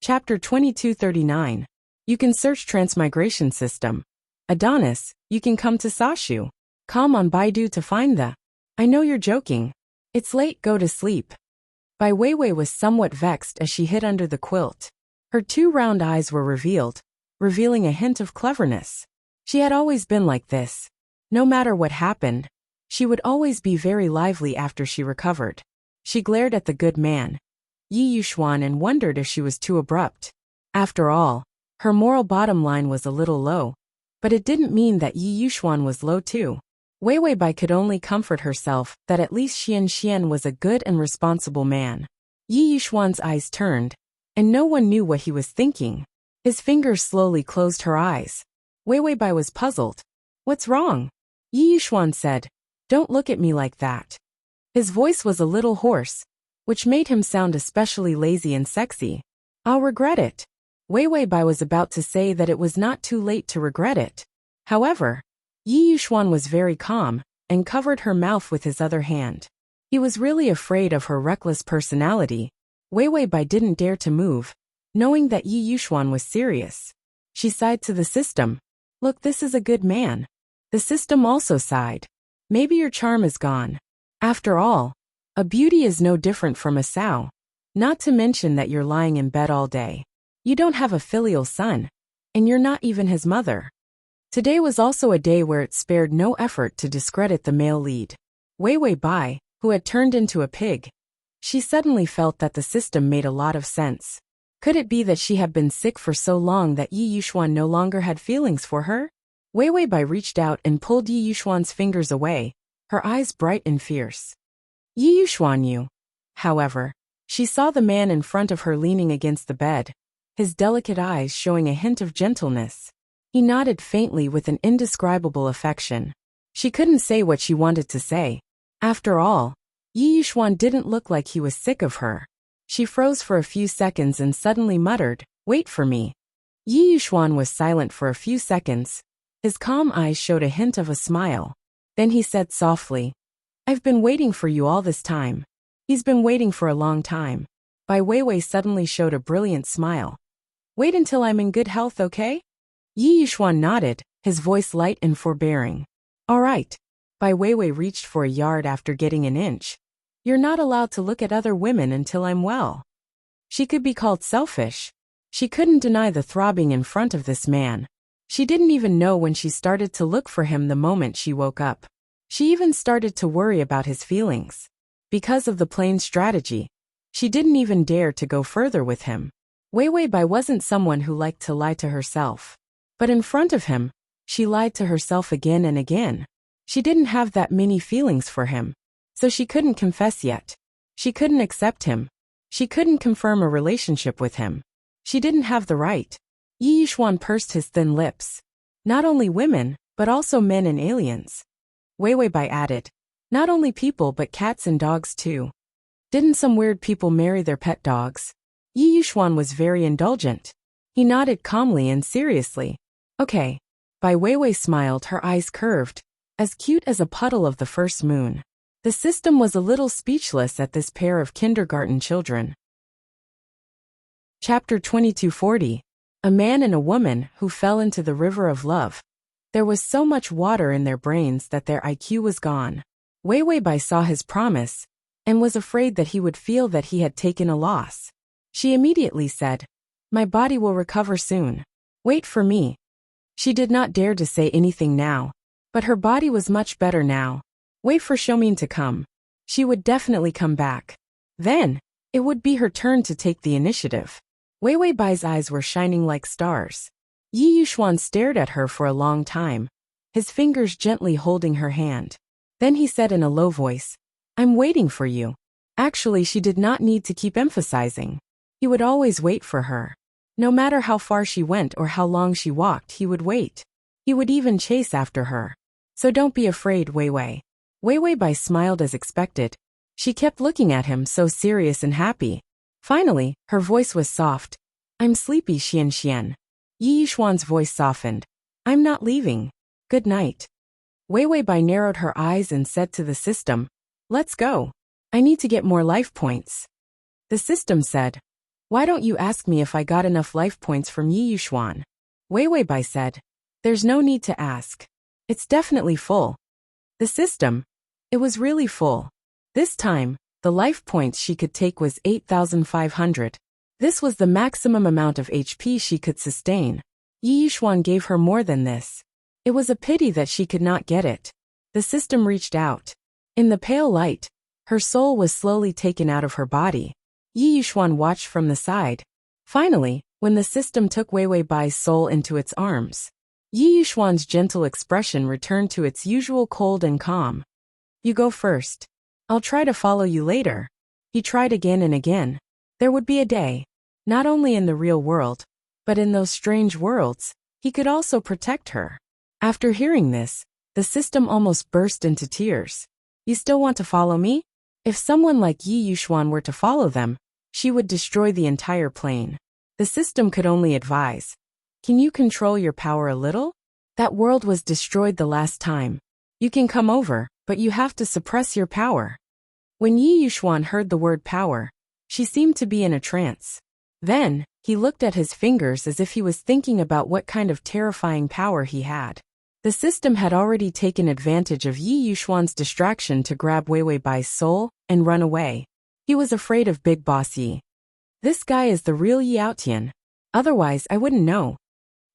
Chapter 2239. You can search Transmigration system. Adonis, you can come to Sashu. Calm on Baidu to find the. I know you're joking. It's late, go to sleep. Bai Weiwei was somewhat vexed as she hid under the quilt. Her two round eyes were revealed, revealing a hint of cleverness. She had always been like this. No matter what happened, she would always be very lively after she recovered. She glared at the good man, Yi Yuxuan, and wondered if she was too abrupt. After all, her moral bottom line was a little low, but it didn't mean that Yi Yuxuan was low too. Weiwei Bai could only comfort herself that at least Xian was a good and responsible man. Yi Yuxuan's eyes turned, and no one knew what he was thinking. His fingers slowly closed her eyes. Weiwei Bai was puzzled. What's wrong? Yi Yuxuan said, don't look at me like that. His voice was a little hoarse, which made him sound especially lazy and sexy. I'll regret it. Weiwei Bai was about to say that it was not too late to regret it. However, Yi Yuxuan was very calm and covered her mouth with his other hand. He was really afraid of her reckless personality. Weiwei Bai didn't dare to move, knowing that Yi Yuxuan was serious. She sighed to the system. Look, this is a good man. The system also sighed. Maybe your charm is gone. After all, a beauty is no different from a sow. Not to mention that you're lying in bed all day. You don't have a filial son, and you're not even his mother. Today was also a day where it spared no effort to discredit the male lead. Weiwei Bai, who had turned into a pig. She suddenly felt that the system made a lot of sense. Could it be that she had been sick for so long that Yi Yuxuan no longer had feelings for her? Weiwei Bai reached out and pulled Yi Yuxuan's fingers away, her eyes bright and fierce. Yi Yuxuan, you. However, she saw the man in front of her leaning against the bed, his delicate eyes showing a hint of gentleness. He nodded faintly with an indescribable affection. She couldn't say what she wanted to say. After all, Yi Yuxuan didn't look like he was sick of her. She froze for a few seconds and suddenly muttered, wait for me. Yi Yuxuan was silent for a few seconds. His calm eyes showed a hint of a smile. Then he said softly, I've been waiting for you all this time. He's been waiting for a long time. Bai Weiwei suddenly showed a brilliant smile. Wait until I'm in good health, okay? Yi Yuxuan nodded, his voice light and forbearing. All right. Bai Weiwei reached for a yard after getting an inch. You're not allowed to look at other women until I'm well. She could be called selfish. She couldn't deny the throbbing in front of this man. She didn't even know when she started to look for him the moment she woke up. She even started to worry about his feelings. Because of the plain strategy, she didn't even dare to go further with him. Weiwei Bai wasn't someone who liked to lie to herself. But in front of him, she lied to herself again and again. She didn't have that many feelings for him. So she couldn't confess yet. She couldn't accept him. She couldn't confirm a relationship with him. She didn't have the right. Yi Yuxuan pursed his thin lips. Not only women, but also men and aliens. Weiwei Bai added. Not only people but cats and dogs too. Didn't some weird people marry their pet dogs? Yi Yuxuan was very indulgent. He nodded calmly and seriously. Okay. Bai Weiwei smiled, her eyes curved, as cute as a puddle of the first moon. The system was a little speechless at this pair of kindergarten children. Chapter 2240. A man and a woman who fell into the river of love. There was so much water in their brains that their IQ was gone. Weiwei Bai saw his promise, and was afraid that he would feel that he had taken a loss. She immediately said, my body will recover soon. Wait for me. She did not dare to say anything now, but her body was much better now. Wait for Xiaomin to come. She would definitely come back. Then, it would be her turn to take the initiative. Weiwei Bai's eyes were shining like stars. Yi Yuxuan stared at her for a long time, his fingers gently holding her hand. Then he said in a low voice, I'm waiting for you. Actually, she did not need to keep emphasizing. He would always wait for her. No matter how far she went or how long she walked, he would wait. He would even chase after her. So don't be afraid, Weiwei. Weiwei Bai smiled as expected. She kept looking at him so serious and happy. Finally, her voice was soft. I'm sleepy, Xian. Yi Yuxuan's voice softened. I'm not leaving. Good night. Weiwei Bai narrowed her eyes and said to the system, let's go. I need to get more life points. The system said, Why don't you ask me if I got enough life points from Yi Yuxuan? Wei Weibai said. There's no need to ask. It's definitely full. The system. It was really full. This time, the life points she could take was 8,500. This was the maximum amount of HP she could sustain. Yi Yuxuan gave her more than this. It was a pity that she could not get it. The system reached out. In the pale light, her soul was slowly taken out of her body. Yi Yuxuan watched from the side. Finally, when the system took Wei Weibai's soul into its arms, Yi Yuxuan's gentle expression returned to its usual cold and calm. You go first. I'll try to follow you later. He tried again and again. There would be a day, not only in the real world, but in those strange worlds, he could also protect her. After hearing this, the system almost burst into tears. You still want to follow me? If someone like Yi Yuxuan were to follow them, she would destroy the entire plane. The system could only advise. Can you control your power a little? That world was destroyed the last time. You can come over, but you have to suppress your power. When Yi Yuxuan heard the word power, she seemed to be in a trance. Then, he looked at his fingers as if he was thinking about what kind of terrifying power he had. The system had already taken advantage of Yi Yuxuan's distraction to grab Wei Weibai's soul and run away. He was afraid of Big Boss Yi. This guy is the real Yi Yaotian. Otherwise, I wouldn't know.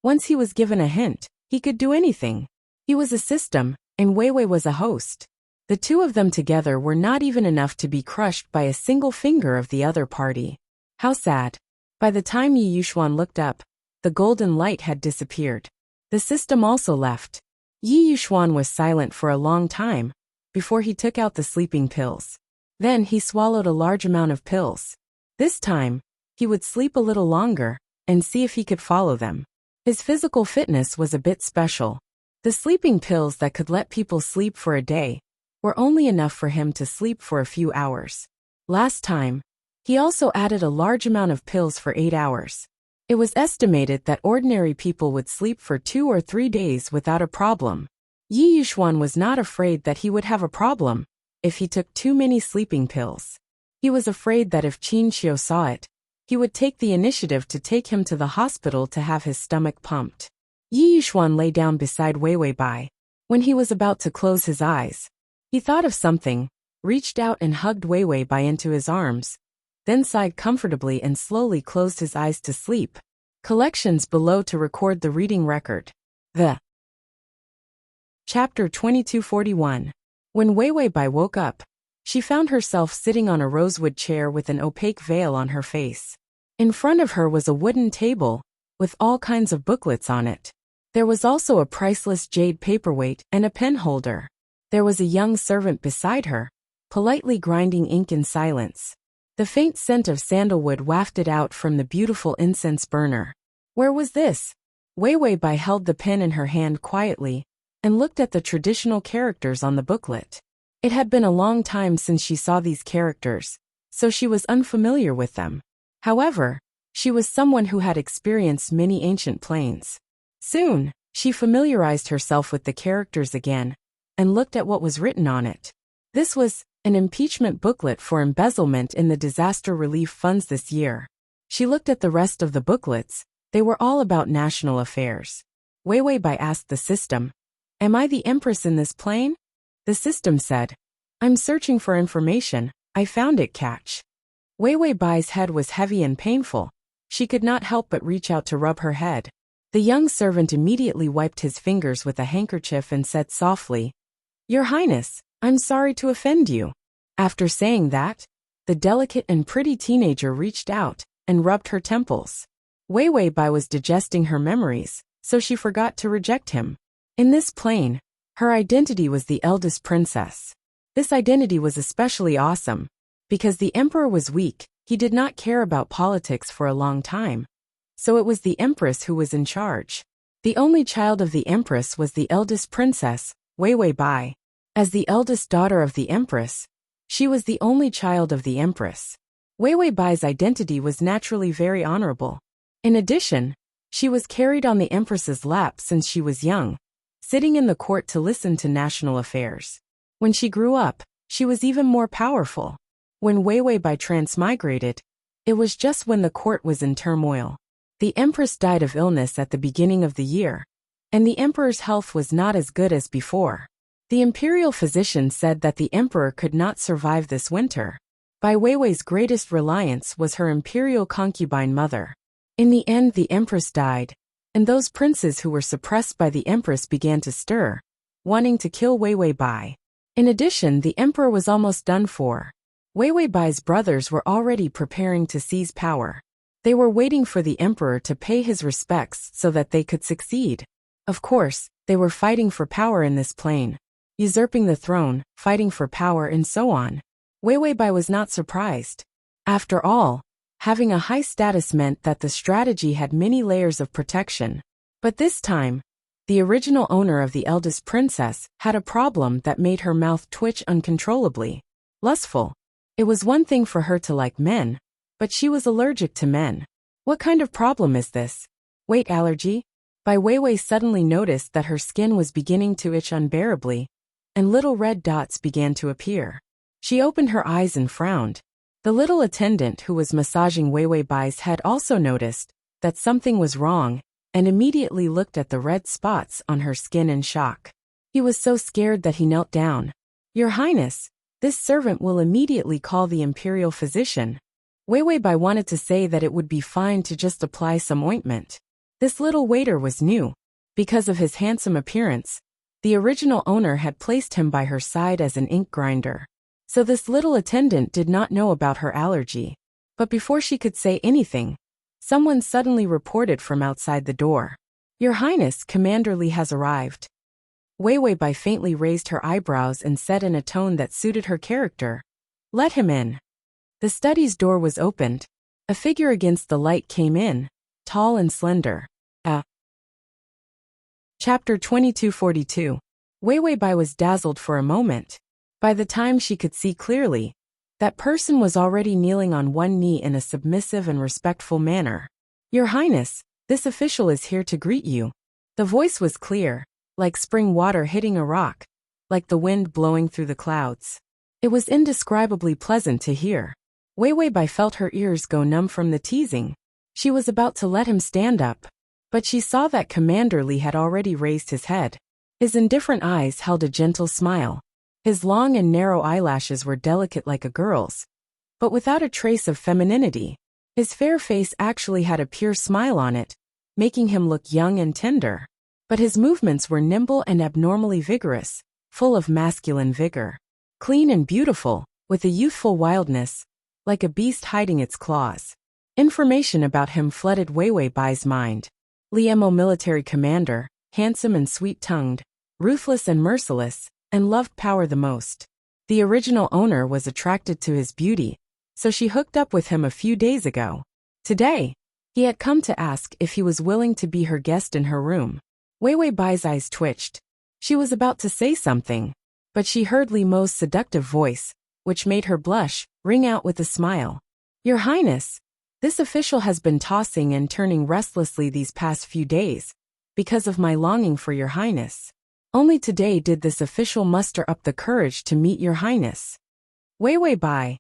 Once he was given a hint, he could do anything. He was a system, and Wei Wei was a host. The two of them together were not even enough to be crushed by a single finger of the other party. How sad. By the time Yi Yuxuan looked up, the golden light had disappeared. The system also left. Yi Yuxuan was silent for a long time, before he took out the sleeping pills. Then he swallowed a large amount of pills. This time, he would sleep a little longer, and see if he could follow them. His physical fitness was a bit special. The sleeping pills that could let people sleep for a day were only enough for him to sleep for a few hours. Last time, he also added a large amount of pills for 8 hours. It was estimated that ordinary people would sleep for 2 or 3 days without a problem. Yi Yuxuan was not afraid that he would have a problem if he took too many sleeping pills. He was afraid that if Qin Qiu saw it, he would take the initiative to take him to the hospital to have his stomach pumped. Yi Yuxuan lay down beside Wei Weibai. When he was about to close his eyes, he thought of something, reached out and hugged Wei Weibai into his arms, then sighed comfortably and slowly closed his eyes to sleep. Collections below to record the reading record. The Chapter 2241. When Wei Weibai woke up, she found herself sitting on a rosewood chair with an opaque veil on her face. In front of her was a wooden table, with all kinds of booklets on it. There was also a priceless jade paperweight and a pen holder. There was a young servant beside her, politely grinding ink in silence. The faint scent of sandalwood wafted out from the beautiful incense burner. Where was this? Wei Weibai held the pen in her hand quietly, and looked at the traditional characters on the booklet. It had been a long time since she saw these characters, so she was unfamiliar with them. However, she was someone who had experienced many ancient planes. Soon, she familiarized herself with the characters again, and looked at what was written on it. This was an impeachment booklet for embezzlement in the disaster relief funds this year. She looked at the rest of the booklets. They were all about national affairs. Wei Weibai asked the system, "Am I the empress in this plane?" The system said, "I'm searching for information. I found it, catch." Wei Weibai's head was heavy and painful. She could not help but reach out to rub her head. The young servant immediately wiped his fingers with a handkerchief and said softly, "Your Highness, I'm sorry to offend you." After saying that, the delicate and pretty teenager reached out and rubbed her temples. Wei Weibai was digesting her memories, so she forgot to reject him. In this plane, her identity was the eldest princess. This identity was especially awesome. Because the emperor was weak, he did not care about politics for a long time. So it was the empress who was in charge. The only child of the empress was the eldest princess, Wei Weibai. As the eldest daughter of the empress, she was the only child of the empress. Wei Weibai's identity was naturally very honorable. In addition, she was carried on the empress's lap since she was young, sitting in the court to listen to national affairs. When she grew up, she was even more powerful. When Wei Weibai transmigrated, It was just when the court was in turmoil. The empress died of illness at the beginning of the year, and the emperor's health was not as good as before. The imperial physician said that the emperor could not survive this winter. Bai Weiwei's greatest reliance was her imperial concubine mother. In the end, the empress died, and those princes who were suppressed by the empress began to stir, wanting to kill Weiwei Bai. In addition, the emperor was almost done for. Weiwei Bai's brothers were already preparing to seize power. They were waiting for the emperor to pay his respects so that they could succeed. Of course, they were fighting for power in this plane, usurping the throne, fighting for power, and so on. Weiwei Bai was not surprised. After all, having a high status meant that the strategy had many layers of protection. But this time, the original owner of the eldest princess had a problem that made her mouth twitch uncontrollably. Lustful. It was one thing for her to like men, but she was allergic to men. What kind of problem is this? Weight allergy? Bai Weiwei suddenly noticed that her skin was beginning to itch unbearably, and little red dots began to appear. She opened her eyes and frowned. The little attendant who was massaging Weiwei Bai's head also noticed that something was wrong and immediately looked at the red spots on her skin in shock. He was so scared that he knelt down. "Your Highness, this servant will immediately call the imperial physician." Weiwei Bai wanted to say that it would be fine to just apply some ointment. This little waiter was new. Because of his handsome appearance, the original owner had placed him by her side as an ink grinder. So this little attendant did not know about her allergy. But before she could say anything, someone suddenly reported from outside the door. "Your Highness, Commander Li has arrived." Weiwei Bai faintly raised her eyebrows and said in a tone that suited her character, "Let him in." The study's door was opened. A figure against the light came in, tall and slender. Chapter 2242. Weiwei Bai was dazzled for a moment. By the time she could see clearly, that person was already kneeling on one knee in a submissive and respectful manner. "Your Highness, this official is here to greet you." The voice was clear, like spring water hitting a rock, like the wind blowing through the clouds. It was indescribably pleasant to hear. Weiwei Bai felt her ears go numb from the teasing. She was about to let him stand up, but she saw that Commander Li had already raised his head. His indifferent eyes held a gentle smile. His long and narrow eyelashes were delicate like a girl's, but without a trace of femininity. His fair face actually had a pure smile on it, making him look young and tender. But his movements were nimble and abnormally vigorous, full of masculine vigor. Clean and beautiful, with a youthful wildness, like a beast hiding its claws. Information about him flooded Weiwei Bai's mind. Liemo military commander, handsome and sweet-tongued, ruthless and merciless, and loved power the most. The original owner was attracted to his beauty, so she hooked up with him a few days ago. Today, he had come to ask if he was willing to be her guest in her room. Weiwei Bai's eyes twitched. She was about to say something, but she heard Li Mo's seductive voice, which made her blush, ring out with a smile. "Your Highness, this official has been tossing and turning restlessly these past few days, because of my longing for your Highness. Only today did this official muster up the courage to meet your Highness." Weiwei Bai.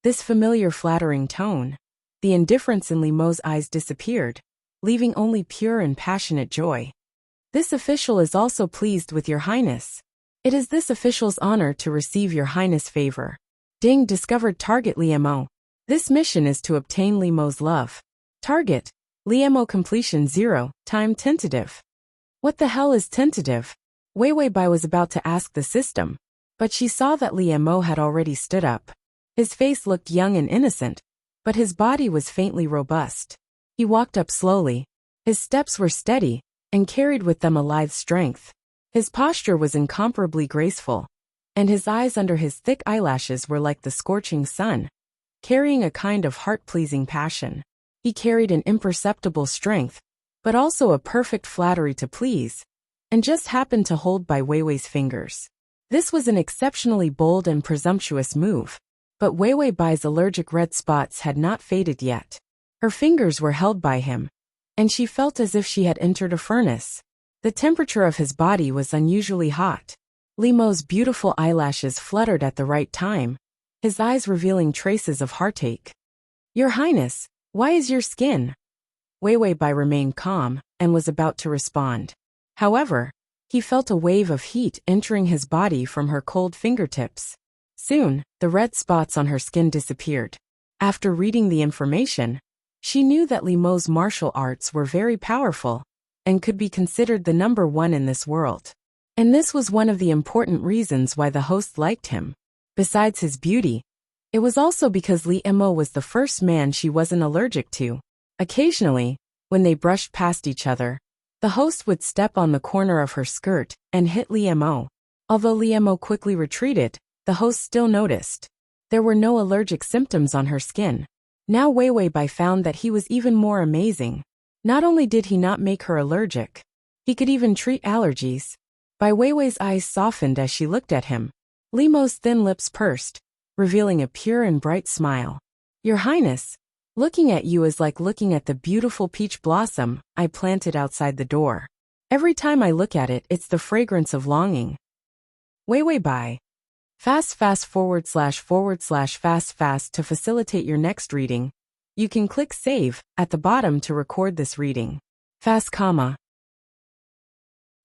This familiar flattering tone. The indifference in Li Mo's eyes disappeared, leaving only pure and passionate joy. "This official is also pleased with your Highness. It is this official's honor to receive your Highness' favor." Ding discovered target Liemo. This mission is to obtain Lime's love. Target, Liemo completion 0, time tentative. What the hell is tentative? Weiwei Bai was about to ask the system, but she saw that Liemo had already stood up. His face looked young and innocent, but his body was faintly robust. He walked up slowly. His steps were steady, and carried with them a lithe strength. His posture was incomparably graceful, and his eyes under his thick eyelashes were like the scorching sun, carrying a kind of heart-pleasing passion. He carried an imperceptible strength, but also a perfect flattery to please, and just happened to hold Bai Weiwei's fingers. This was an exceptionally bold and presumptuous move, but Weiwei Bai's allergic red spots had not faded yet. Her fingers were held by him, and she felt as if she had entered a furnace. The temperature of his body was unusually hot. Lime's beautiful eyelashes fluttered at the right time, his eyes revealing traces of heartache. Your Highness, why is your skin? Wei Wei Bai remained calm and was about to respond. However, he felt a wave of heat entering his body from her cold fingertips. Soon, the red spots on her skin disappeared. After reading the information, she knew that Li Mo's martial arts were very powerful and could be considered the number one in this world. And this was one of the important reasons why the host liked him. Besides his beauty, it was also because Li Mo was the first man she wasn't allergic to. Occasionally, when they brushed past each other, the host would step on the corner of her skirt and hit Li Mo. Although Li Mo quickly retreated, the host still noticed. There were no allergic symptoms on her skin. Now Wei Wei Bai found that he was even more amazing. Not only did he not make her allergic, he could even treat allergies. Bai Weiwei's eyes softened as she looked at him. Li Mo's thin lips pursed, revealing a pure and bright smile. Your Highness, looking at you is like looking at the beautiful peach blossom I planted outside the door. Every time I look at it, it's the fragrance of longing. Wei Wei Bai. Fast to facilitate your next reading. You can click Save at the bottom to record this reading.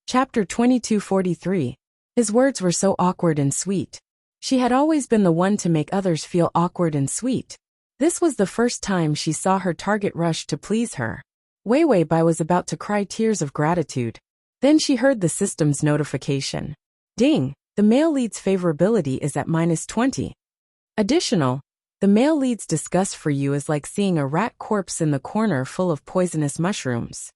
Chapter 2243. His words were so awkward and sweet. She had always been the one to make others feel awkward and sweet. This was the first time she saw her target rush to please her. Wei Wei Bai was about to cry tears of gratitude. Then she heard the system's notification. Ding! The male lead's favorability is at -20. Additional, the male lead's disgust for you is like seeing a rat corpse in the corner full of poisonous mushrooms.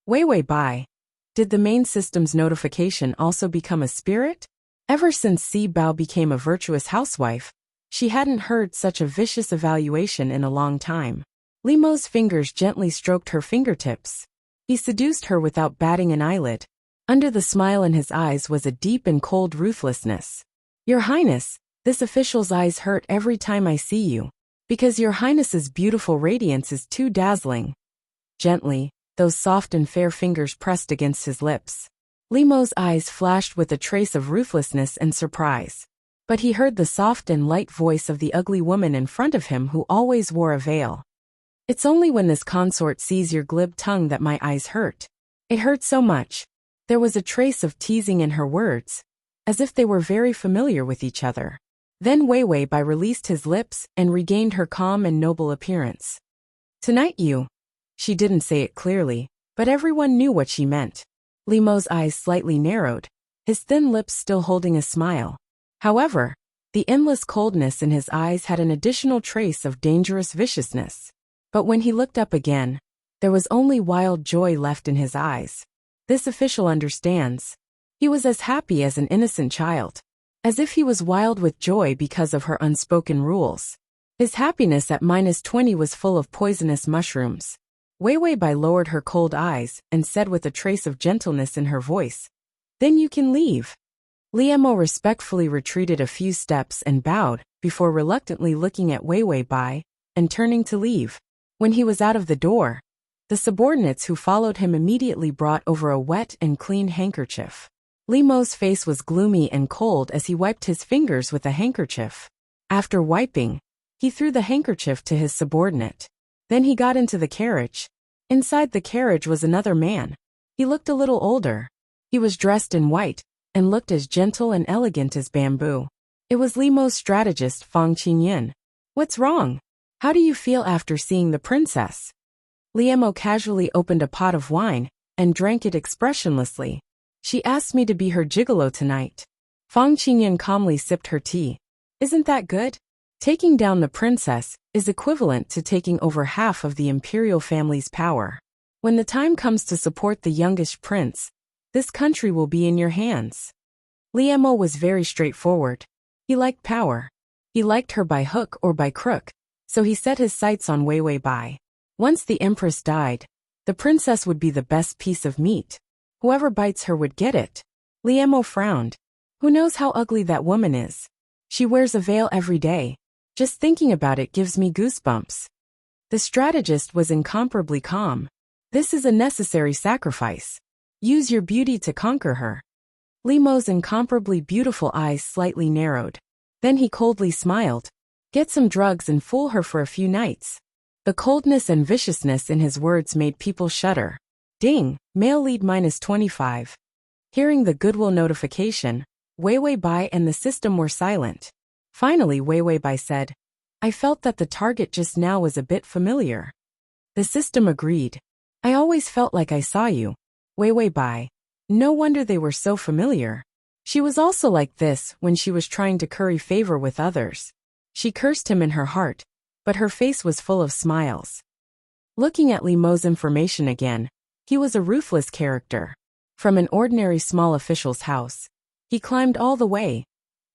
Wei Wei Bai. Did the main system's notification also become a spirit? Ever since Si Bao became a virtuous housewife, she hadn't heard such a vicious evaluation in a long time. Li Mo's fingers gently stroked her fingertips. He seduced her without batting an eyelid. Under the smile in his eyes was a deep and cold ruthlessness. Your Highness, this official's eyes hurt every time I see you, because your Highness's beautiful radiance is too dazzling. Gently, those soft and fair fingers pressed against his lips. Li Mo's eyes flashed with a trace of ruthlessness and surprise. But he heard the soft and light voice of the ugly woman in front of him who always wore a veil. It's only when this consort sees your glib tongue that my eyes hurt. It hurt so much. There was a trace of teasing in her words, as if they were very familiar with each other. Then Wei Wei Bai released his lips and regained her calm and noble appearance. Tonight you. She didn't say it clearly, but everyone knew what she meant. Li Mo's eyes slightly narrowed, his thin lips still holding a smile. However, the endless coldness in his eyes had an additional trace of dangerous viciousness. But when he looked up again, there was only wild joy left in his eyes. This official understands. He was as happy as an innocent child, as if he was wild with joy because of her unspoken rules. His happiness at -20 was full of poisonous mushrooms. Wei Wei Bai lowered her cold eyes and said with a trace of gentleness in her voice, "Then you can leave." Li Mo respectfully retreated a few steps and bowed before reluctantly looking at Wei Wei Bai and turning to leave. When he was out of the door, the subordinates who followed him immediately brought over a wet and clean handkerchief. Li Mo's face was gloomy and cold as he wiped his fingers with a handkerchief. After wiping, he threw the handkerchief to his subordinate. Then he got into the carriage. Inside the carriage was another man. He looked a little older. He was dressed in white and looked as gentle and elegant as bamboo. It was Li Mo's strategist Fang Qingyun. "What's wrong? How do you feel after seeing the princess?" Li Mo casually opened a pot of wine and drank it expressionlessly. "She asked me to be her gigolo tonight." Fang Qingyun calmly sipped her tea. "Isn't that good? Taking down the princess is equivalent to taking over half of the imperial family's power. When the time comes to support the youngest prince, this country will be in your hands." Li Mo was very straightforward. He liked power. He liked her by hook or by crook, so he set his sights on Wei Wei Bai. Once the empress died, the princess would be the best piece of meat. Whoever bites her would get it. Li Mo frowned. Who knows how ugly that woman is? She wears a veil every day. Just thinking about it gives me goosebumps. The strategist was incomparably calm. "This is a necessary sacrifice. Use your beauty to conquer her." Li Mo's incomparably beautiful eyes slightly narrowed. Then he coldly smiled. "Get some drugs and fool her for a few nights. The coldness and viciousness in his words made people shudder. Ding, male lead -25. Hearing the goodwill notification, Wei Wei Bai and the system were silent. Finally Wei Wei Bai said, I felt that the target just now was a bit familiar. The system agreed. I always felt like I saw you. Wei Wei Bai. No wonder they were so familiar. She was also like this when she was trying to curry favor with others. She cursed him in her heart, but her face was full of smiles. Looking at Li Mo's information again, he was a ruthless character. From an ordinary small official's house, he climbed all the way,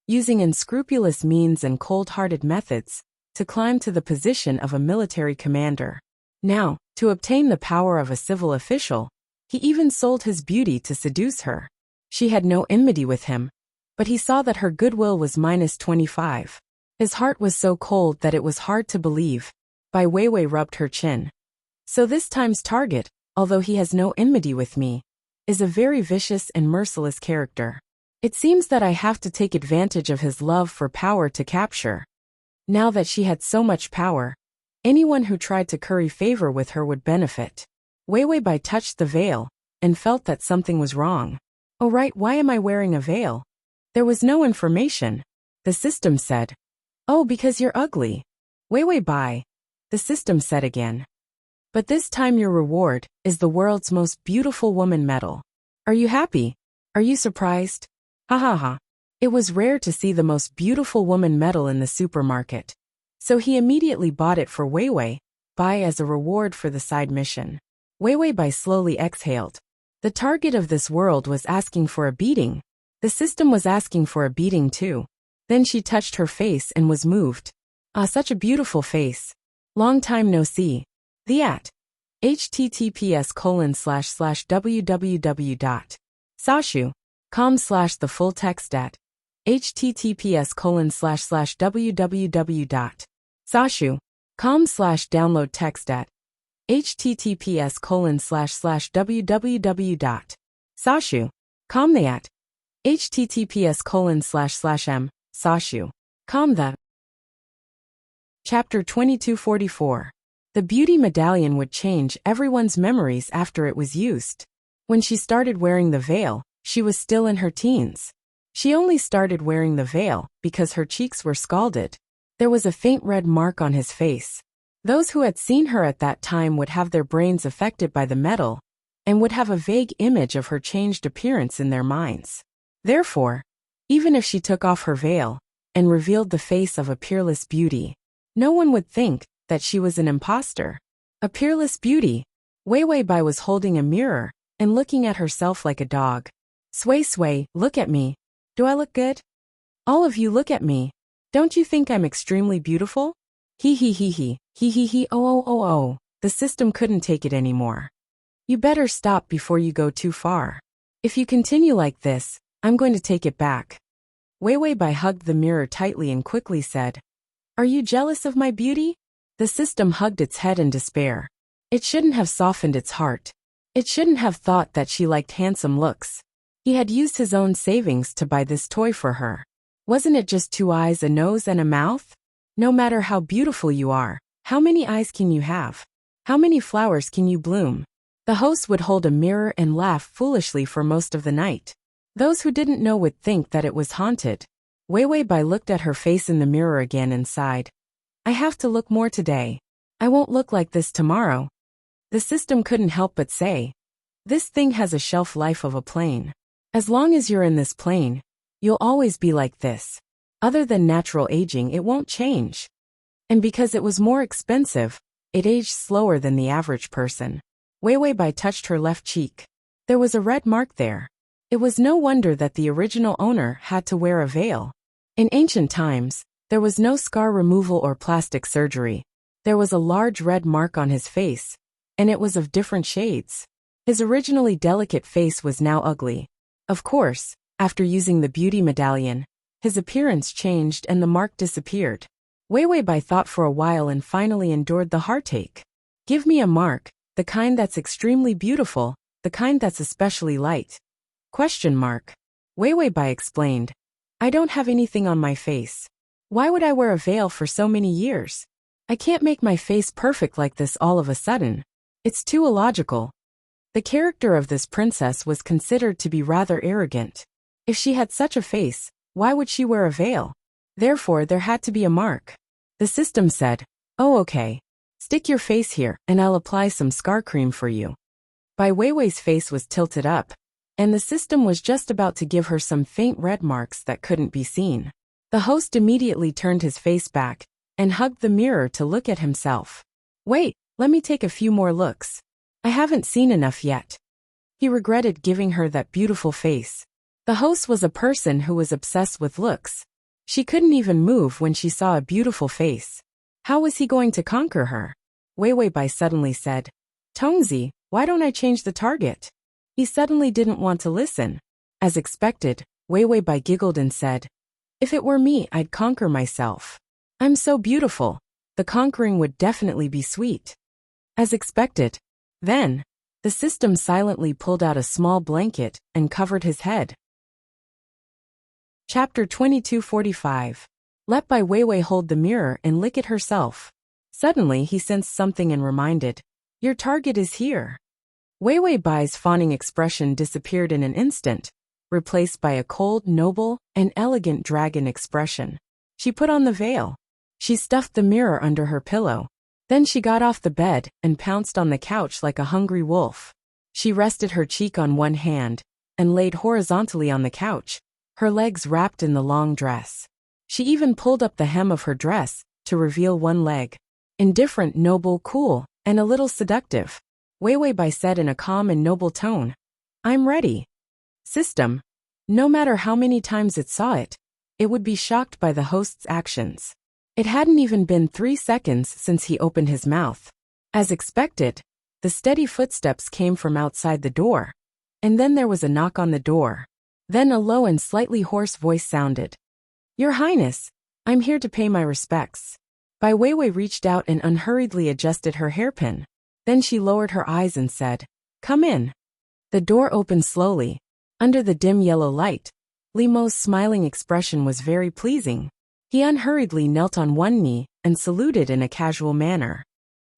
using unscrupulous means and cold-hearted methods, to climb to the position of a military commander. Now, to obtain the power of a civil official, he even sold his beauty to seduce her. She had no enmity with him, but he saw that her goodwill was -25. His heart was so cold that it was hard to believe. Bai Weiwei rubbed her chin. So this time's target, although he has no enmity with me, is a very vicious and merciless character. It seems that I have to take advantage of his love for power to capture. Now that she had so much power, anyone who tried to curry favor with her would benefit. Wei Wei Bai touched the veil, and felt that something was wrong. Oh right, why am I wearing a veil? There was no information. The system said. Oh, because you're ugly. Wei Wei Bai. The system said again. But this time your reward is the world's most beautiful woman medal. Are you happy? Are you surprised? Ha ha ha. It was rare to see the most beautiful woman medal in the supermarket. So he immediately bought it for Wei Wei Bai as a reward for the side mission. Wei Wei Bai slowly exhaled. The target of this world was asking for a beating. The system was asking for a beating too. Then she touched her face and was moved. Ah, such a beautiful face. Long time no see. The at https://www.sashu.com/ the full text at https://www.sashu.com/ download text at https://www.sashu.com the at https://m/sashu.com the. Chapter 2244. The beauty medallion would change everyone's memories after it was used. When she started wearing the veil, she was still in her teens. She only started wearing the veil because her cheeks were scalded. There was a faint red mark on his face. Those who had seen her at that time would have their brains affected by the metal, and would have a vague image of her changed appearance in their minds. Therefore, even if she took off her veil and revealed the face of a peerless beauty, no one would think that she was an imposter. A peerless beauty. Wei Wei Bai was holding a mirror and looking at herself like a dog. Sway sway, look at me. Do I look good? All of you look at me. Don't you think I'm extremely beautiful? He, oh. The system couldn't take it anymore. You better stop before you go too far. If you continue like this, I'm going to take it back. Wei Wei Bai hugged the mirror tightly and quickly said, Are you jealous of my beauty? The system hugged its head in despair. It shouldn't have softened its heart. It shouldn't have thought that she liked handsome looks. He had used his own savings to buy this toy for her. Wasn't it just 2 eyes, a nose, and a mouth? No matter how beautiful you are, how many eyes can you have? How many flowers can you bloom? The host would hold a mirror and laugh foolishly for most of the night. Those who didn't know would think that it was haunted. Wei Wei Bai looked at her face in the mirror again and sighed. I have to look more today. I won't look like this tomorrow. The system couldn't help but say, This thing has a shelf life of a plane. As long as you're in this plane, you'll always be like this. Other than natural aging, it won't change. And because it was more expensive, it aged slower than the average person. Wei Wei Bai touched her left cheek. There was a red mark there. It was no wonder that the original owner had to wear a veil. In ancient times, there was no scar removal or plastic surgery. There was a large red mark on his face, and it was of different shades. His originally delicate face was now ugly. Of course, after using the beauty medallion, his appearance changed and the mark disappeared. Wei Wei Bai thought for a while and finally endured the heartache. Give me a mark, the kind that's extremely beautiful, the kind that's especially light. ? Wei Wei Bai explained. I don't have anything on my face. Why would I wear a veil for so many years? I can't make my face perfect like this all of a sudden. It's too illogical. The character of this princess was considered to be rather arrogant. If she had such a face, why would she wear a veil? Therefore, there had to be a mark. The system said, "Oh, okay. Stick your face here, and I'll apply some scar cream for you." Bai Weiwei's face was tilted up, and the system was just about to give her some faint red marks that couldn't be seen. The host immediately turned his face back and hugged the mirror to look at himself. "Wait, let me take a few more looks. I haven't seen enough yet." He regretted giving her that beautiful face. The host was a person who was obsessed with looks. She couldn't even move when she saw a beautiful face. How was he going to conquer her? Weiwei Bai suddenly said, "Tongzi, why don't I change the target?" He suddenly didn't want to listen. As expected, Weiwei Bai giggled and said, "If it were me, I'd conquer myself. I'm so beautiful. The conquering would definitely be sweet." As expected. Then, the system silently pulled out a small blanket and covered his head. Chapter 2245. Let Bai Weiwei hold the mirror and lick it herself. Suddenly he sensed something and reminded, "Your target is here." Weiwei Bai's fawning expression disappeared in an instant, replaced by a cold, noble, and elegant dragon expression. She put on the veil. She stuffed the mirror under her pillow. Then she got off the bed and pounced on the couch like a hungry wolf. She rested her cheek on one hand and laid horizontally on the couch, her legs wrapped in the long dress. She even pulled up the hem of her dress to reveal one leg. Indifferent, noble, cool, and a little seductive, Weiwei Bai said in a calm and noble tone, "I'm ready." System. No matter how many times it saw it, it would be shocked by the host's actions. It hadn't even been 3 seconds since he opened his mouth. As expected, the steady footsteps came from outside the door, and then there was a knock on the door. Then a low and slightly hoarse voice sounded. "Your Highness, I'm here to pay my respects." Bai Weiwei reached out and unhurriedly adjusted her hairpin. Then she lowered her eyes and said, "Come in." The door opened slowly. Under the dim yellow light, Li Mo's smiling expression was very pleasing. He unhurriedly knelt on one knee and saluted in a casual manner.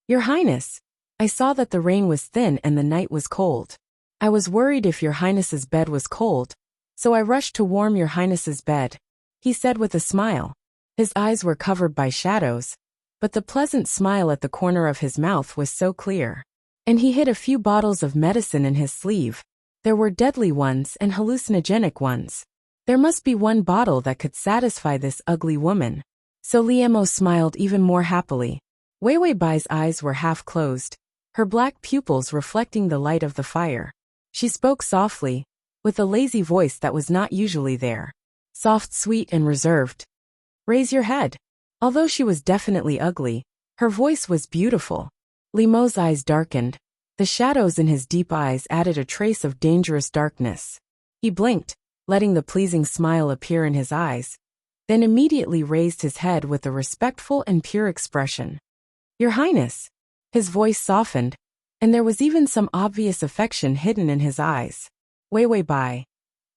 "Your Highness, I saw that the rain was thin and the night was cold. I was worried if your Highness's bed was cold, so I rushed to warm your Highness's bed," he said with a smile. His eyes were covered by shadows, but the pleasant smile at the corner of his mouth was so clear. And he hid a few bottles of medicine in his sleeve. There were deadly ones and hallucinogenic ones. There must be one bottle that could satisfy this ugly woman. So Li Mo smiled even more happily. Weiwei Bai's eyes were half closed, her black pupils reflecting the light of the fire. She spoke softly, with a lazy voice that was not usually there. Soft, sweet, and reserved. "Raise your head." Although she was definitely ugly, her voice was beautiful. Li Mo's eyes darkened. The shadows in his deep eyes added a trace of dangerous darkness. He blinked, letting the pleasing smile appear in his eyes, then immediately raised his head with a respectful and pure expression. "Your Highness." His voice softened, and there was even some obvious affection hidden in his eyes. Weiwei Bai.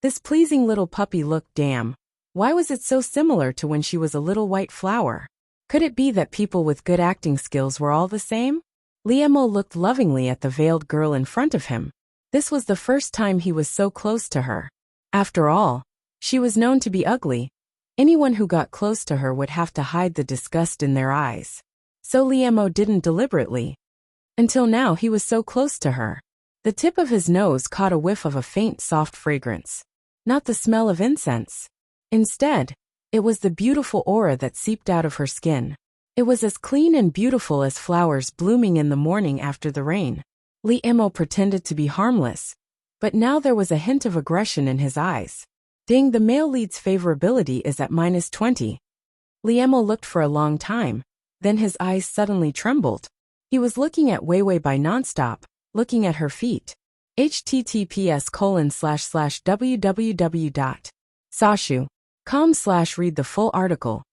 This pleasing little puppy looked damn. Why was it so similar to when she was a little white flower? Could it be that people with good acting skills were all the same? Li Mo looked lovingly at the veiled girl in front of him. This was the first time he was so close to her. After all, she was known to be ugly. Anyone who got close to her would have to hide the disgust in their eyes. So Li Mo didn't deliberately. Until now he was so close to her. The tip of his nose caught a whiff of a faint soft fragrance. Not the smell of incense. Instead, it was the beautiful aura that seeped out of her skin. It was as clean and beautiful as flowers blooming in the morning after the rain. Li Mo pretended to be harmless, but now there was a hint of aggression in his eyes. Ding, the male lead's favorability is at -20. Li Mo looked for a long time, then his eyes suddenly trembled. He was looking at Weiwei Bai nonstop, looking at her feet. https://www.sashu.com/read the full article.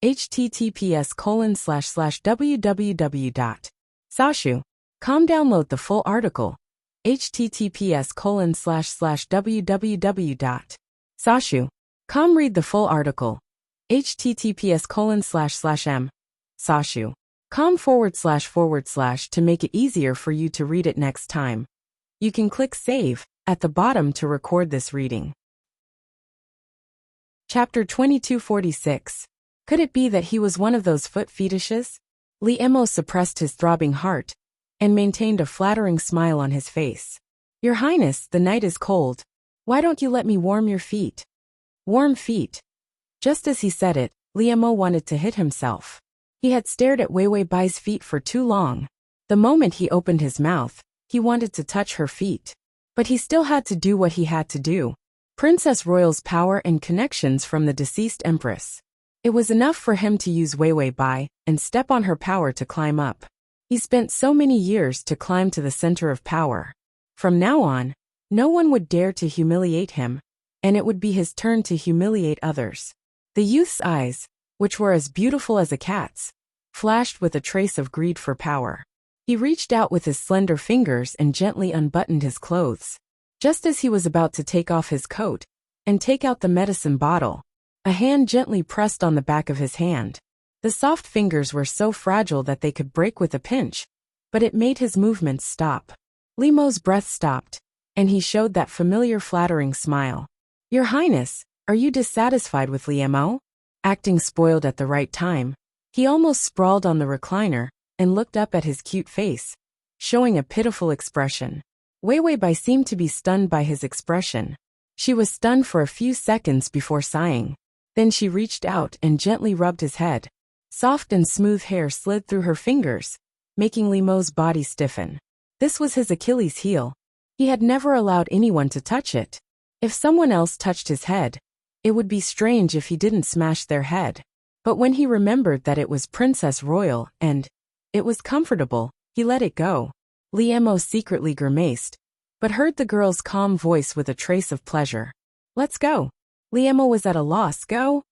https://www.sashu.com download the full article. https://www.sashu.com read the full article. https://m. Sashu. com// to make it easier for you to read it next time. You can click Save at the bottom to record this reading. Chapter 2246. Could it be that he was one of those foot fetishes? Immerse suppressed his throbbing heart and maintained a flattering smile on his face. Your Highness, the night is cold. Why don't you let me warm your feet? Warm feet. Just as he said it, Immerse wanted to hit himself. He had stared at Wei Wei Bai's feet for too long. The moment he opened his mouth, he wanted to touch her feet. But he still had to do what he had to do. Princess Royal's power and connections from the deceased empress. It was enough for him to use Wei Wei Bai and step on her power to climb up. He spent so many years to climb to the center of power. From now on, no one would dare to humiliate him, and it would be his turn to humiliate others. The youth's eyes, which were as beautiful as a cat's, flashed with a trace of greed for power. He reached out with his slender fingers and gently unbuttoned his clothes. Just as he was about to take off his coat and take out the medicine bottle, a hand gently pressed on the back of his hand. The soft fingers were so fragile that they could break with a pinch, but it made his movements stop. Immerse's breath stopped, and he showed that familiar flattering smile. Your Highness, are you dissatisfied with Immerse? Acting spoiled at the right time, he almost sprawled on the recliner and looked up at his cute face, showing a pitiful expression. Wei Wei Bai seemed to be stunned by his expression. She was stunned for a few seconds before sighing. Then she reached out and gently rubbed his head. Soft and smooth hair slid through her fingers, making Immerse's body stiffen. This was his Achilles heel. He had never allowed anyone to touch it. If someone else touched his head, it would be strange if he didn't smash their head. But when he remembered that it was Princess Royal and it was comfortable, he let it go. Immerse secretly grimaced, but heard the girl's calm voice with a trace of pleasure. Let's go. Immerse was at a loss. Go?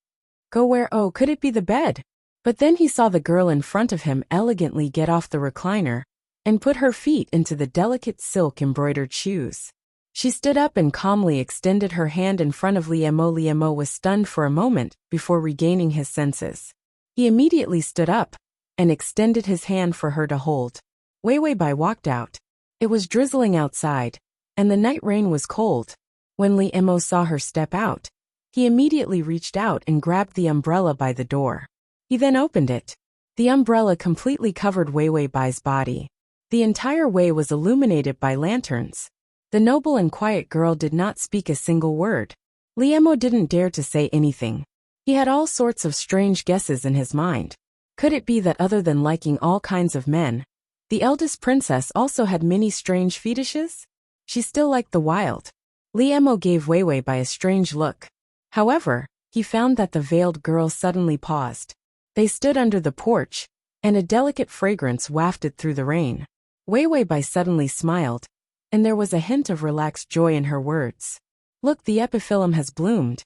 Go where? Oh, could it be the bed? But then he saw the girl in front of him elegantly get off the recliner and put her feet into the delicate silk-embroidered shoes. She stood up and calmly extended her hand in front of Immerse. Immerse was stunned for a moment before regaining his senses. He immediately stood up and extended his hand for her to hold. Wei Wei Bai walked out. It was drizzling outside, and the night rain was cold. When Immerse saw her step out, he immediately reached out and grabbed the umbrella by the door. He then opened it. The umbrella completely covered Wei Wei Bai's body. The entire way was illuminated by lanterns. The noble and quiet girl did not speak a single word. Immerse didn't dare to say anything. He had all sorts of strange guesses in his mind. Could it be that other than liking all kinds of men, the eldest princess also had many strange fetishes? She still liked the wild. Immerse gave Wei Wei Bai a strange look. However, he found that the veiled girl suddenly paused. They stood under the porch, and a delicate fragrance wafted through the rain. Wei Wei Bai suddenly smiled, and there was a hint of relaxed joy in her words. Look, the epiphyllum has bloomed.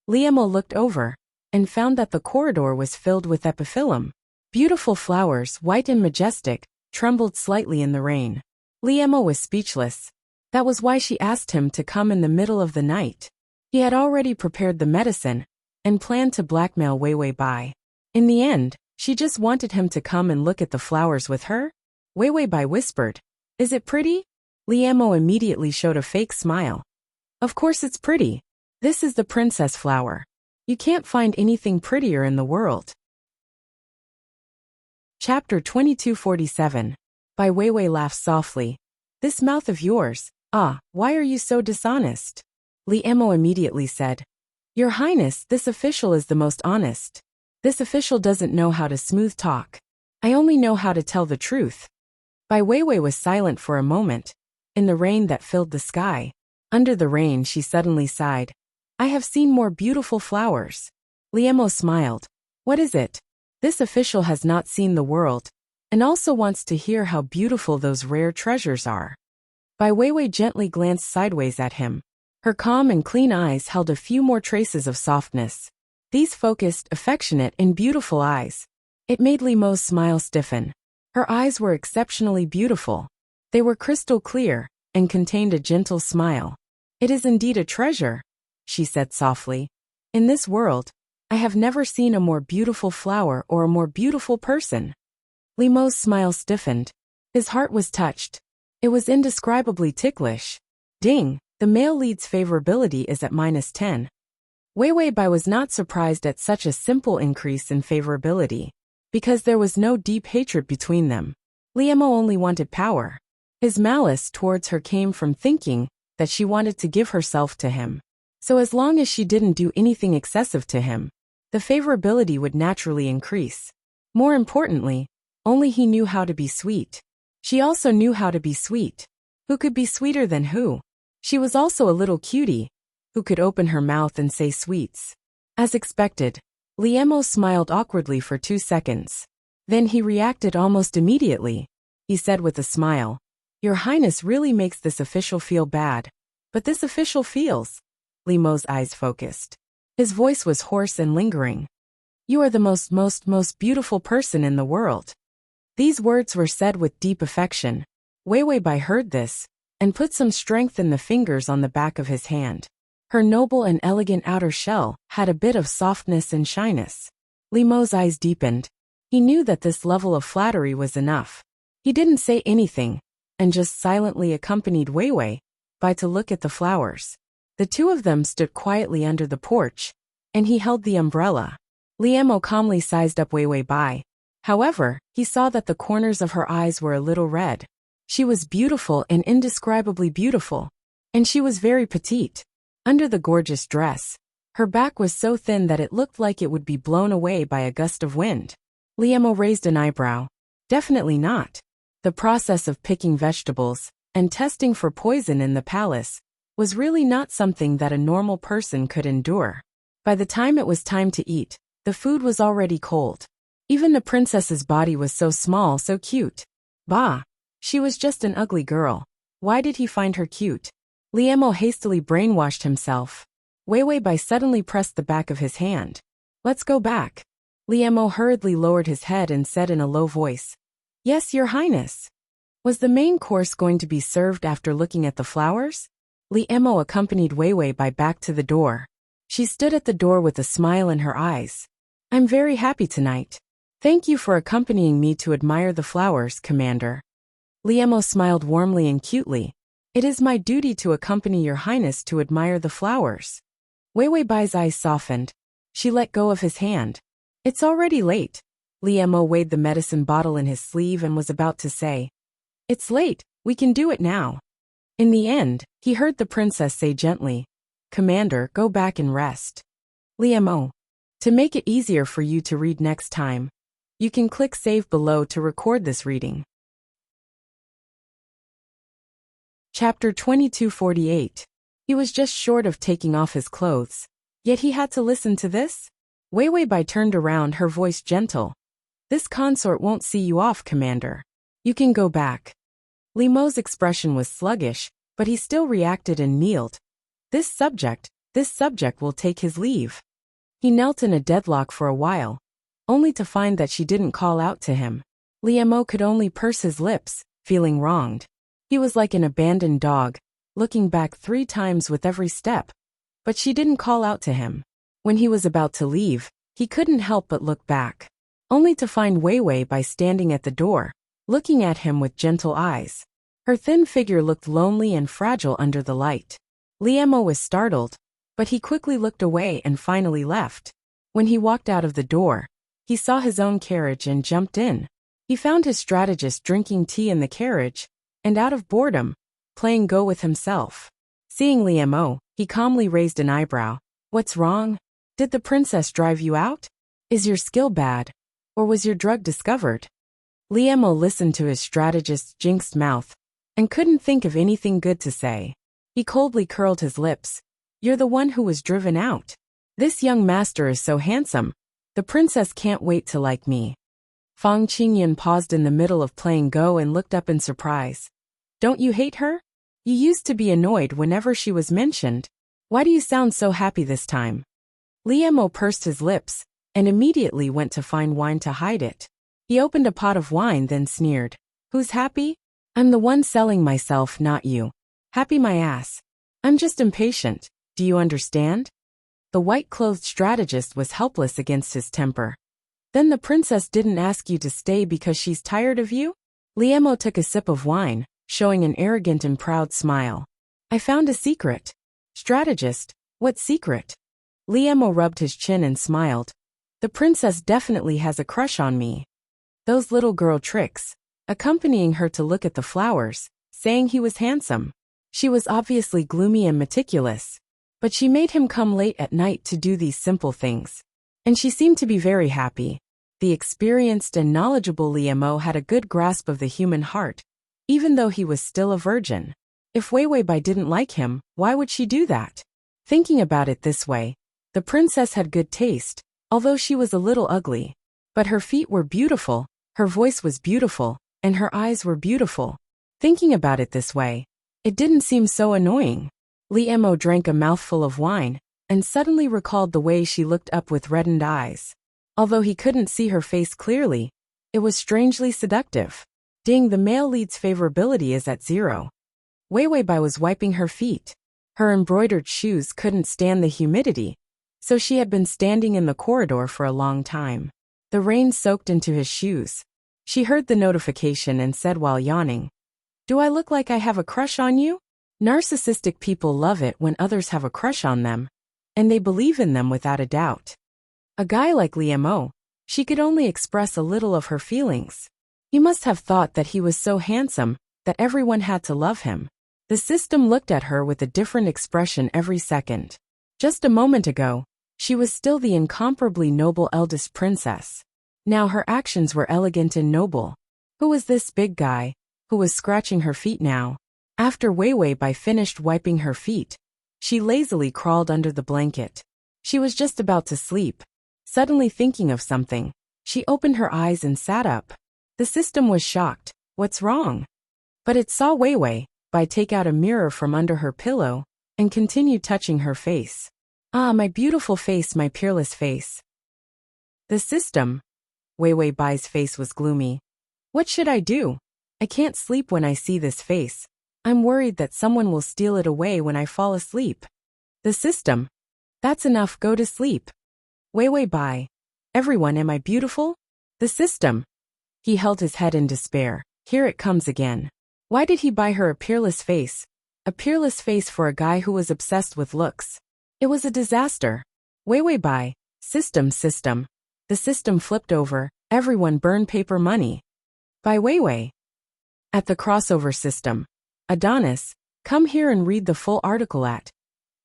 Immerse looked over and found that the corridor was filled with epiphyllum. Beautiful flowers, white and majestic, trembled slightly in the rain. Immerse was speechless. That was why she asked him to come in the middle of the night. He had already prepared the medicine and planned to blackmail Wei Wei Bai. In the end, she just wanted him to come and look at the flowers with her. Wei Wei Bai whispered, "Is it pretty?" Immerse immediately showed a fake smile. Of course it's pretty. This is the princess flower. You can't find anything prettier in the world. Chapter 2247. Wei Wei laughed softly. This mouth of yours, why are you so dishonest? Immerse immediately said, Your Highness, this official is the most honest. This official doesn't know how to smooth talk. I only know how to tell the truth. Wei Wei was silent for a moment. In the rain that filled the sky. Under the rain she suddenly sighed. I have seen more beautiful flowers. Immerse smiled. What is it? This official has not seen the world, and also wants to hear how beautiful those rare treasures are. Wei Wei gently glanced sideways at him. Her calm and clean eyes held a few more traces of softness. These focused, affectionate, and beautiful eyes. It made Immerse's smile stiffen. Her eyes were exceptionally beautiful. They were crystal clear, and contained a gentle smile. It is indeed a treasure, she said softly. In this world, I have never seen a more beautiful flower or a more beautiful person. Li Mo's smile stiffened. His heart was touched. It was indescribably ticklish. Ding, the male lead's favorability is at -10. Wei Wei Bai was not surprised at such a simple increase in favorability, because there was no deep hatred between them. Li Mo only wanted power. His malice towards her came from thinking that she wanted to give herself to him. So as long as she didn't do anything excessive to him, the favorability would naturally increase. More importantly, only he knew how to be sweet. She also knew how to be sweet. Who could be sweeter than who? She was also a little cutie, who could open her mouth and say sweets. As expected, Li Mo smiled awkwardly for 2 seconds. Then he reacted almost immediately. He said with a smile, "Your Highness really makes this official feel bad. But this official feels." Li Mo's eyes focused. His voice was hoarse and lingering. "You are the most beautiful person in the world." These words were said with deep affection. Wei Wei Bai heard this, and put some strength in the fingers on the back of his hand. Her noble and elegant outer shell had a bit of softness and shyness. Li Mo's eyes deepened. He knew that this level of flattery was enough. He didn't say anything, and just silently accompanied Wei Wei Bai to look at the flowers. The two of them stood quietly under the porch, and he held the umbrella. Li Mo calmly sized up Wei Wei Bai. However, he saw that the corners of her eyes were a little red. She was beautiful and indescribably beautiful, and she was very petite. Under the gorgeous dress, her back was so thin that it looked like it would be blown away by a gust of wind. Li Mo raised an eyebrow. Definitely not. The process of picking vegetables and testing for poison in the palace was really not something that a normal person could endure. By the time it was time to eat, the food was already cold. Even the princess's body was so small, so cute. Bah! She was just an ugly girl. Why did he find her cute? Li Mo hastily brainwashed himself. Wei Wei Bai suddenly pressed the back of his hand. "Let's go back." Li Mo hurriedly lowered his head and said in a low voice, "Yes, Your Highness." Was the main course going to be served after looking at the flowers? Li Mo accompanied Wei Wei Bai back to the door. She stood at the door with a smile in her eyes. "I'm very happy tonight. Thank you for accompanying me to admire the flowers, Commander." Li Mo smiled warmly and cutely. "It is my duty to accompany Your Highness to admire the flowers." Wei Wei Bai's eyes softened. She let go of his hand. "It's already late." Li Mo weighed the medicine bottle in his sleeve and was about to say, "It's late, we can do it now." In the end, he heard the princess say gently, "Commander, go back and rest." Li Mo. To make it easier for you to read next time, you can click save below to record this reading. Chapter 2248. He was just short of taking off his clothes, yet he had to listen to this? Wei Wei Bai turned around, her voice gentle. "This consort won't see you off, Commander. You can go back." Li Mo's expression was sluggish, but he still reacted and kneeled. This subject will take his leave." He knelt in a deadlock for a while, only to find that she didn't call out to him. Li Mo could only purse his lips, feeling wronged. He was like an abandoned dog, looking back 3 times with every step. But she didn't call out to him. When he was about to leave, he couldn't help but look back, only to find Wei Wei Bai standing at the door, looking at him with gentle eyes. Her thin figure looked lonely and fragile under the light. Li Mo was startled, but he quickly looked away and finally left. When he walked out of the door, he saw his own carriage and jumped in. He found his strategist drinking tea in the carriage, and out of boredom, playing Go with himself. Seeing Li Mo, he calmly raised an eyebrow. "What's wrong? Did the princess drive you out? Is your skill bad? Or was your drug discovered?" Li Mo listened to his strategist's jinxed mouth, and couldn't think of anything good to say. He coldly curled his lips. "You're the one who was driven out. This young master is so handsome. The princess can't wait to like me." Fang Qingyan paused in the middle of playing Go and looked up in surprise. "Don't you hate her? You used to be annoyed whenever she was mentioned. Why do you sound so happy this time?" Li Mo pursed his lips, and immediately went to find wine to hide it. He opened a pot of wine, then sneered. "Who's happy? I'm the one selling myself, not you. Happy my ass. I'm just impatient, do you understand?" The white-clothed strategist was helpless against his temper. Then the princess didn't ask you to stay because she's tired of you? Liemo took a sip of wine, showing an arrogant and proud smile. I found a secret. Strategist, what secret? Liemo rubbed his chin and smiled. The princess definitely has a crush on me. Those little girl tricks, accompanying her to look at the flowers, saying he was handsome. She was obviously gloomy and meticulous, but she made him come late at night to do these simple things. And she seemed to be very happy. The experienced and knowledgeable Liemo had a good grasp of the human heart, even though he was still a virgin. If Weiwei didn't like him, why would she do that? Thinking about it this way, the princess had good taste, although she was a little ugly. But her feet were beautiful, her voice was beautiful, and her eyes were beautiful. Thinking about it this way, it didn't seem so annoying. Liemo drank a mouthful of wine, and suddenly recalled the way she looked up with reddened eyes. Although he couldn't see her face clearly, it was strangely seductive. Ding, the male lead's favorability is at 0. Weiwei was wiping her feet. Her embroidered shoes couldn't stand the humidity, so she had been standing in the corridor for a long time. The rain soaked into his shoes. She heard the notification and said while yawning, "Do I look like I have a crush on you?" Narcissistic people love it when others have a crush on them, and they believe in them without a doubt. A guy like Liemo, she could only express a little of her feelings. He must have thought that he was so handsome that everyone had to love him. The system looked at her with a different expression every second. Just a moment ago, she was still the incomparably noble eldest princess. Now her actions were elegant and noble. Who was this big guy, who was scratching her feet now? After Weiwei finished wiping her feet, she lazily crawled under the blanket. She was just about to sleep. Suddenly thinking of something, she opened her eyes and sat up. The system was shocked. What's wrong? But it saw Weiwei take out a mirror from under her pillow and continue touching her face. Ah, my beautiful face, my peerless face. The system. Weiwei's face was gloomy. What should I do? I can't sleep when I see this face. I'm worried that someone will steal it away when I fall asleep. The system. That's enough, go to sleep. Weiwei. Everyone, am I beautiful? The system. He held his head in despair. Here it comes again. Why did he buy her a peerless face? A peerless face for a guy who was obsessed with looks. It was a disaster. Weiwei. System. The system flipped over. Everyone burn paper money. By Weiwei. At the crossover system. Adonis, come here and read the full article at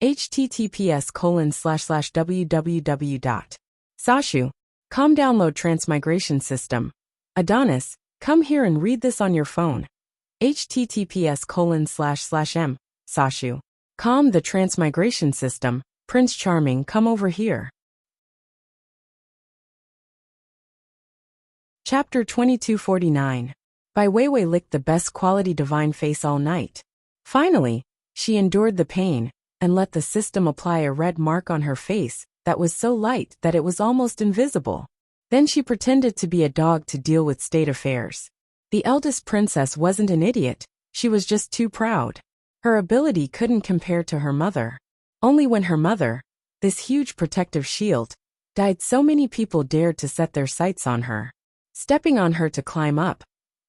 https://www.sashu.com. Download Transmigration system. Adonis, come here and read this on your phone. https://m. Sashu.com. The Transmigration system. Prince Charming, come over here. Chapter 2249. By Weiwei licked the best quality divine face all night. Finally, she endured the pain and let the system apply a red mark on her face that was so light that it was almost invisible. Then she pretended to be a dog to deal with state affairs. The eldest princess wasn't an idiot, she was just too proud. Her ability couldn't compare to her mother. Only when her mother, this huge protective shield, died, so many people dared to set their sights on her. Stepping on her to climb up,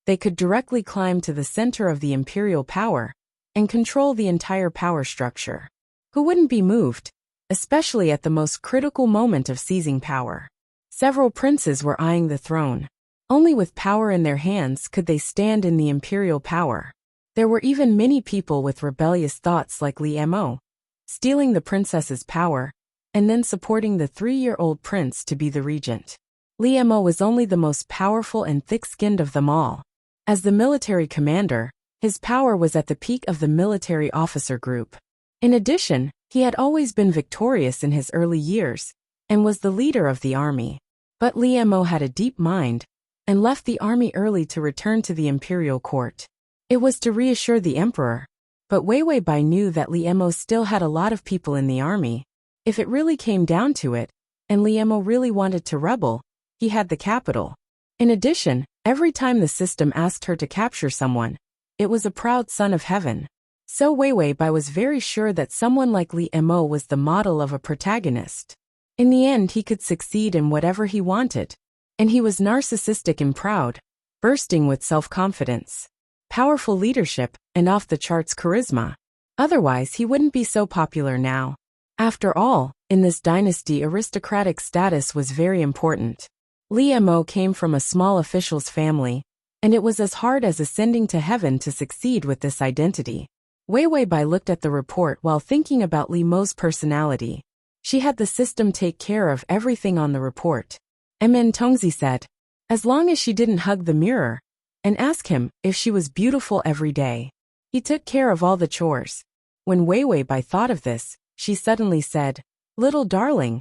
they could directly climb to the center of the imperial power and control the entire power structure. Who wouldn't be moved, especially at the most critical moment of seizing power? Several princes were eyeing the throne. Only with power in their hands could they stand in the imperial power. There were even many people with rebellious thoughts like Liemo, stealing the princess's power and then supporting the 3-year-old prince to be the regent. Liemo was only the most powerful and thick-skinned of them all. As the military commander, his power was at the peak of the military officer group. In addition, he had always been victorious in his early years and was the leader of the army. But Liemo had a deep mind and left the army early to return to the imperial court. It was to reassure the emperor. But Weiwei knew that Liemo still had a lot of people in the army. If it really came down to it, and Liemo really wanted to rebel, he had the capital. In addition, every time the system asked her to capture someone, it was a proud son of heaven. So Weiwei was very sure that someone like Liemo was the model of a protagonist. In the end, he could succeed in whatever he wanted. And he was narcissistic and proud, bursting with self-confidence, powerful leadership, and off-the-charts charisma. Otherwise, he wouldn't be so popular now. After all, in this dynasty, aristocratic status was very important. Li Mo came from a small official's family, and it was as hard as ascending to heaven to succeed with this identity. Wei Weibai looked at the report while thinking about Li Mo's personality. She had the system take care of everything on the report. Min Tongzi said, as long as she didn't hug the mirror and ask him if she was beautiful every day. He took care of all the chores. When Wei Weibai thought of this, she suddenly said, little darling.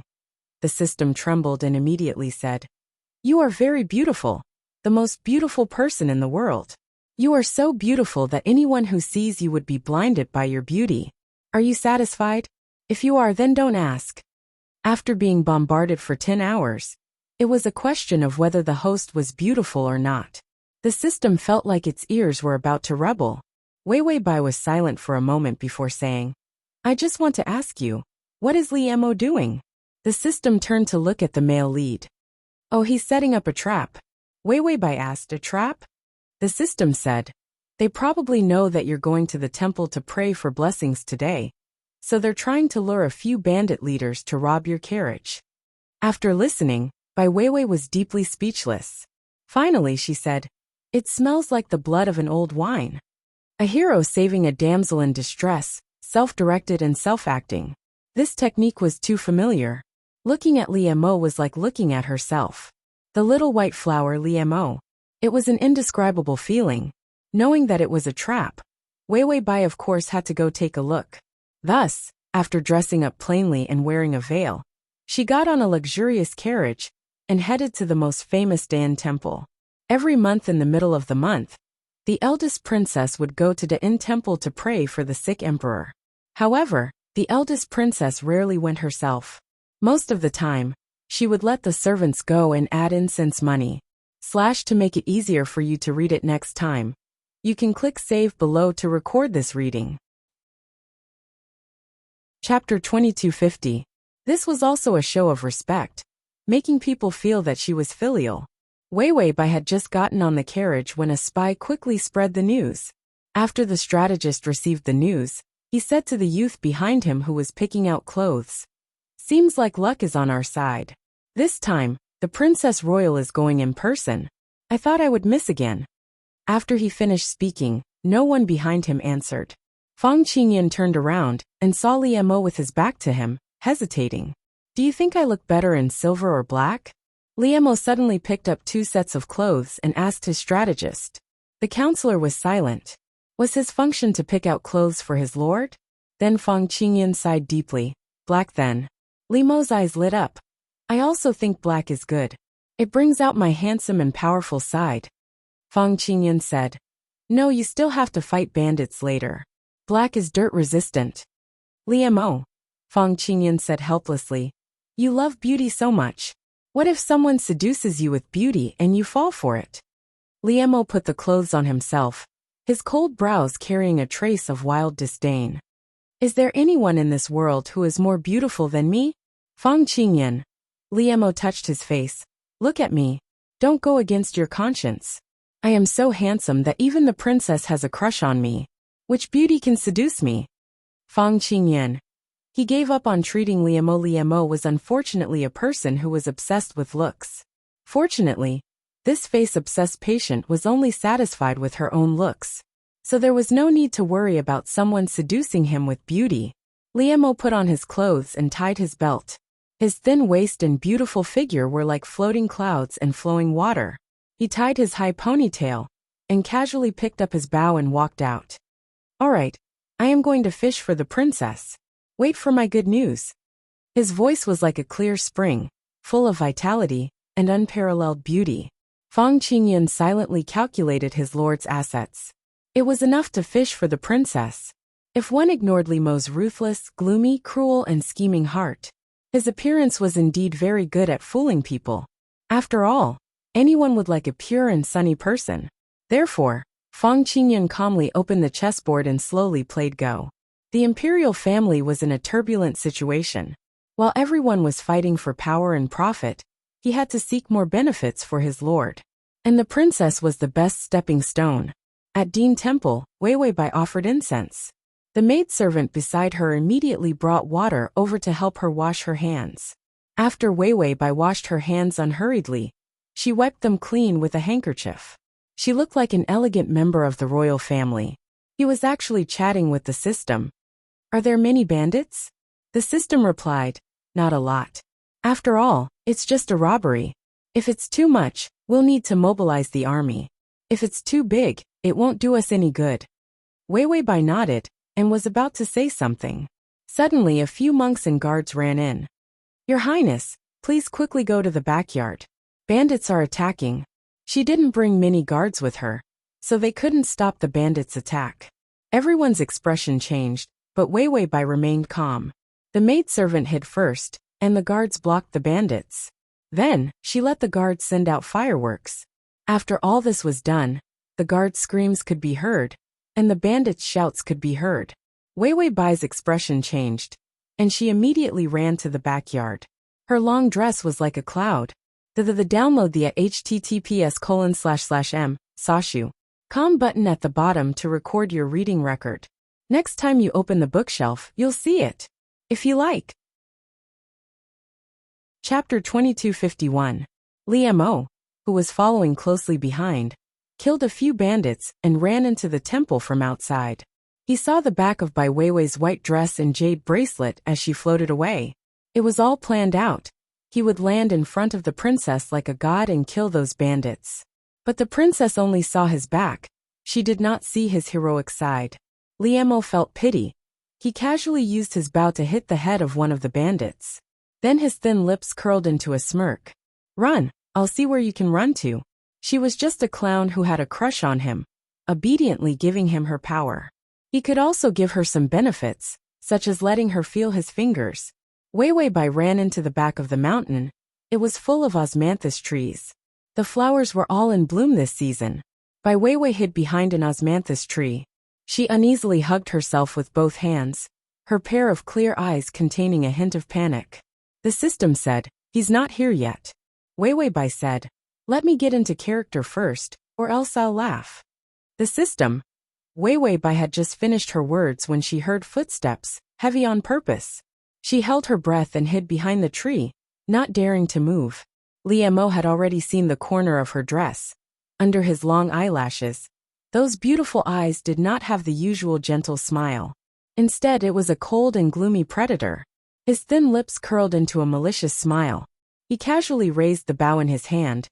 The system trembled and immediately said, you are very beautiful, the most beautiful person in the world. You are so beautiful that anyone who sees you would be blinded by your beauty. Are you satisfied? If you are, then don't ask. After being bombarded for 10 hours, it was a question of whether the host was beautiful or not. The system felt like its ears were about to rebel. Wei Weibai was silent for a moment before saying, I just want to ask you, what is Li Mo doing? The system turned to look at the male lead. Oh, he's setting up a trap. Wei Weibai asked, a trap? The system said, they probably know that you're going to the temple to pray for blessings today, so they're trying to lure a few bandit leaders to rob your carriage. After listening, Bai Weiwei was deeply speechless. Finally, she said, it smells like the blood of an old wine. A hero saving a damsel in distress, self-directed and self-acting. This technique was too familiar. Looking at Li Mo was like looking at herself. The little white flower Li Mo. It was an indescribable feeling. Knowing that it was a trap, Wei Weibai of course had to go take a look. Thus, after dressing up plainly and wearing a veil, she got on a luxurious carriage and headed to the most famous Dan temple. Every month in the middle of the month, the eldest princess would go to the temple to pray for the sick emperor. However, the eldest princess rarely went herself. Most of the time, she would let the servants go and add incense money. To make it easier for you to read it next time, you can click save below to record this reading. Chapter 2250. This was also a show of respect, making people feel that she was filial. Wei Weibai had just gotten on the carriage when a spy quickly spread the news. After the strategist received the news, he said to the youth behind him who was picking out clothes, seems like luck is on our side. This time, the Princess Royal is going in person. I thought I would miss again. After he finished speaking, no one behind him answered. Fang Qingyan turned around and saw Li Mo with his back to him, hesitating. Do you think I look better in silver or black? Li Mo suddenly picked up 2 sets of clothes and asked his strategist. The counselor was silent. Was his function to pick out clothes for his lord? Then Fang Qingyan sighed deeply. Black then. Li Mo's eyes lit up. I also think black is good. It brings out my handsome and powerful side. Fang Qingyan said. No, you still have to fight bandits later. Black is dirt resistant. Li Mo. Fang Qingyan said helplessly. You love beauty so much. What if someone seduces you with beauty and you fall for it? Li Mo put the clothes on himself, his cold brows carrying a trace of wild disdain. Is there anyone in this world who is more beautiful than me? Fang Qingyan. Li Mo touched his face. Look at me. Don't go against your conscience. I am so handsome that even the princess has a crush on me. Which beauty can seduce me? Fang Qingyan. He gave up on treating Li Mo. Li Mo was unfortunately a person who was obsessed with looks. Fortunately, this face-obsessed patient was only satisfied with her own looks. So there was no need to worry about someone seducing him with beauty. Li Mo put on his clothes and tied his belt. His thin waist and beautiful figure were like floating clouds and flowing water. He tied his high ponytail and casually picked up his bow and walked out. All right, I am going to fish for the princess. Wait for my good news. His voice was like a clear spring, full of vitality and unparalleled beauty. Fang Qingyan silently calculated his lord's assets. It was enough to fish for the princess. If one ignored Li Mo's ruthless, gloomy, cruel and scheming heart, his appearance was indeed very good at fooling people. After all, anyone would like a pure and sunny person. Therefore, Fang Qingyan calmly opened the chessboard and slowly played Go. The imperial family was in a turbulent situation. While everyone was fighting for power and profit, He had to seek more benefits for his lord. And the princess was the best stepping stone. At Dean Temple, Weiwei offered incense. The maidservant beside her immediately brought water over to help her wash her hands. After Weiwei washed her hands unhurriedly, she wiped them clean with a handkerchief. She looked like an elegant member of the royal family. He was actually chatting with the system. Are there many bandits? The system replied, not a lot. After all, it's just a robbery. If it's too much, we'll need to mobilize the army. If it's too big, it won't do us any good. Weiwei nodded and was about to say something. Suddenly a few monks and guards ran in. Your Highness, please quickly go to the backyard. Bandits are attacking. She didn't bring many guards with her, so they couldn't stop the bandits' attack. Everyone's expression changed, but Weiwei remained calm. The maidservant hid first, and the guards blocked the bandits. Then, she let the guards send out fireworks. After all this was done, the guards' screams could be heard, and the bandits' shouts could be heard. Weiwei's expression changed, and she immediately ran to the backyard. Her long dress was like a cloud. The download the https://m, sashu.com button at the bottom to record your reading record. Next time you open the bookshelf, you'll see it. If you like. Chapter 2251. Li Mo, who was following closely behind, killed a few bandits and ran into the temple from outside. He saw the back of Bai Weiwei's white dress and jade bracelet as she floated away. It was all planned out. He would land in front of the princess like a god and kill those bandits. But the princess only saw his back. She did not see his heroic side. Li Mo felt pity. He casually used his bow to hit the head of one of the bandits. Then his thin lips curled into a smirk. Run, I'll see where you can run to. She was just a clown who had a crush on him, obediently giving him her power. He could also give her some benefits, such as letting her feel his fingers. Weiwei ran into the back of the mountain. It was full of osmanthus trees. The flowers were all in bloom this season. Bai Weiwei hid behind an osmanthus tree. She uneasily hugged herself with both hands, her pair of clear eyes containing a hint of panic. The system said, he's not here yet. Weiwei said, let me get into character first, or else I'll laugh. The system. Weiwei had just finished her words when she heard footsteps, heavy on purpose. She held her breath and hid behind the tree, not daring to move. Li Mo had already seen the corner of her dress. Under his long eyelashes, those beautiful eyes did not have the usual gentle smile. Instead, it was a cold and gloomy predator. His thin lips curled into a malicious smile. He casually raised the bow in his hand,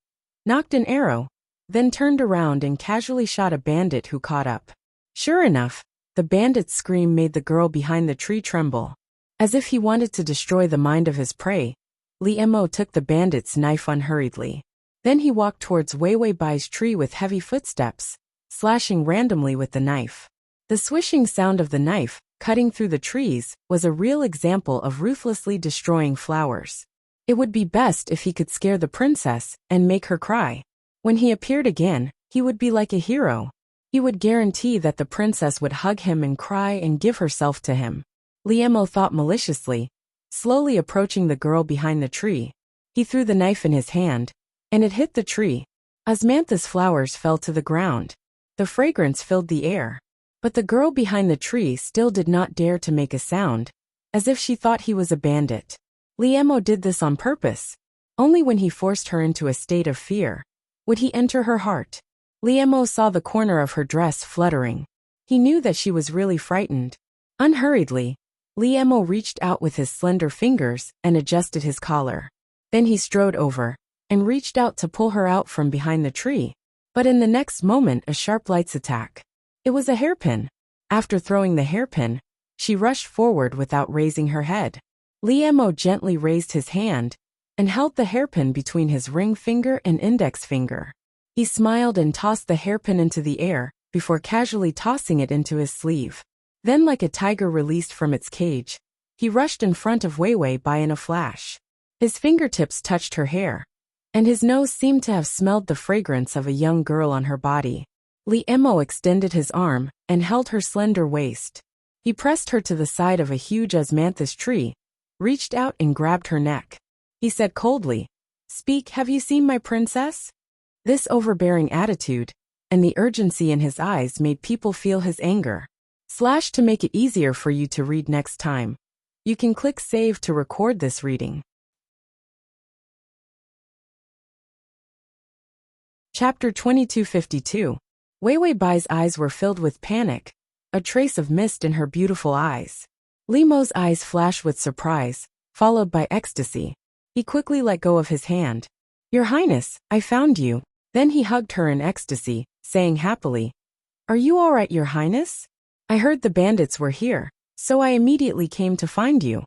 knocked an arrow, then turned around and casually shot a bandit who caught up. Sure enough, the bandit's scream made the girl behind the tree tremble. As if he wanted to destroy the mind of his prey, Li Mo took the bandit's knife unhurriedly. Then he walked towards Weiwei's tree with heavy footsteps, slashing randomly with the knife. The swishing sound of the knife, cutting through the trees, was a real example of ruthlessly destroying flowers. It would be best if he could scare the princess and make her cry. When he appeared again, he would be like a hero. He would guarantee that the princess would hug him and cry and give herself to him. Li Mo thought maliciously, slowly approaching the girl behind the tree. He threw the knife in his hand, and it hit the tree. Osmanthus flowers fell to the ground. The fragrance filled the air. But the girl behind the tree still did not dare to make a sound, as if she thought he was a bandit. Li Mo did this on purpose. Only when he forced her into a state of fear would he enter her heart. Li Mo saw the corner of her dress fluttering. He knew that she was really frightened. Unhurriedly, Li Mo reached out with his slender fingers and adjusted his collar. Then he strode over and reached out to pull her out from behind the tree. But in the next moment, a sharp lights attack. It was a hairpin. After throwing the hairpin, she rushed forward without raising her head. Li Mo gently raised his hand and held the hairpin between his ring finger and index finger. He smiled and tossed the hairpin into the air before casually tossing it into his sleeve. Then, like a tiger released from its cage, he rushed in front of Weiwei in a flash. His fingertips touched her hair, and his nose seemed to have smelled the fragrance of a young girl on her body. Li Mo extended his arm and held her slender waist. He pressed her to the side of a huge osmanthus tree, reached out and grabbed her neck. He said coldly, Speak, have you seen my princess? This overbearing attitude and the urgency in his eyes made people feel his anger. To make it easier for you to read next time, you can click Save to record this reading. Chapter 2252. Wei Wei Bai's eyes were filled with panic, a trace of mist in her beautiful eyes. Li Mo's eyes flashed with surprise, followed by ecstasy. He quickly let go of his hand. Your Highness, I found you. Then he hugged her in ecstasy, saying happily, Are you all right, Your Highness? I heard the bandits were here, so I immediately came to find you.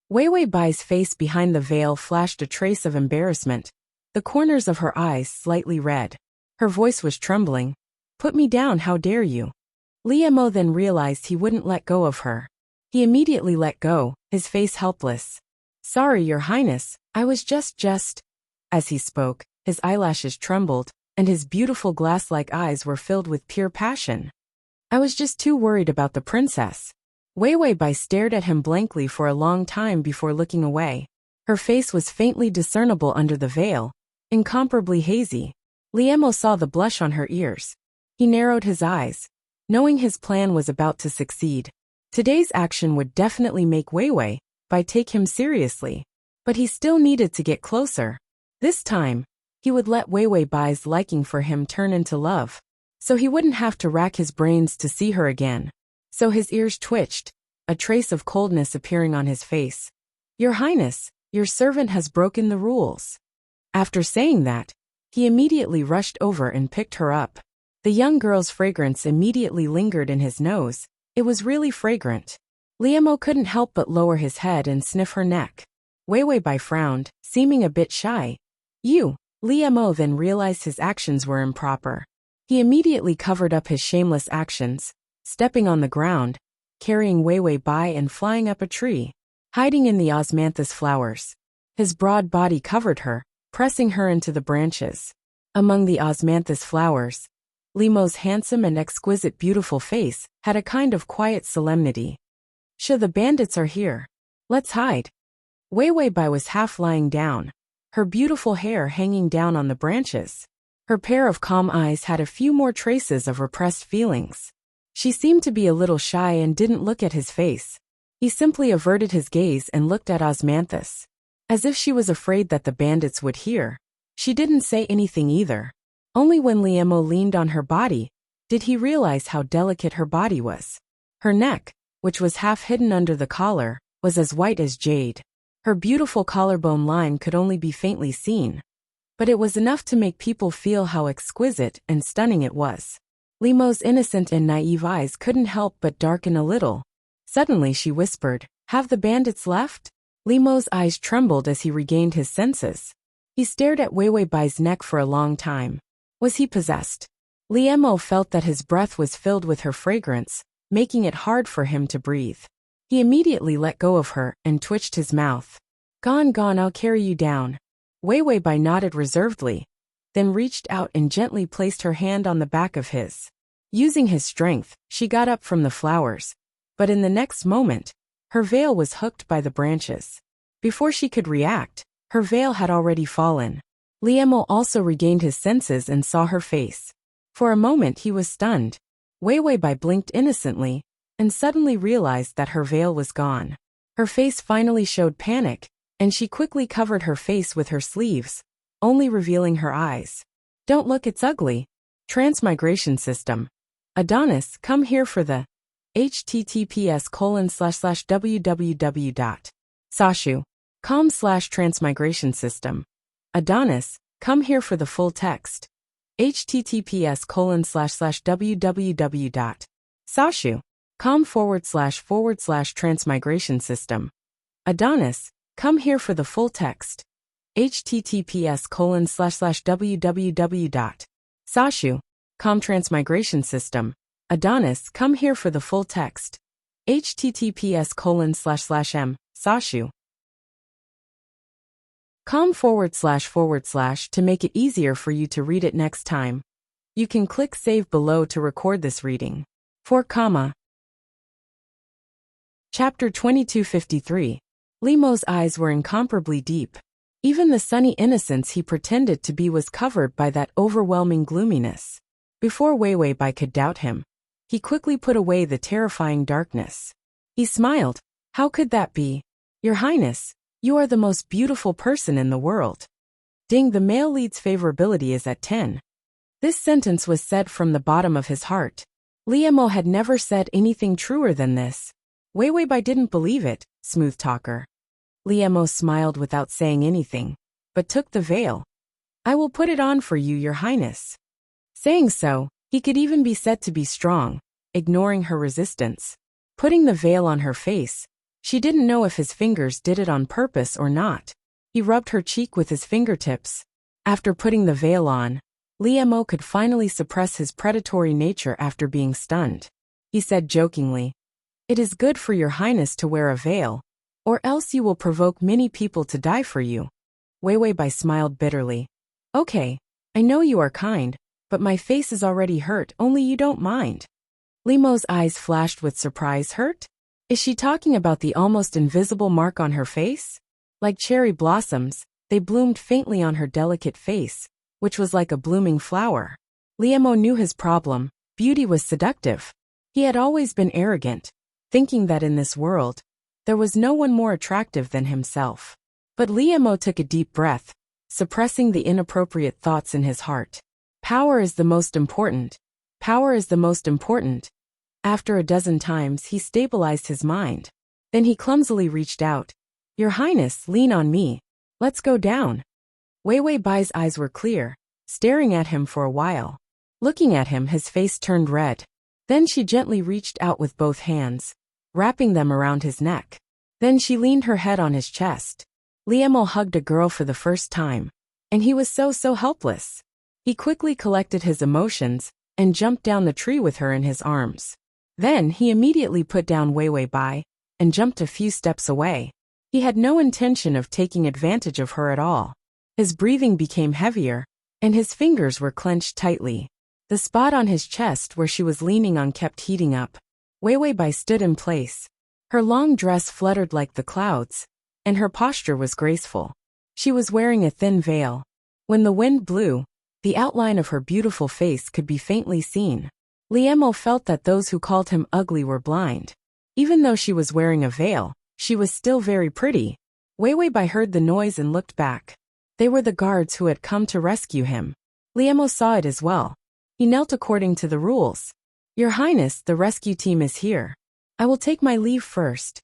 Wei Wei Bai's face behind the veil flashed a trace of embarrassment, the corners of her eyes slightly red. Her voice was trembling. Put me down, how dare you? Li Mo then realized he wouldn't let go of her. He immediately let go, his face helpless. Sorry, Your Highness, I was just. As he spoke, his eyelashes trembled, and his beautiful glass-like eyes were filled with pure passion. I was just too worried about the princess. Wei Wei Bai stared at him blankly for a long time before looking away. Her face was faintly discernible under the veil, incomparably hazy. Li Mo saw the blush on her ears. He narrowed his eyes, knowing his plan was about to succeed. Today's action would definitely make Wei Wei Bai take him seriously. But he still needed to get closer. This time, he would let Wei Wei Bai's liking for him turn into love, so he wouldn't have to rack his brains to see her again. So his ears twitched, a trace of coldness appearing on his face. Your Highness, your servant has broken the rules. After saying that, he immediately rushed over and picked her up. The young girl's fragrance immediately lingered in his nose. It was really fragrant. Li Mo couldn't help but lower his head and sniff her neck. Wei Wei Bai frowned, seeming a bit shy. Li Mo then realized his actions were improper. He immediately covered up his shameless actions, stepping on the ground, carrying Wei Wei Bai and flying up a tree, hiding in the osmanthus flowers. His broad body covered her, pressing her into the branches. Among the osmanthus flowers, Li Mo's handsome and exquisite beautiful face had a kind of quiet solemnity. The bandits are here. Let's hide. Wei Wei Bai was half lying down, her beautiful hair hanging down on the branches. Her pair of calm eyes had a few more traces of repressed feelings. She seemed to be a little shy and didn't look at his face. He simply averted his gaze and looked at Osmanthus. As if she was afraid that the bandits would hear. She didn't say anything either. Only when Li Mo leaned on her body did he realize how delicate her body was. Her neck, which was half hidden under the collar, was as white as jade. Her beautiful collarbone line could only be faintly seen, but it was enough to make people feel how exquisite and stunning it was. Li Mo's innocent and naive eyes couldn't help but darken a little. Suddenly she whispered, Have the bandits left? Li Mo's eyes trembled as he regained his senses. He stared at Wei Wei Bai's neck for a long time. Was he possessed? Li Mo felt that his breath was filled with her fragrance, making it hard for him to breathe. He immediately let go of her and twitched his mouth. Gone, I'll carry you down. Wei Wei Bai nodded reservedly, then reached out and gently placed her hand on the back of his. Using his strength, she got up from the flowers, but in the next moment, her veil was hooked by the branches. Before she could react, her veil had already fallen. Li Mo also regained his senses and saw her face. For a moment he was stunned. Wei Wei Bai blinked innocently, and suddenly realized that her veil was gone. Her face finally showed panic, and she quickly covered her face with her sleeves, only revealing her eyes. Don't look, it's ugly. Transmigration system. Adonis, come here for the https://www.sashu.com/transmigration system. Adonis, come here for the full text. https://www.sashu.com/transmigration system. Adonis, come here for the full text. https://www.sashu.com/transmigration system. Adonis, come here for the full text. https://m/sashu.com// to make it easier for you to read it next time. You can click Save below to record this reading. Chapter 2253. Li Mo's eyes were incomparably deep. Even the sunny innocence he pretended to be was covered by that overwhelming gloominess. Before Wei Wei Bai could doubt him, he quickly put away the terrifying darkness. He smiled. How could that be? Your Highness, you are the most beautiful person in the world. Ding, the male lead's favorability is at 10. This sentence was said from the bottom of his heart. Li Mo had never said anything truer than this. Wei Wei Bai didn't believe it, smooth talker. Li Mo smiled without saying anything, but took the veil. I will put it on for you, Your Highness. Saying so, he could even be said to be strong, ignoring her resistance. Putting the veil on her face, she didn't know if his fingers did it on purpose or not. He rubbed her cheek with his fingertips. After putting the veil on, Li Mo could finally suppress his predatory nature after being stunned. He said jokingly, It is good for Your Highness to wear a veil, or else you will provoke many people to die for you. Wei Wei Bai smiled bitterly. Okay, I know you are kind, but my face is already hurt, only you don't mind. Li Mo's eyes flashed with surprise. Hurt? Is she talking about the almost invisible mark on her face? Like cherry blossoms, they bloomed faintly on her delicate face, which was like a blooming flower. Li Mo knew his problem. Beauty was seductive. He had always been arrogant, thinking that in this world, there was no one more attractive than himself. But Li Mo took a deep breath, suppressing the inappropriate thoughts in his heart. Power is the most important. Power is the most important. After a dozen times, he stabilized his mind. Then he clumsily reached out. Your Highness, lean on me. Let's go down. Wei Wei Bai's eyes were clear, staring at him for a while. Looking at him, his face turned red. Then she gently reached out with both hands, wrapping them around his neck. Then she leaned her head on his chest. Li Mo hugged a girl for the first time, and he was so helpless. He quickly collected his emotions and jumped down the tree with her in his arms. Then he immediately put down Wei Wei Bai and jumped a few steps away. He had no intention of taking advantage of her at all. His breathing became heavier, and his fingers were clenched tightly. The spot on his chest where she was leaning on kept heating up. Wei Wei Bai stood in place. Her long dress fluttered like the clouds, and her posture was graceful. She was wearing a thin veil. When the wind blew, the outline of her beautiful face could be faintly seen. Li Mo felt that those who called him ugly were blind. Even though she was wearing a veil, she was still very pretty. Wei Wei Bai heard the noise and looked back. They were the guards who had come to rescue him. Li Mo saw it as well. He knelt according to the rules. Your Highness, the rescue team is here. I will take my leave first.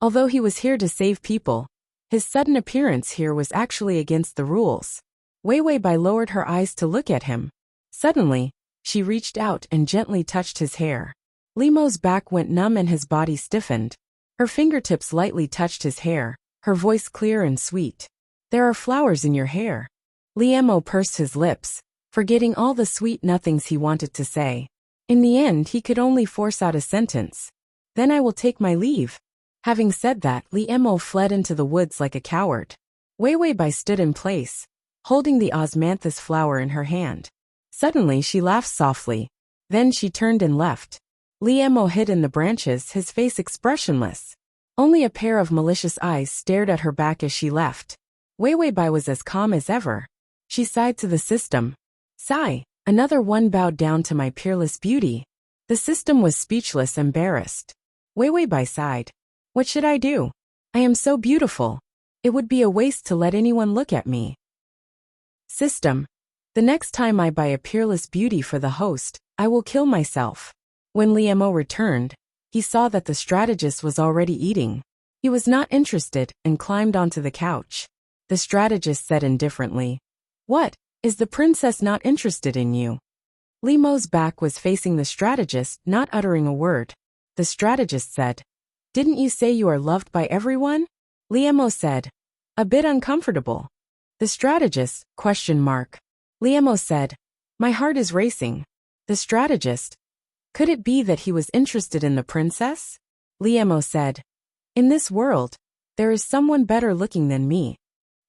Although he was here to save people, his sudden appearance here was actually against the rules. Wei Wei Bai lowered her eyes to look at him. Suddenly, she reached out and gently touched his hair. Li Mo's back went numb and his body stiffened. Her fingertips lightly touched his hair, her voice clear and sweet. There are flowers in your hair. Li Mo pursed his lips, forgetting all the sweet nothings he wanted to say. In the end, he could only force out a sentence. Then I will take my leave. Having said that, Li Mo fled into the woods like a coward. Wei Wei Bai stood in place, holding the osmanthus flower in her hand. Suddenly she laughed softly. Then she turned and left. Li Mo hid in the branches, his face expressionless. Only a pair of malicious eyes stared at her back as she left. Wei Wei Bai was as calm as ever. She sighed to the system. Sigh, another one bowed down to my peerless beauty. The system was speechless, embarrassed. Wei Wei Bai sighed. What should I do? I am so beautiful. It would be a waste to let anyone look at me. System. The next time I buy a peerless beauty for the host, I will kill myself. When Li Mo returned, he saw that the strategist was already eating. He was not interested and climbed onto the couch. The strategist said indifferently, What? Is the princess not interested in you? Li Mo's back was facing the strategist, not uttering a word. The strategist said, Didn't you say you are loved by everyone? Li Mo said, A bit uncomfortable. The strategist, ? Li Mo said, My heart is racing. The strategist, Could it be that he was interested in the princess? Li Mo said, In this world, there is someone better looking than me.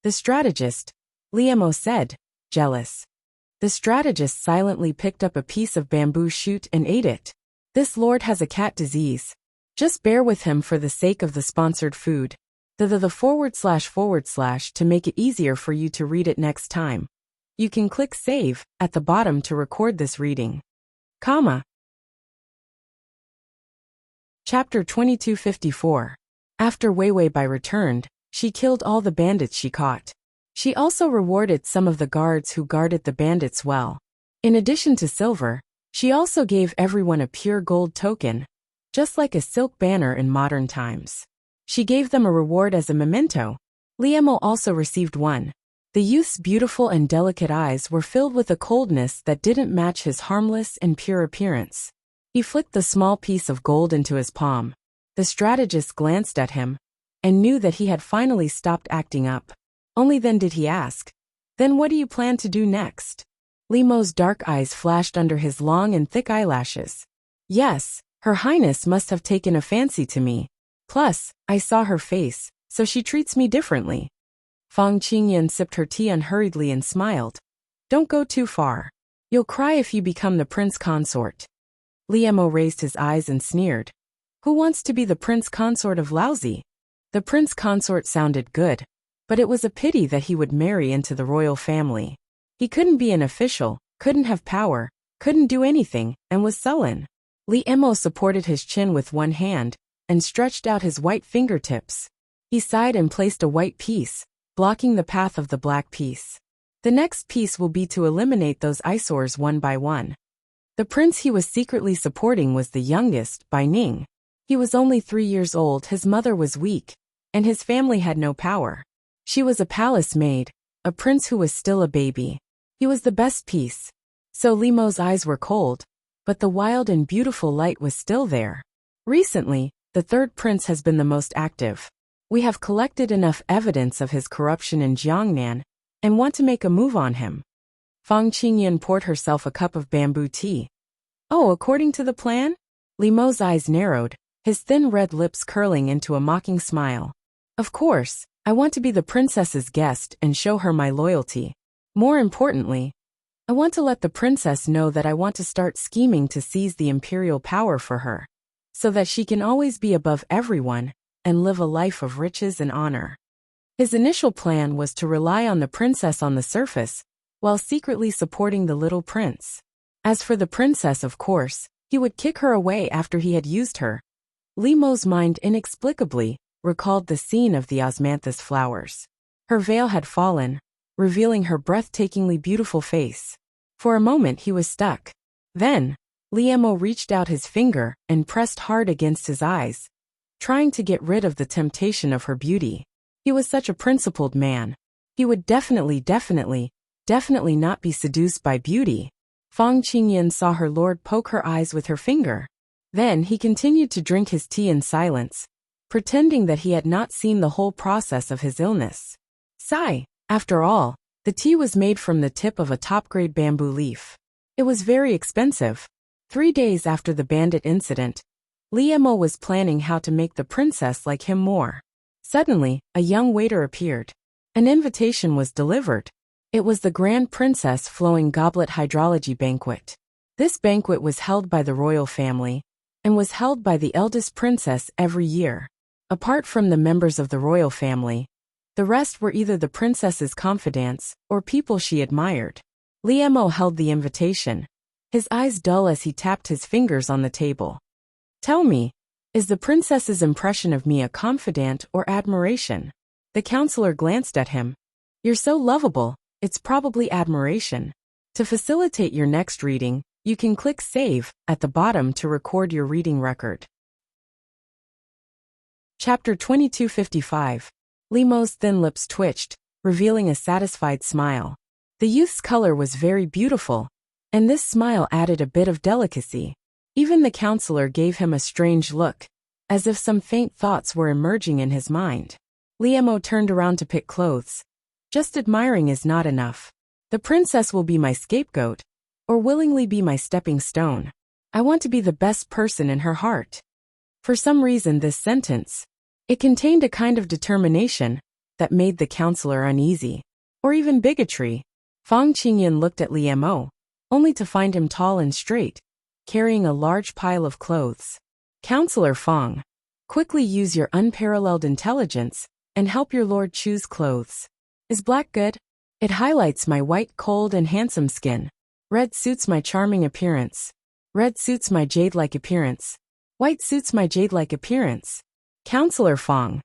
The strategist, Li Mo said, jealous. The strategist silently picked up a piece of bamboo shoot and ate it. This lord has a cat disease. Just bear with him for the sake of the sponsored food. The the / to make it easier for you to read it next time. You can click Save at the bottom to record this reading. Chapter 2254. After Wei Weibai returned, she killed all the bandits she caught. She also rewarded some of the guards who guarded the bandits well. In addition to silver, she also gave everyone a pure gold token, just like a silk banner in modern times. She gave them a reward as a memento. Liemo also received one. The youth's beautiful and delicate eyes were filled with a coldness that didn't match his harmless and pure appearance. He flicked the small piece of gold into his palm. The strategist glanced at him and knew that he had finally stopped acting up. Only then did he ask, "Then what do you plan to do next?" Liemo's dark eyes flashed under his long and thick eyelashes. "Yes, Her Highness must have taken a fancy to me. Plus, I saw her face, so she treats me differently." Fang Qingyan sipped her tea unhurriedly and smiled. "Don't go too far. You'll cry if you become the prince consort." Liemo raised his eyes and sneered. "Who wants to be the prince consort of Laozi?" The prince consort sounded good, but it was a pity that he would marry into the royal family. He couldn't be an official, couldn't have power, couldn't do anything, and was sullen. Liemo supported his chin with one hand and stretched out his white fingertips. He sighed and placed a white piece, blocking the path of the black piece. The next piece will be to eliminate those eyesores one by one. The prince he was secretly supporting was the youngest, Bai Ning. He was only 3 years old, his mother was weak, and his family had no power. She was a palace maid, a prince who was still a baby. He was the best piece. So Liemo's eyes were cold, but the wild and beautiful light was still there. Recently, the third prince has been the most active. We have collected enough evidence of his corruption in Jiangnan and want to make a move on him. Fang Qingyan poured herself a cup of bamboo tea. "Oh, according to the plan?" Liemo's eyes narrowed, his thin red lips curling into a mocking smile. "Of course, I want to be the princess's guest and show her my loyalty. More importantly, I want to let the princess know that I want to start scheming to seize the imperial power for her, so that she can always be above everyone and live a life of riches and honor." His initial plan was to rely on the princess on the surface, while secretly supporting the little prince. As for the princess, of course, he would kick her away after he had used her. Liemo's mind inexplicably recalled the scene of the osmanthus flowers. Her veil had fallen, revealing her breathtakingly beautiful face. For a moment he was stuck. Then, Liemo reached out his finger and pressed hard against his eyes, trying to get rid of the temptation of her beauty. He was such a principled man. He would definitely not be seduced by beauty. Fang Qingyan saw her lord poke her eyes with her finger. Then he continued to drink his tea in silence, pretending that he had not seen the whole process of his illness. Sigh. After all, the tea was made from the tip of a top-grade bamboo leaf. It was very expensive. 3 days after the bandit incident, Liemo was planning how to make the princess like him more. Suddenly, a young waiter appeared. An invitation was delivered. It was the Grand Princess Flowing Goblet Hydrology Banquet. This banquet was held by the royal family, and was held by the eldest princess every year. Apart from the members of the royal family, the rest were either the princess's confidants or people she admired. Liemo held the invitation, his eyes dull as he tapped his fingers on the table. "Tell me, is the princess's impression of me a confidant or admiration?" The counselor glanced at him. "You're so lovable, it's probably admiration." To facilitate your next reading, you can click Save at the bottom to record your reading record. Chapter 2255. Liemo's thin lips twitched, revealing a satisfied smile. The youth's color was very beautiful, and this smile added a bit of delicacy. Even the counselor gave him a strange look, as if some faint thoughts were emerging in his mind. Liemo turned around to pick clothes. Just admiring is not enough. The princess will be my scapegoat, or willingly be my stepping stone. I want to be the best person in her heart. For some reason this sentence, it contained a kind of determination that made the counselor uneasy. Or even bigotry. Fang Qingyan looked at Liemo, only to find him tall and straight, carrying a large pile of clothes. "Counselor Fang, quickly use your unparalleled intelligence and help your lord choose clothes. Is black good? It highlights my white, cold, and handsome skin. Red suits my charming appearance. Red suits my jade-like appearance. White suits my jade-like appearance. Counselor Fong.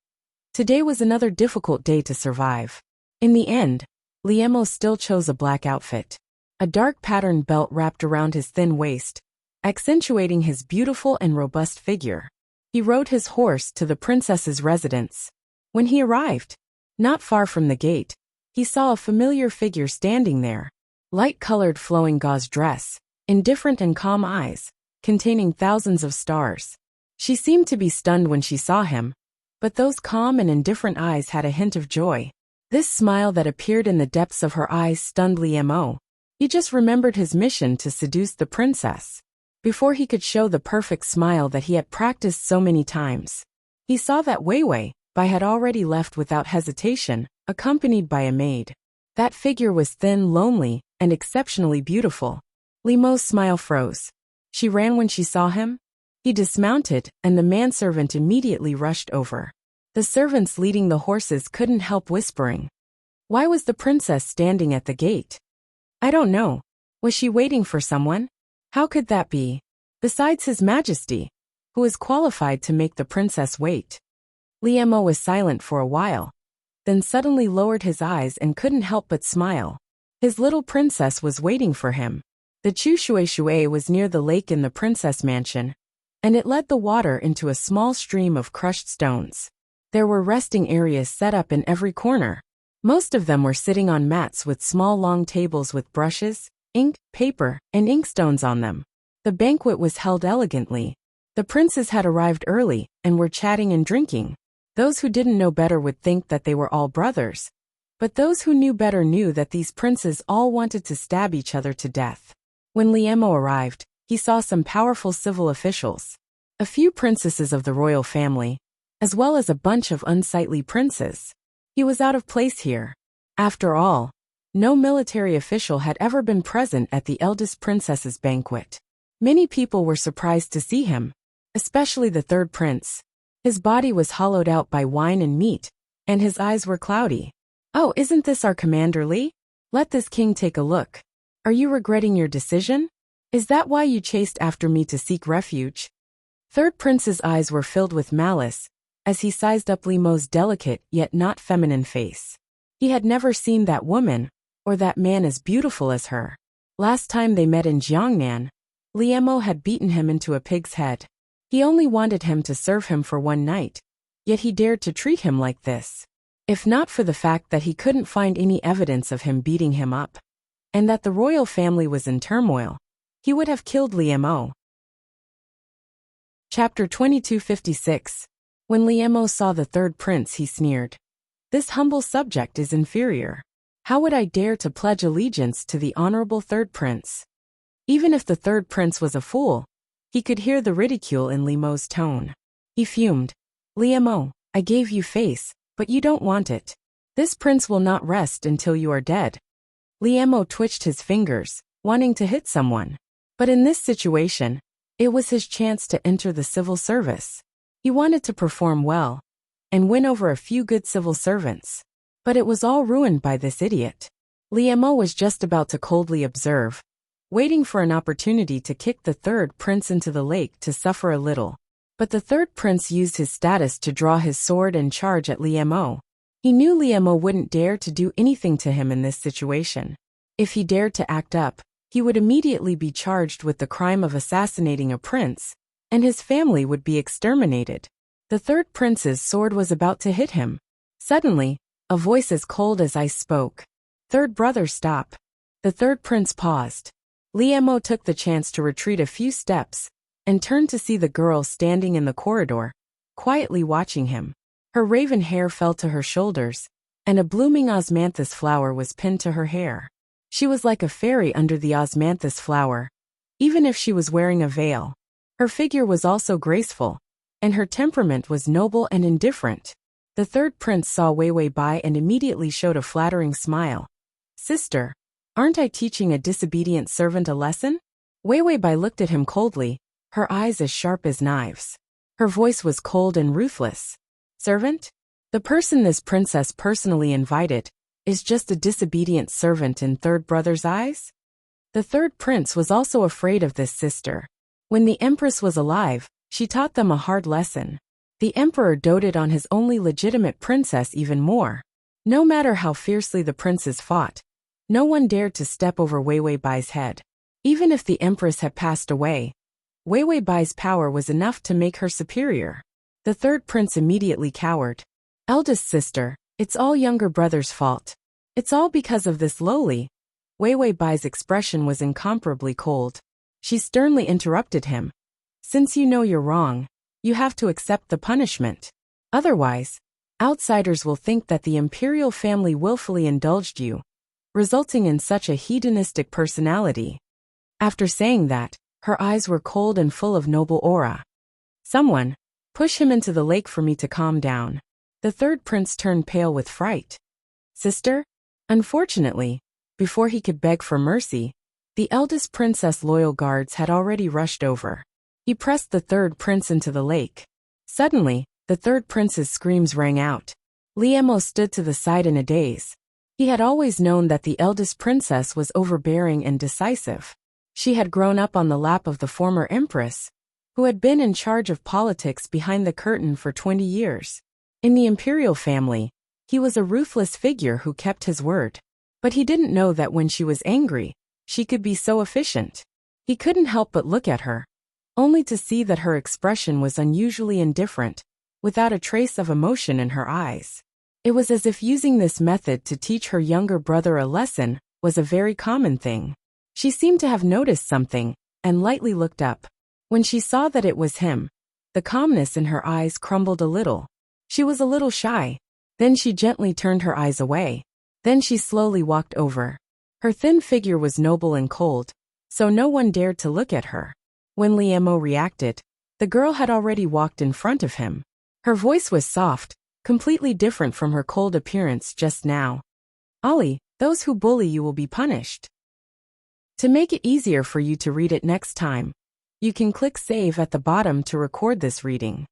Today was another difficult day to survive. In the end, Liemo still chose a black outfit. A dark patterned belt wrapped around his thin waist, accentuating his beautiful and robust figure. He rode his horse to the princess's residence. When he arrived, not far from the gate, he saw a familiar figure standing there. Light-colored flowing gauze dress, indifferent and calm eyes, containing thousands of stars. She seemed to be stunned when she saw him, but those calm and indifferent eyes had a hint of joy. This smile that appeared in the depths of her eyes stunned Liemo. He just remembered his mission to seduce the princess. Before he could show the perfect smile that he had practiced so many times, he saw that Wei Bai had already left without hesitation, accompanied by a maid. That figure was thin, lonely, and exceptionally beautiful. Liemo's smile froze. She ran when she saw him. He dismounted, and the manservant immediately rushed over. The servants leading the horses couldn't help whispering. Why was the princess standing at the gate? I don't know. Was she waiting for someone? How could that be? Besides His Majesty, who is qualified to make the princess wait. Liemo was silent for a while, then suddenly lowered his eyes and couldn't help but smile. His little princess was waiting for him. The Shui was near the lake in the princess mansion, and it led the water into a small stream of crushed stones. There were resting areas set up in every corner. Most of them were sitting on mats with small long tables with brushes, ink, paper, and inkstones on them. The banquet was held elegantly. The princes had arrived early and were chatting and drinking. Those who didn't know better would think that they were all brothers, but those who knew better knew that these princes all wanted to stab each other to death. When Liemo arrived, he saw some powerful civil officials, a few princesses of the royal family, as well as a bunch of unsightly princes. He was out of place here. After all, no military official had ever been present at the eldest princess's banquet. Many people were surprised to see him, especially the third prince. His body was hollowed out by wine and meat, and his eyes were cloudy. Oh, isn't this our Commander Li? Let this king take a look. Are you regretting your decision? Is that why you chased after me to seek refuge? Third prince's eyes were filled with malice, as he sized up Liemo's delicate yet not feminine face. He had never seen that woman, or that man as beautiful as her. Last time they met in Jiangnan, Liemo had beaten him into a pig's head. He only wanted him to serve him for one night, yet he dared to treat him like this. If not for the fact that he couldn't find any evidence of him beating him up, and that the royal family was in turmoil, he would have killed Liemo. Chapter 2256. When Liemo saw the third prince, he sneered. This humble subject is inferior. How would I dare to pledge allegiance to the honorable third prince? Even if the third prince was a fool, he could hear the ridicule in Liemo's tone. He fumed. Liemo, I gave you face, but you don't want it. This prince will not rest until you are dead. Liemo twitched his fingers, wanting to hit someone. But in this situation, it was his chance to enter the civil service. He wanted to perform well, and win over a few good civil servants. But it was all ruined by this idiot. Liemo was just about to coldly observe, waiting for an opportunity to kick the third prince into the lake to suffer a little. But the third prince used his status to draw his sword and charge at Liemo. He knew Liemo wouldn't dare to do anything to him in this situation. If he dared to act up, he would immediately be charged with the crime of assassinating a prince, and his family would be exterminated. The third prince's sword was about to hit him. Suddenly, a voice as cold as ice spoke. Third brother, stop. The third prince paused. Liemo took the chance to retreat a few steps, and turned to see the girl standing in the corridor, quietly watching him. Her raven hair fell to her shoulders, and a blooming osmanthus flower was pinned to her hair. She was like a fairy under the osmanthus flower, even if she was wearing a veil. Her figure was also graceful, and her temperament was noble and indifferent. The third prince saw Wei Bai and immediately showed a flattering smile. Sister, aren't I teaching a disobedient servant a lesson? Wei Bai looked at him coldly, her eyes as sharp as knives. Her voice was cold and ruthless. Servant? The person this princess personally invited is just a disobedient servant in third brother's eyes? The third prince was also afraid of this sister. When the empress was alive, she taught them a hard lesson. The emperor doted on his only legitimate princess even more. No matter how fiercely the princes fought, no one dared to step over Wei Wei Bai's head. Even if the empress had passed away, Wei Wei Bai's power was enough to make her superior. The third prince immediately cowered. Eldest sister, it's all younger brother's fault. It's all because of this lowly. Wei Wei Bai's expression was incomparably cold. She sternly interrupted him. Since you know you're wrong, you have to accept the punishment. Otherwise, outsiders will think that the imperial family willfully indulged you, resulting in such a hedonistic personality. After saying that, her eyes were cold and full of noble aura. Someone, push him into the lake for me to calm down. The third prince turned pale with fright. Sister? Unfortunately, before he could beg for mercy, the eldest princess' loyal guards had already rushed over. He pressed the third prince into the lake. Suddenly, the third prince's screams rang out. Liemo stood to the side in a daze. He had always known that the eldest princess was overbearing and decisive. She had grown up on the lap of the former empress, who had been in charge of politics behind the curtain for 20 years. In the imperial family, he was a ruthless figure who kept his word. But he didn't know that when she was angry, she could be so efficient. He couldn't help but look at her, only to see that her expression was unusually indifferent, without a trace of emotion in her eyes. It was as if using this method to teach her younger brother a lesson was a very common thing. She seemed to have noticed something, and lightly looked up. When she saw that it was him, the calmness in her eyes crumbled a little. She was a little shy. Then she gently turned her eyes away. Then she slowly walked over. Her thin figure was noble and cold, so no one dared to look at her. When Liemo reacted, the girl had already walked in front of him. Her voice was soft, completely different from her cold appearance just now. Ollie, those who bully you will be punished. To make it easier for you to read it next time, you can click save at the bottom to record this reading.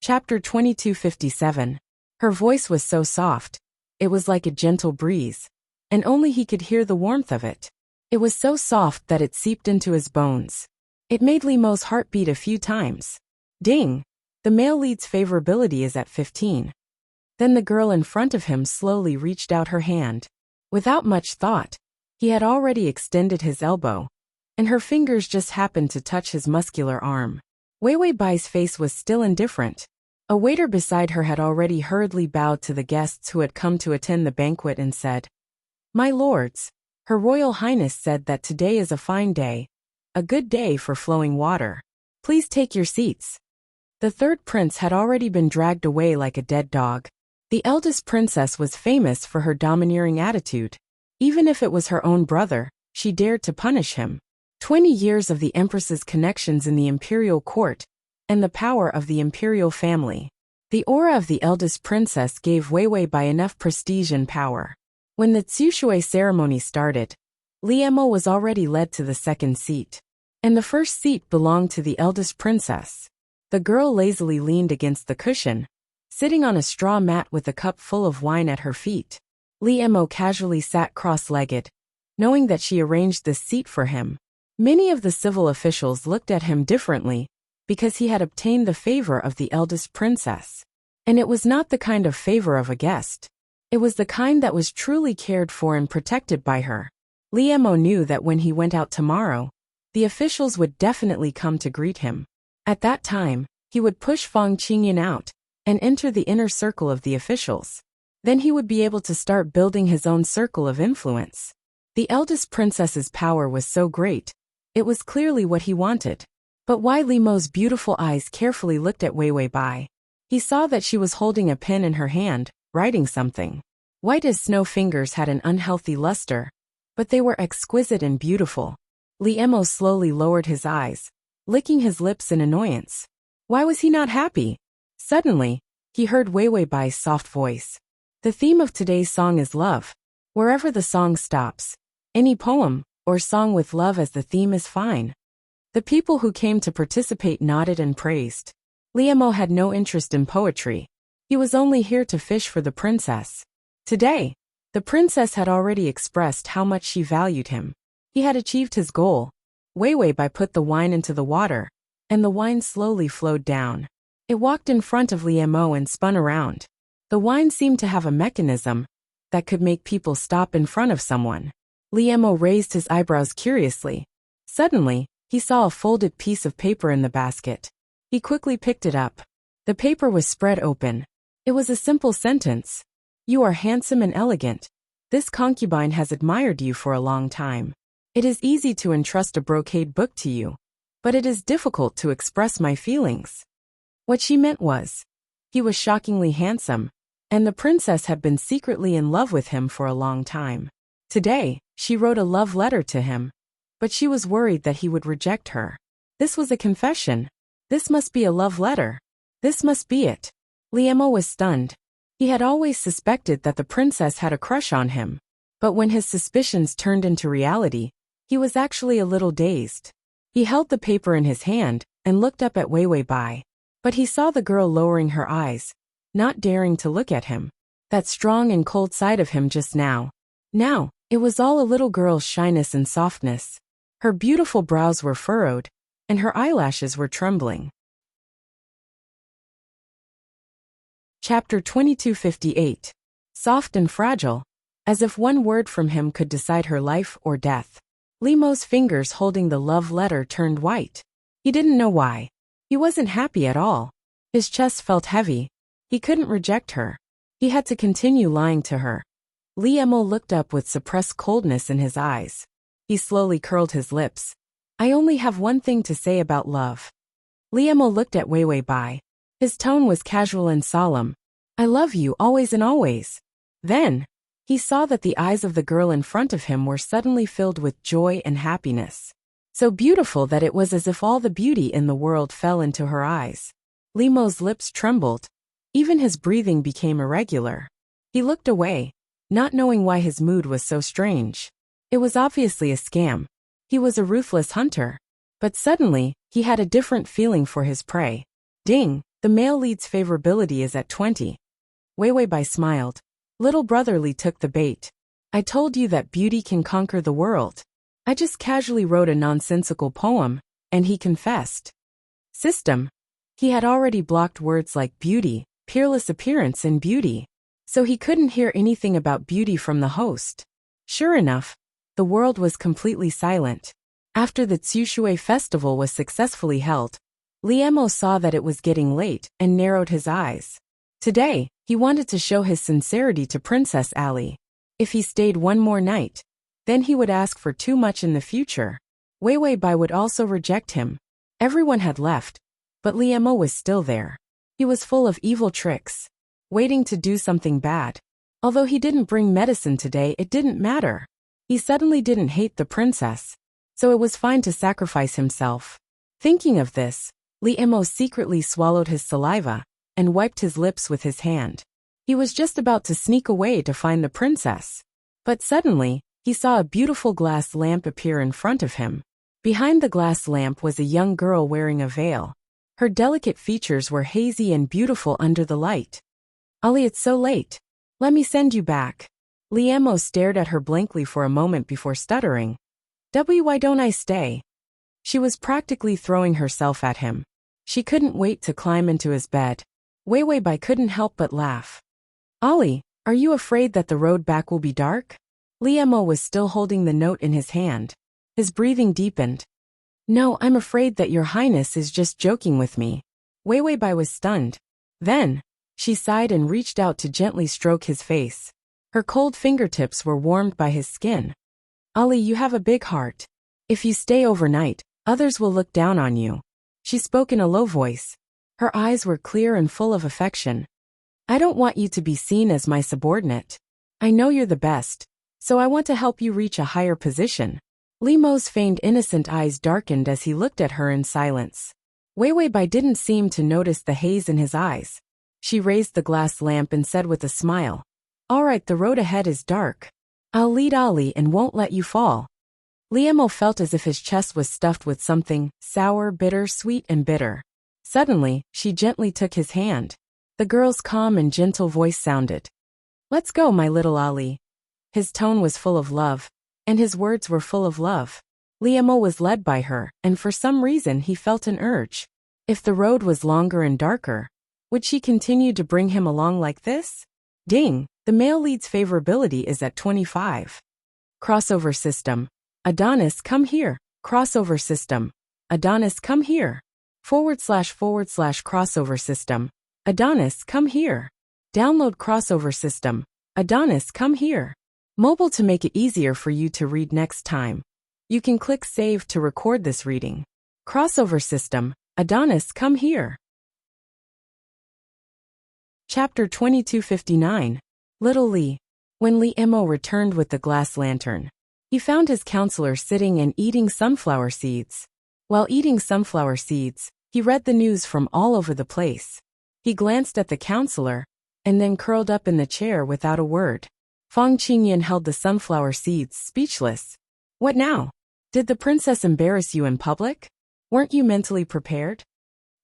Chapter 2257. Her voice was so soft, it was like a gentle breeze, and only he could hear the warmth of it. It was so soft that it seeped into his bones. It made Lemo's heart beat a few times. Ding! The male lead's favorability is at 15. Then the girl in front of him slowly reached out her hand. Without much thought, he had already extended his elbow, and her fingers just happened to touch his muscular arm. Wei Wei Bai's face was still indifferent. A waiter beside her had already hurriedly bowed to the guests who had come to attend the banquet and said, "My lords, Her Royal Highness said that today is a fine day, a good day for flowing water. Please take your seats." The third prince had already been dragged away like a dead dog. The eldest princess was famous for her domineering attitude. Even if it was her own brother, she dared to punish him. 20 years of the empress's connections in the imperial court, and the power of the imperial family. The aura of the eldest princess gave Wei Wei Bai enough prestige and power. When the Tsushui ceremony started, Liemo was already led to the second seat, and the first seat belonged to the eldest princess. The girl lazily leaned against the cushion, sitting on a straw mat with a cup full of wine at her feet. Liemo casually sat cross-legged, knowing that she arranged this seat for him. Many of the civil officials looked at him differently, because he had obtained the favor of the eldest princess. And it was not the kind of favor of a guest. It was the kind that was truly cared for and protected by her. Liemo knew that when he went out tomorrow, the officials would definitely come to greet him. At that time, he would push Fang Qingyan out and enter the inner circle of the officials. Then he would be able to start building his own circle of influence. The eldest princess's power was so great, it was clearly what he wanted. But Wei Limo's beautiful eyes carefully looked at Wei Wei Bai. He saw that she was holding a pen in her hand, writing something. White as snow fingers had an unhealthy luster, but they were exquisite and beautiful. Liemo slowly lowered his eyes, licking his lips in annoyance. Why was he not happy? Suddenly, he heard Wei Wei Bai's soft voice. The theme of today's song is love. Wherever the song stops, any poem or song with love as the theme is fine. The people who came to participate nodded and praised. Liemo had no interest in poetry. He was only here to fish for the princess. Today, the princess had already expressed how much she valued him. He had achieved his goal. Weiwei put the wine into the water, and the wine slowly flowed down. It walked in front of Liemo and spun around. The wine seemed to have a mechanism that could make people stop in front of someone. Liemo raised his eyebrows curiously. Suddenly, he saw a folded piece of paper in the basket. He quickly picked it up. The paper was spread open. It was a simple sentence. "You are handsome and elegant. This concubine has admired you for a long time. It is easy to entrust a brocade book to you, but it is difficult to express my feelings." What she meant was, he was shockingly handsome, and the princess had been secretly in love with him for a long time. Today, she wrote a love letter to him, but she was worried that he would reject her. This was a confession. This must be a love letter. This must be it. Liemo was stunned. He had always suspected that the princess had a crush on him, but when his suspicions turned into reality, he was actually a little dazed. He held the paper in his hand and looked up at Weiwei, but he saw the girl lowering her eyes, not daring to look at him. That strong and cold side of him just now. Now, it was all a little girl's shyness and softness. Her beautiful brows were furrowed, and her eyelashes were trembling. Chapter 2258. Soft and fragile, as if one word from him could decide her life or death. Liemo's fingers holding the love letter turned white. He didn't know why. He wasn't happy at all. His chest felt heavy. He couldn't reject her. He had to continue lying to her. Liemo looked up with suppressed coldness in his eyes. He slowly curled his lips. "I only have one thing to say about love." Liemo looked at Weiwei. His tone was casual and solemn. "I love you always and always." Then, he saw that the eyes of the girl in front of him were suddenly filled with joy and happiness. So beautiful that it was as if all the beauty in the world fell into her eyes. Liemo's lips trembled. Even his breathing became irregular. He looked away, not knowing why his mood was so strange. It was obviously a scam. He was a ruthless hunter. But suddenly, he had a different feeling for his prey. Ding! The male lead's favorability is at 20. Weiwei smiled. Little brother Li took the bait. "I told you that beauty can conquer the world. I just casually wrote a nonsensical poem," and he confessed. System. He had already blocked words like beauty, peerless appearance and beauty, so he couldn't hear anything about beauty from the host. Sure enough, the world was completely silent. After the Tsushui festival was successfully held, Liemo saw that it was getting late and narrowed his eyes. Today, he wanted to show his sincerity to Princess Ali. If he stayed one more night, then he would ask for too much in the future. Weiwei would also reject him. Everyone had left, but Liemo was still there. He was full of evil tricks, waiting to do something bad. Although he didn't bring medicine today, it didn't matter. He suddenly didn't hate the princess, so it was fine to sacrifice himself. Thinking of this, Liemo secretly swallowed his saliva and wiped his lips with his hand. He was just about to sneak away to find the princess. But suddenly, he saw a beautiful glass lamp appear in front of him. Behind the glass lamp was a young girl wearing a veil. Her delicate features were hazy and beautiful under the light. "Ali, it's so late. Let me send you back." Liemo stared at her blankly for a moment before stuttering. Why don't I stay?" She was practically throwing herself at him. She couldn't wait to climb into his bed. Weiwei couldn't help but laugh. "Ali, are you afraid that the road back will be dark?" Liemo was still holding the note in his hand. His breathing deepened. "No, I'm afraid that your highness is just joking with me." Weiwei was stunned. Then, she sighed and reached out to gently stroke his face. Her cold fingertips were warmed by his skin. "Ali, you have a big heart. If you stay overnight, others will look down on you." She spoke in a low voice. Her eyes were clear and full of affection. "I don't want you to be seen as my subordinate. I know you're the best, so I want to help you reach a higher position." Liemo's feigned innocent eyes darkened as he looked at her in silence. Weiwei didn't seem to notice the haze in his eyes. She raised the glass lamp and said with a smile, "All right, the road ahead is dark. I'll lead Ali and won't let you fall." Liemo felt as if his chest was stuffed with something sour, bitter, sweet, and bitter. Suddenly, she gently took his hand. The girl's calm and gentle voice sounded. "Let's go, my little Ali." His tone was full of love, and his words were full of love. Liemo was led by her, and for some reason he felt an urge. If the road was longer and darker, would she continue to bring him along like this? Ding! The male lead's favorability is at 25. Crossover system. Adonis, come here. Crossover system. Adonis, come here. / crossover system. Adonis, come here. Download crossover system. Adonis, come here. Mobile to make it easier for you to read next time. You can click Save to record this reading. Crossover system. Adonis, come here. Chapter 2259. Little Lee. When Liemo returned with the glass lantern, he found his counselor sitting and eating sunflower seeds. While eating sunflower seeds, he read the news from all over the place. He glanced at the counselor, and then curled up in the chair without a word. Fang Qingyan held the sunflower seeds, speechless. What now? Did the princess embarrass you in public? Weren't you mentally prepared?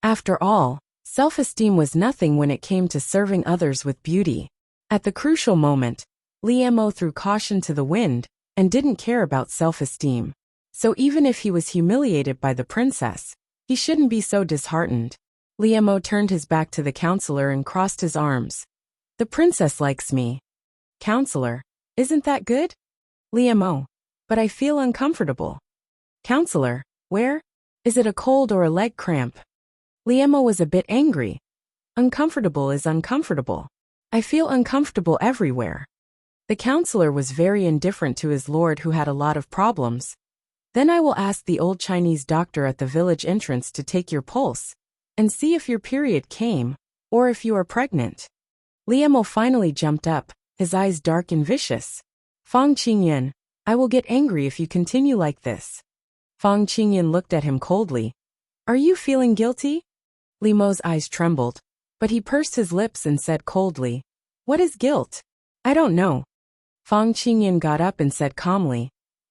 After all, self-esteem was nothing when it came to serving others with beauty. At the crucial moment, Liemo threw caution to the wind and didn't care about self-esteem. So even if he was humiliated by the princess, he shouldn't be so disheartened. Liemo turned his back to the counselor and crossed his arms. The princess likes me. Counselor, isn't that good? Liemo, but I feel uncomfortable. Counselor, where? Is it a cold or a leg cramp? Liemo was a bit angry. Uncomfortable is uncomfortable. I feel uncomfortable everywhere. The counselor was very indifferent to his lord who had a lot of problems. Then I will ask the old Chinese doctor at the village entrance to take your pulse and see if your period came or if you are pregnant. Liemo finally jumped up, his eyes dark and vicious. Fang Qingyan, I will get angry if you continue like this. Fang Qingyan looked at him coldly. Are you feeling guilty? Liemo's eyes trembled, but he pursed his lips and said coldly, What is guilt? I don't know. Fang Qingyan got up and said calmly,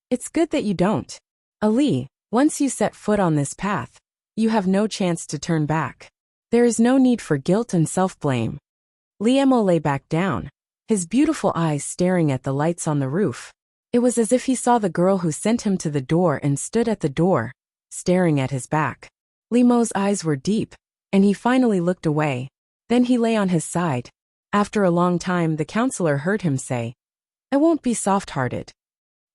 It's good that you don't. Ali, once you set foot on this path, you have no chance to turn back. There is no need for guilt and self-blame. Liemo lay back down, his beautiful eyes staring at the lights on the roof. It was as if he saw the girl who sent him to the door and stood at the door, staring at his back. Liemo's eyes were deep, and he finally looked away. Then he lay on his side. After a long time the counselor heard him say, I won't be soft-hearted.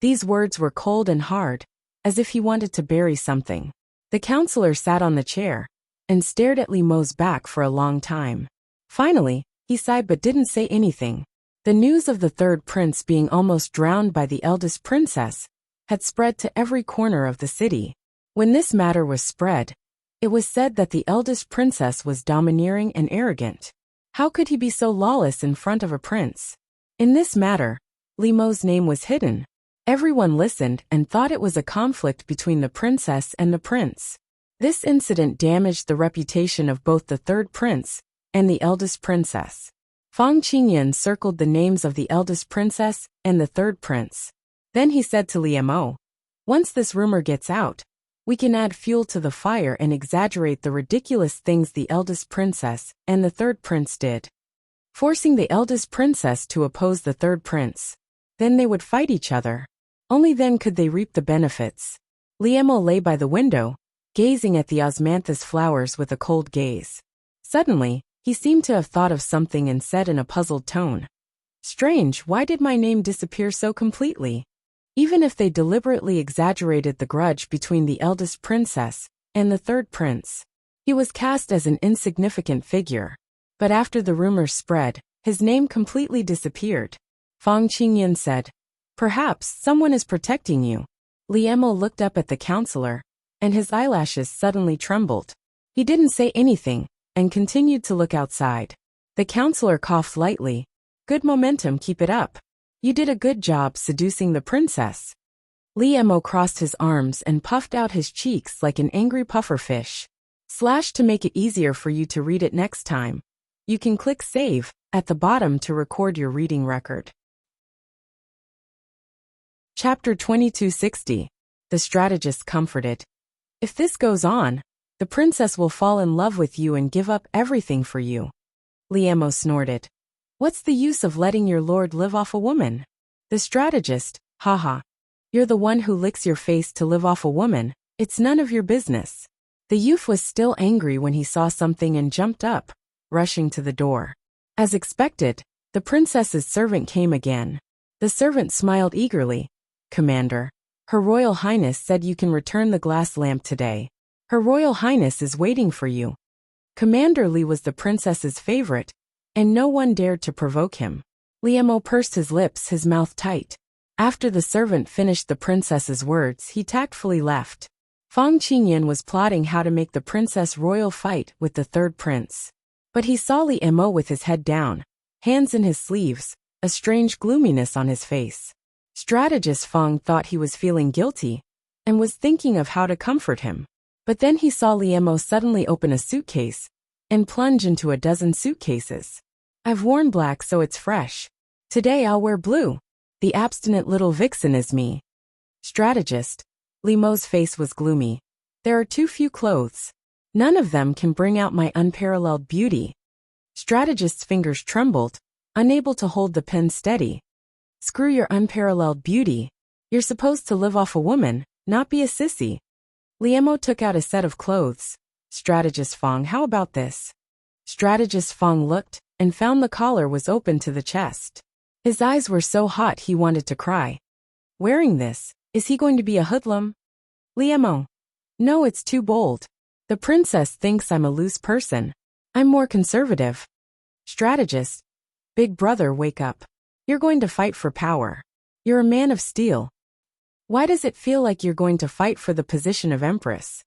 These words were cold and hard, as if he wanted to bury something. The counselor sat on the chair and stared at Liemo's back for a long time. Finally, he sighed but didn't say anything. The news of the third prince being almost drowned by the eldest princess had spread to every corner of the city. When this matter was spread, it was said that the eldest princess was domineering and arrogant. How could he be so lawless in front of a prince? In this matter, Liemo's name was hidden. Everyone listened and thought it was a conflict between the princess and the prince. This incident damaged the reputation of both the third prince and the eldest princess. Fang Qingyan circled the names of the eldest princess and the third prince. Then he said to Liemo, Once this rumor gets out, we can add fuel to the fire and exaggerate the ridiculous things the eldest princess and the third prince did, forcing the eldest princess to oppose the third prince. Then they would fight each other. Only then could they reap the benefits. Liemo lay by the window, gazing at the osmanthus flowers with a cold gaze. Suddenly, he seemed to have thought of something and said in a puzzled tone, Strange, why did my name disappear so completely? Even if they deliberately exaggerated the grudge between the eldest princess and the third prince, he was cast as an insignificant figure. But after the rumors spread, his name completely disappeared. Fang Qingyan said, Perhaps someone is protecting you. Liemo looked up at the counselor, and his eyelashes suddenly trembled. He didn't say anything, and continued to look outside. The counselor coughed lightly. Good momentum, keep it up. You did a good job seducing the princess. Liemo crossed his arms and puffed out his cheeks like an angry pufferfish. / to make it easier for you to read it next time. You can click Save at the bottom to record your reading record. Chapter 2260. The Strategist Comforted. If this goes on, The princess will fall in love with you and give up everything for you. Liemo snorted. What's the use of letting your lord live off a woman? The strategist, haha. You're the one who licks your face to live off a woman, it's none of your business. The youth was still angry when he saw something and jumped up, rushing to the door. As expected, the princess's servant came again. The servant smiled eagerly. Commander, Her Royal Highness said you can return the glass lamp today. Her Royal Highness is waiting for you. Commander Li was the princess's favorite, and no one dared to provoke him. Liemo pursed his lips, his mouth tight. After the servant finished the princess's words, he tactfully left. Fang Qingyan was plotting how to make the princess royal fight with the third prince. But he saw Liemo with his head down, hands in his sleeves, a strange gloominess on his face. Strategist Fang thought he was feeling guilty, and was thinking of how to comfort him. But then he saw Liemo suddenly open a suitcase, and plunge into a dozen suitcases. I've worn black so it's fresh. Today I'll wear blue. The abstinent little vixen is me. Strategist. Liemo's face was gloomy. There are too few clothes. None of them can bring out my unparalleled beauty. Strategist's fingers trembled, unable to hold the pen steady. Screw your unparalleled beauty. You're supposed to live off a woman, not be a sissy. Liemo took out a set of clothes. Strategist Fang, how about this? Strategist Fang looked, and found the collar was open to the chest. His eyes were so hot he wanted to cry. Wearing this, is he going to be a hoodlum? Liemo. No, it's too bold. The princess thinks I'm a loose person. I'm more conservative. Strategist. Big brother, wake up. You're going to fight for power. You're a man of steel. Why does it feel like you're going to fight for the position of empress?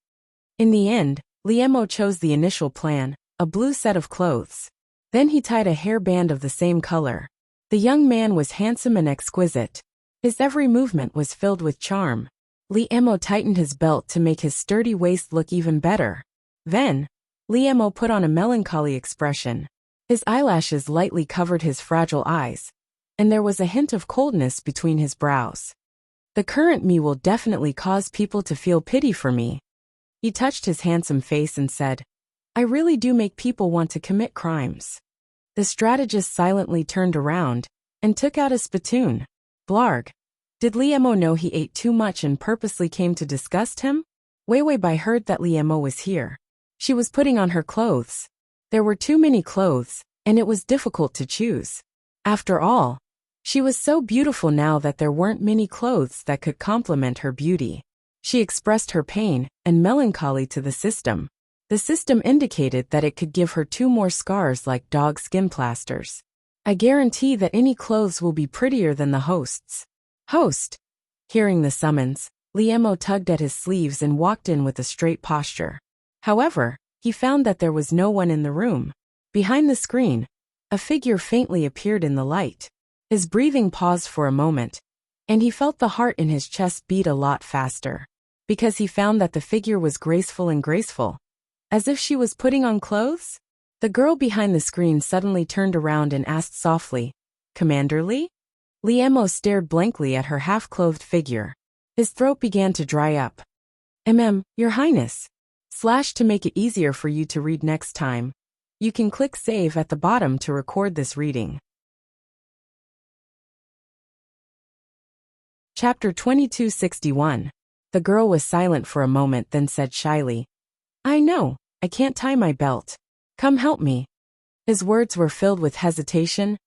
In the end, Liemo chose the initial plan, a blue set of clothes. Then he tied a hairband of the same color. The young man was handsome and exquisite. His every movement was filled with charm. Liemo tightened his belt to make his sturdy waist look even better. Then, Liemo put on a melancholy expression. His eyelashes lightly covered his fragile eyes, and there was a hint of coldness between his brows. The current me will definitely cause people to feel pity for me. He touched his handsome face and said, I really do make people want to commit crimes. The strategist silently turned around, and took out a spittoon. Blarg. Did Liemo know he ate too much and purposely came to disgust him? Wei Bai heard that Liemo was here. She was putting on her clothes. There were too many clothes, and it was difficult to choose. After all, she was so beautiful now that there weren't many clothes that could complement her beauty. She expressed her pain and melancholy to the system. The system indicated that it could give her 2 more scars like dog skin plasters. I guarantee that any clothes will be prettier than the host's. Host. Hearing the summons, Liemo tugged at his sleeves and walked in with a straight posture. However, he found that there was no one in the room. Behind the screen, a figure faintly appeared in the light. His breathing paused for a moment, and he felt the heart in his chest beat a lot faster. Because he found that the figure was graceful and graceful. As if she was putting on clothes? The girl behind the screen suddenly turned around and asked softly, Commander Li? Liemo stared blankly at her half-clothed figure. His throat began to dry up. Your Highness. / to make it easier for you to read next time. You can click save at the bottom to record this reading. Chapter 2261. The girl was silent for a moment, then said shyly, I know, I can't tie my belt. Come help me. His words were filled with hesitation,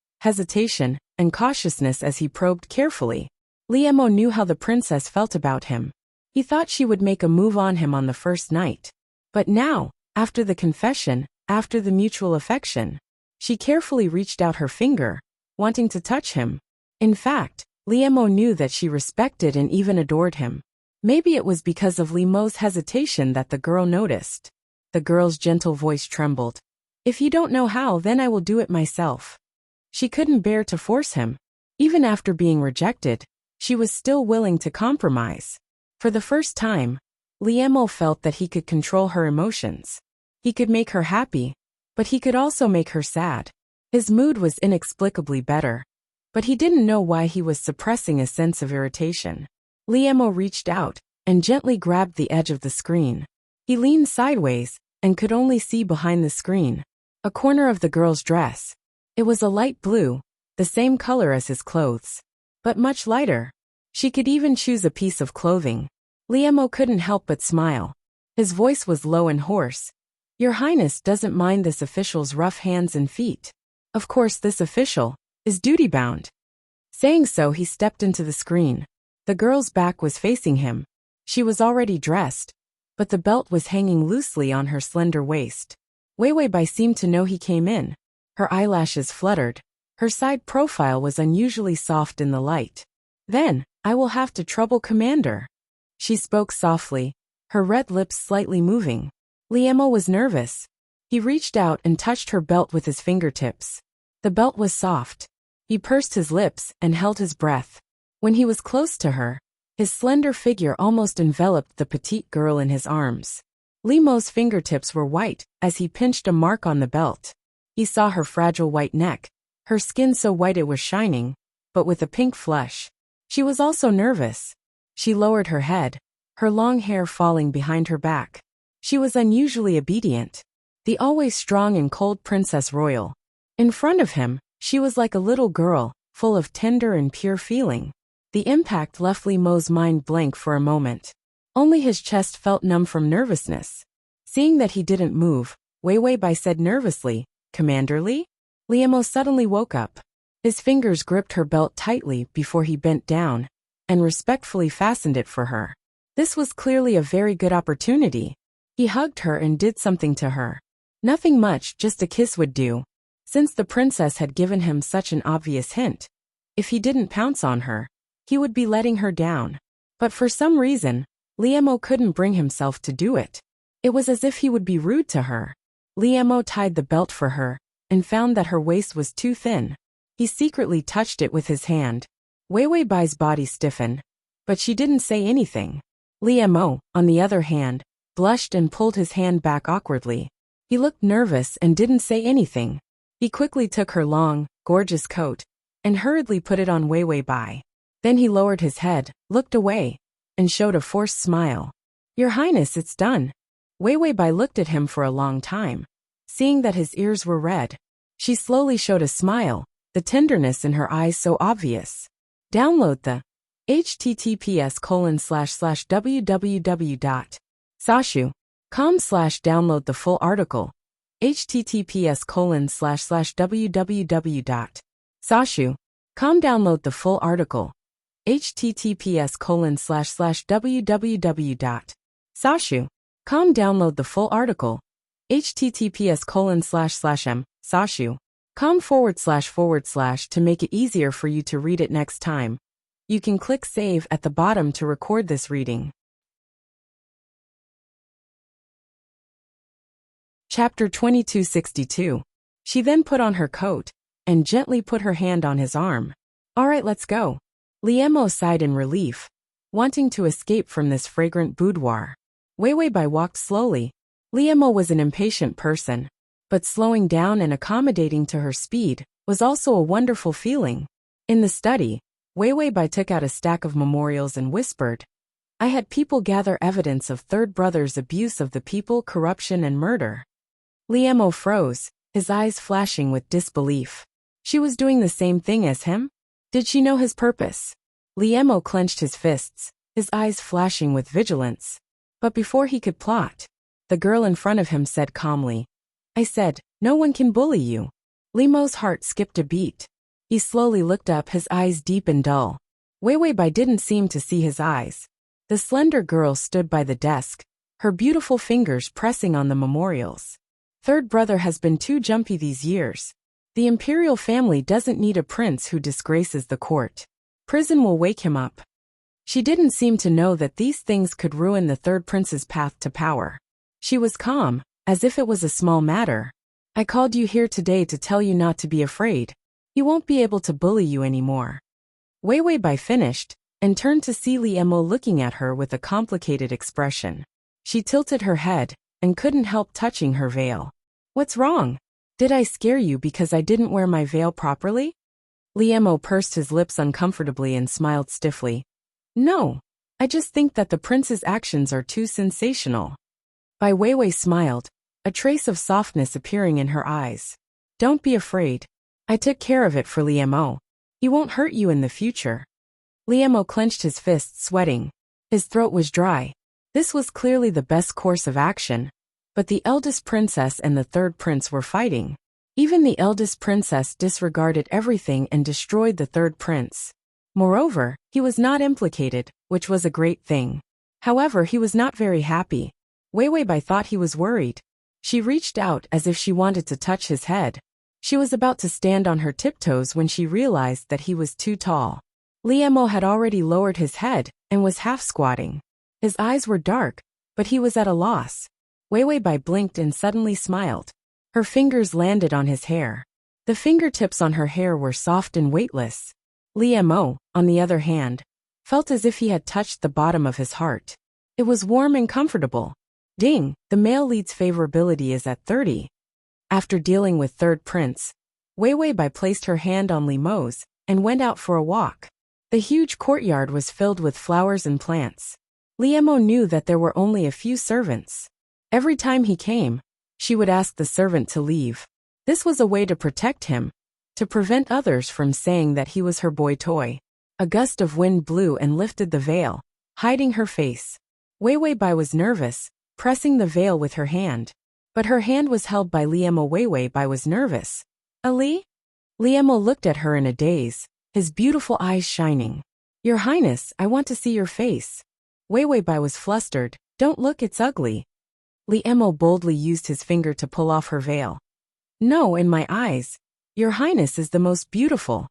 and cautiousness as he probed carefully. Liemo knew how the princess felt about him. He thought she would make a move on him on the first night. But now, after the confession, after the mutual affection, she carefully reached out her finger, wanting to touch him. In fact, Liemo knew that she respected and even adored him. Maybe it was because of Liemo's hesitation that the girl noticed. The girl's gentle voice trembled. If you don't know how, then I will do it myself. She couldn't bear to force him. Even after being rejected, she was still willing to compromise. For the first time, Liemo felt that he could control her emotions. He could make her happy, but he could also make her sad. His mood was inexplicably better, but he didn't know why he was suppressing a sense of irritation. Liemo reached out and gently grabbed the edge of the screen. He leaned sideways and could only see behind the screen a corner of the girl's dress. It was a light blue, the same color as his clothes, but much lighter. She could even choose a piece of clothing. Liemo couldn't help but smile. His voice was low and hoarse. Your Highness doesn't mind this official's rough hands and feet. Of course this official is duty-bound. Saying so, he stepped into the screen. The girl's back was facing him. She was already dressed, but the belt was hanging loosely on her slender waist. Weiwei seemed to know he came in. Her eyelashes fluttered. Her side profile was unusually soft in the light. Then, I will have to trouble Commander. She spoke softly, her red lips slightly moving. Liemo was nervous. He reached out and touched her belt with his fingertips. The belt was soft. He pursed his lips and held his breath. When he was close to her, his slender figure almost enveloped the petite girl in his arms. Liemo's fingertips were white as he pinched a mark on the belt. He saw her fragile white neck, her skin so white it was shining, but with a pink flush. She was also nervous. She lowered her head, her long hair falling behind her back. She was unusually obedient. The always strong and cold Princess Royal. In front of him, she was like a little girl, full of tender and pure feeling. The impact left Liemo's mind blank for a moment. Only his chest felt numb from nervousness. Seeing that he didn't move, Weiwei said nervously, Commander Li? Liemo suddenly woke up. His fingers gripped her belt tightly before he bent down and respectfully fastened it for her. This was clearly a very good opportunity. He hugged her and did something to her. Nothing much, just a kiss would do. Since the princess had given him such an obvious hint, if he didn't pounce on her, he would be letting her down. But for some reason, Liemo couldn't bring himself to do it. It was as if he would be rude to her. Liemo tied the belt for her and found that her waist was too thin. He secretly touched it with his hand. Weiwei's body stiffened, but she didn't say anything. Liemo, on the other hand, blushed and pulled his hand back awkwardly. He looked nervous and didn't say anything. He quickly took her long, gorgeous coat and hurriedly put it on Weiwei. Then he lowered his head, looked away, and showed a forced smile. Your Highness, it's done. Weiwei looked at him for a long time. Seeing that his ears were red, she slowly showed a smile, the tenderness in her eyes so obvious. Download the https://www.sashu.com/download the full article. https://www.sashu.com download the full article. https://www.sashu.com download the full article. https://sashu.com//com// to make it easier for you to read it next time. You can click save at the bottom to record this reading. Chapter 2262. She then put on her coat and gently put her hand on his arm. All right, let's go. Liemo sighed in relief, wanting to escape from this fragrant boudoir. Weiwei walked slowly. Liemo was an impatient person, but slowing down and accommodating to her speed was also a wonderful feeling. In the study, Weiwei took out a stack of memorials and whispered, I had people gather evidence of third brother's abuse of the people, corruption and murder. Liemo froze, his eyes flashing with disbelief. She was doing the same thing as him? Did she know his purpose? Liemo clenched his fists, his eyes flashing with vigilance. But before he could plot, the girl in front of him said calmly, I said, no one can bully you. Liemo's heart skipped a beat. He slowly looked up, his eyes deep and dull. Weiwei didn't seem to see his eyes. The slender girl stood by the desk, her beautiful fingers pressing on the memorials. Third brother has been too jumpy these years. The imperial family doesn't need a prince who disgraces the court. Prison will wake him up. She didn't seem to know that these things could ruin the third prince's path to power. She was calm, as if it was a small matter. I called you here today to tell you not to be afraid. He won't be able to bully you anymore. Weiwei finished, and turned to see Liemo looking at her with a complicated expression. She tilted her head, and couldn't help touching her veil. What's wrong? Did I scare you because I didn't wear my veil properly? Liemo pursed his lips uncomfortably and smiled stiffly. No, I just think that the prince's actions are too sensational. Bai Weiwei smiled, a trace of softness appearing in her eyes. Don't be afraid. I took care of it for Liemo. He won't hurt you in the future. Liemo clenched his fists, sweating. His throat was dry. This was clearly the best course of action. But the eldest princess and the third prince were fighting. Even the eldest princess disregarded everything and destroyed the third prince. Moreover, he was not implicated, which was a great thing. However, he was not very happy. Weiwei thought he was worried. She reached out as if she wanted to touch his head. She was about to stand on her tiptoes when she realized that he was too tall. Liemo had already lowered his head and was half squatting. His eyes were dark, but he was at a loss. Weiwei blinked and suddenly smiled. Her fingers landed on his hair. The fingertips on her hair were soft and weightless. Liemo, on the other hand, felt as if he had touched the bottom of his heart. It was warm and comfortable. Ding, the male lead's favorability is at 30. After dealing with third prince, Weiwei placed her hand on Liemo's and went out for a walk. The huge courtyard was filled with flowers and plants. Liemo knew that there were only a few servants. Every time he came, she would ask the servant to leave. This was a way to protect him, to prevent others from saying that he was her boy toy. A gust of wind blew and lifted the veil, hiding her face. Weiwei was nervous, pressing the veil with her hand. But her hand was held by Liemo. Weiwei was nervous. Ali? Liemo looked at her in a daze, his beautiful eyes shining. Your Highness, I want to see your face. Weiwei was flustered. Don't look, it's ugly. Liemo boldly used his finger to pull off her veil. No, in my eyes. Your Highness is the most beautiful.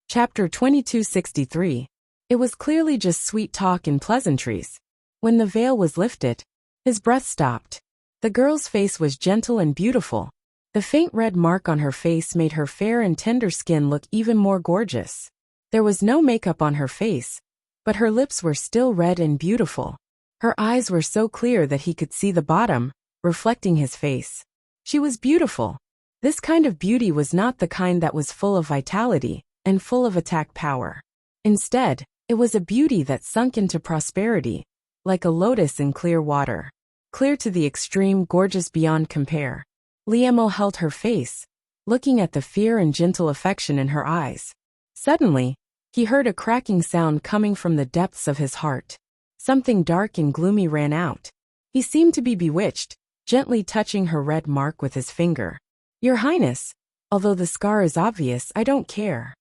Chapter 2263. It was clearly just sweet talk and pleasantries. When the veil was lifted, his breath stopped. The girl's face was gentle and beautiful. The faint red mark on her face made her fair and tender skin look even more gorgeous. There was no makeup on her face, but her lips were still red and beautiful. Her eyes were so clear that he could see the bottom, reflecting his face. She was beautiful. This kind of beauty was not the kind that was full of vitality and full of attack power. Instead, it was a beauty that sunk into prosperity, like a lotus in clear water. Clear to the extreme, gorgeous beyond compare. Liemo held her face, looking at the fear and gentle affection in her eyes. Suddenly, he heard a cracking sound coming from the depths of his heart. Something dark and gloomy ran out. He seemed to be bewitched, gently touching her red mark with his finger. Your Highness, although the scar is obvious, I don't care.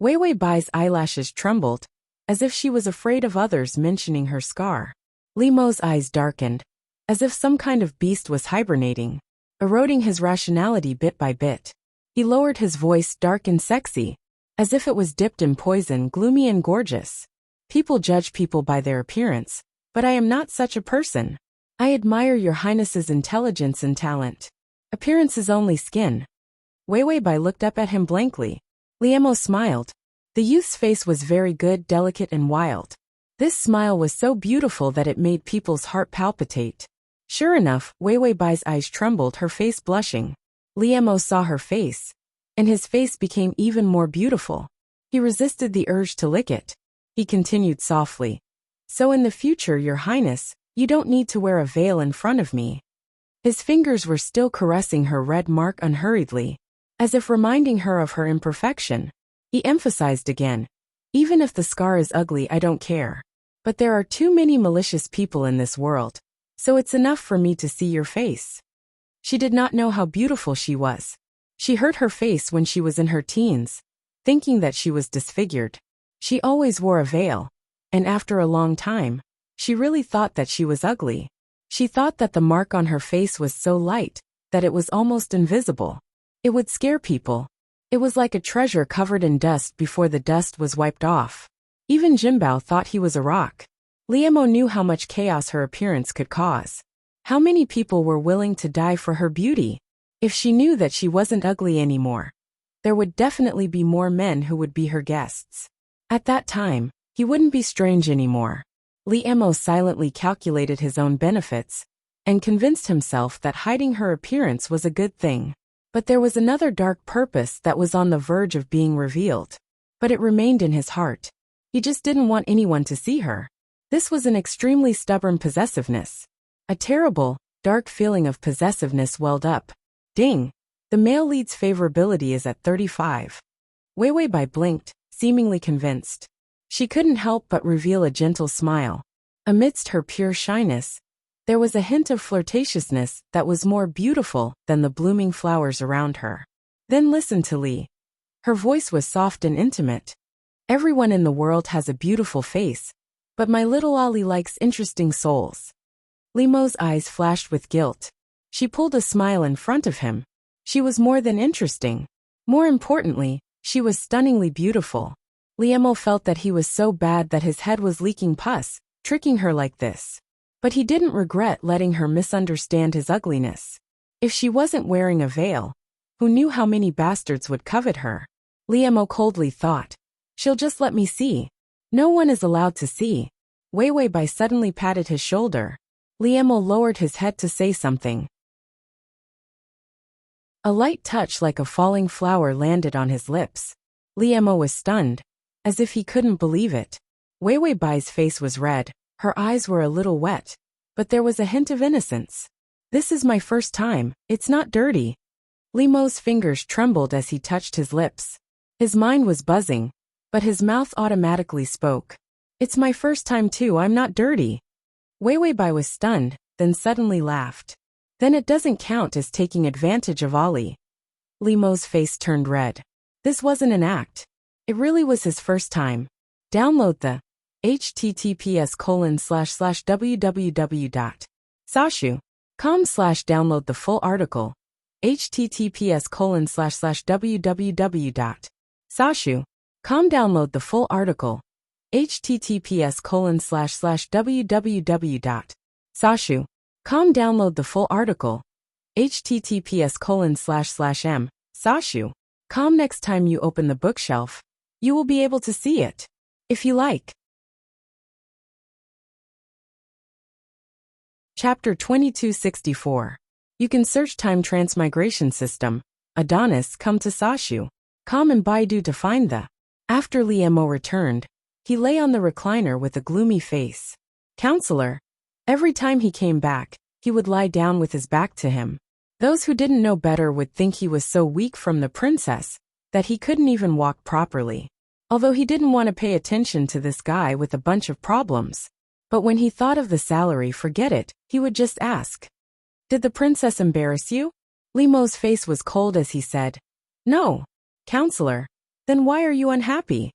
Weiwei's eyelashes trembled, as if she was afraid of others mentioning her scar. Liemo's eyes darkened, as if some kind of beast was hibernating, eroding his rationality bit by bit. He lowered his voice, dark and sexy, as if it was dipped in poison, gloomy and gorgeous. People judge people by their appearance, but I am not such a person. I admire your Highness's intelligence and talent. Appearance is only skin. Weiwei looked up at him blankly. Liemo smiled. The youth's face was very good, delicate and wild. This smile was so beautiful that it made people's heart palpitate. Sure enough, Weiwei's eyes trembled, her face blushing. Liemo saw her face, and his face became even more beautiful. He resisted the urge to lick it. He continued softly. So in the future, Your Highness, you don't need to wear a veil in front of me. His fingers were still caressing her red mark unhurriedly, as if reminding her of her imperfection. He emphasized again, even if the scar is ugly, I don't care. But there are too many malicious people in this world, so it's enough for me to see your face. She did not know how beautiful she was. She hurt her face when she was in her teens, thinking that she was disfigured. She always wore a veil, and after a long time, she really thought that she was ugly. She thought that the mark on her face was so light that it was almost invisible. It would scare people. It was like a treasure covered in dust before the dust was wiped off. Even Jimbao thought he was a rock. Liemo knew how much chaos her appearance could cause. How many people were willing to die for her beauty? If she knew that she wasn't ugly anymore, there would definitely be more men who would be her guests. At that time, he wouldn't be strange anymore. Liemo silently calculated his own benefits and convinced himself that hiding her appearance was a good thing. But there was another dark purpose that was on the verge of being revealed. But it remained in his heart. He just didn't want anyone to see her. This was an extremely stubborn possessiveness. A terrible, dark feeling of possessiveness welled up. Ding! The male lead's favorability is at 35. Wei Bai blinked, seemingly convinced. She couldn't help but reveal a gentle smile. Amidst her pure shyness, there was a hint of flirtatiousness that was more beautiful than the blooming flowers around her. Then listen to Li. Her voice was soft and intimate. Everyone in the world has a beautiful face, but my little Ali likes interesting souls. Li Mo's eyes flashed with guilt. She pulled a smile in front of him. She was more than interesting. More importantly, she was stunningly beautiful. Li Mo felt that he was so bad that his head was leaking pus, tricking her like this. But he didn't regret letting her misunderstand his ugliness. If she wasn't wearing a veil, who knew how many bastards would covet her? Li Mo coldly thought. She'll just let me see. No one is allowed to see. Wei Bai suddenly patted his shoulder. Li Mo lowered his head to say something. A light touch like a falling flower landed on his lips. Li Mo was stunned, as if he couldn't believe it. Wei Bai's face was red, her eyes were a little wet, but there was a hint of innocence. This is my first time, it's not dirty. Li Mo's fingers trembled as he touched his lips. His mind was buzzing, but his mouth automatically spoke. It's my first time too, I'm not dirty. Wei Bai was stunned, then suddenly laughed. Then it doesn't count as taking advantage of Ali. Li Mo's face turned red. This wasn't an act. It really was his first time. Download the https://www.sashu.com/download the full article. https://www.sashu.com download the full article. https://www.sashu.com download the full article. https://m/sashu.com next time you open the bookshelf, you will be able to see it. If you like. Chapter 2264. You can search time transmigration system. Adonis come to Sashu. Com and Baidu to find the. After Li Mo returned, he lay on the recliner with a gloomy face. Counselor. Every time he came back, he would lie down with his back to him. Those who didn't know better would think he was so weak from the princess that he couldn't even walk properly. Although he didn't want to pay attention to this guy with a bunch of problems. But when he thought of the salary, forget it, he would just ask. Did the princess embarrass you? Li Mo's face was cold as he said. No. Counselor. Then why are you unhappy?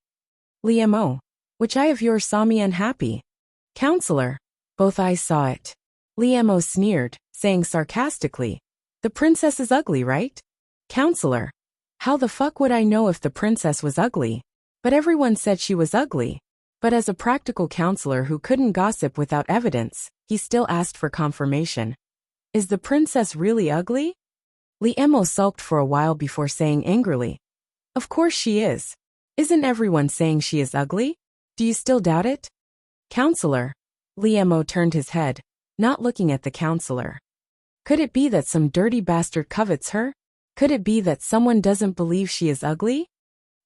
Li Mo. Which eye of yours saw me unhappy? Counselor. Both eyes saw it. Li Mo sneered, saying sarcastically. The princess is ugly, right? Counselor. How the fuck would I know if the princess was ugly? But everyone said she was ugly. But as a practical counselor who couldn't gossip without evidence, he still asked for confirmation. Is the princess really ugly? Li Mo sulked for a while before saying angrily. Of course she is. Isn't everyone saying she is ugly? Do you still doubt it? Counselor. Li Mo turned his head, not looking at the counselor. Could it be that some dirty bastard covets her? Could it be that someone doesn't believe she is ugly?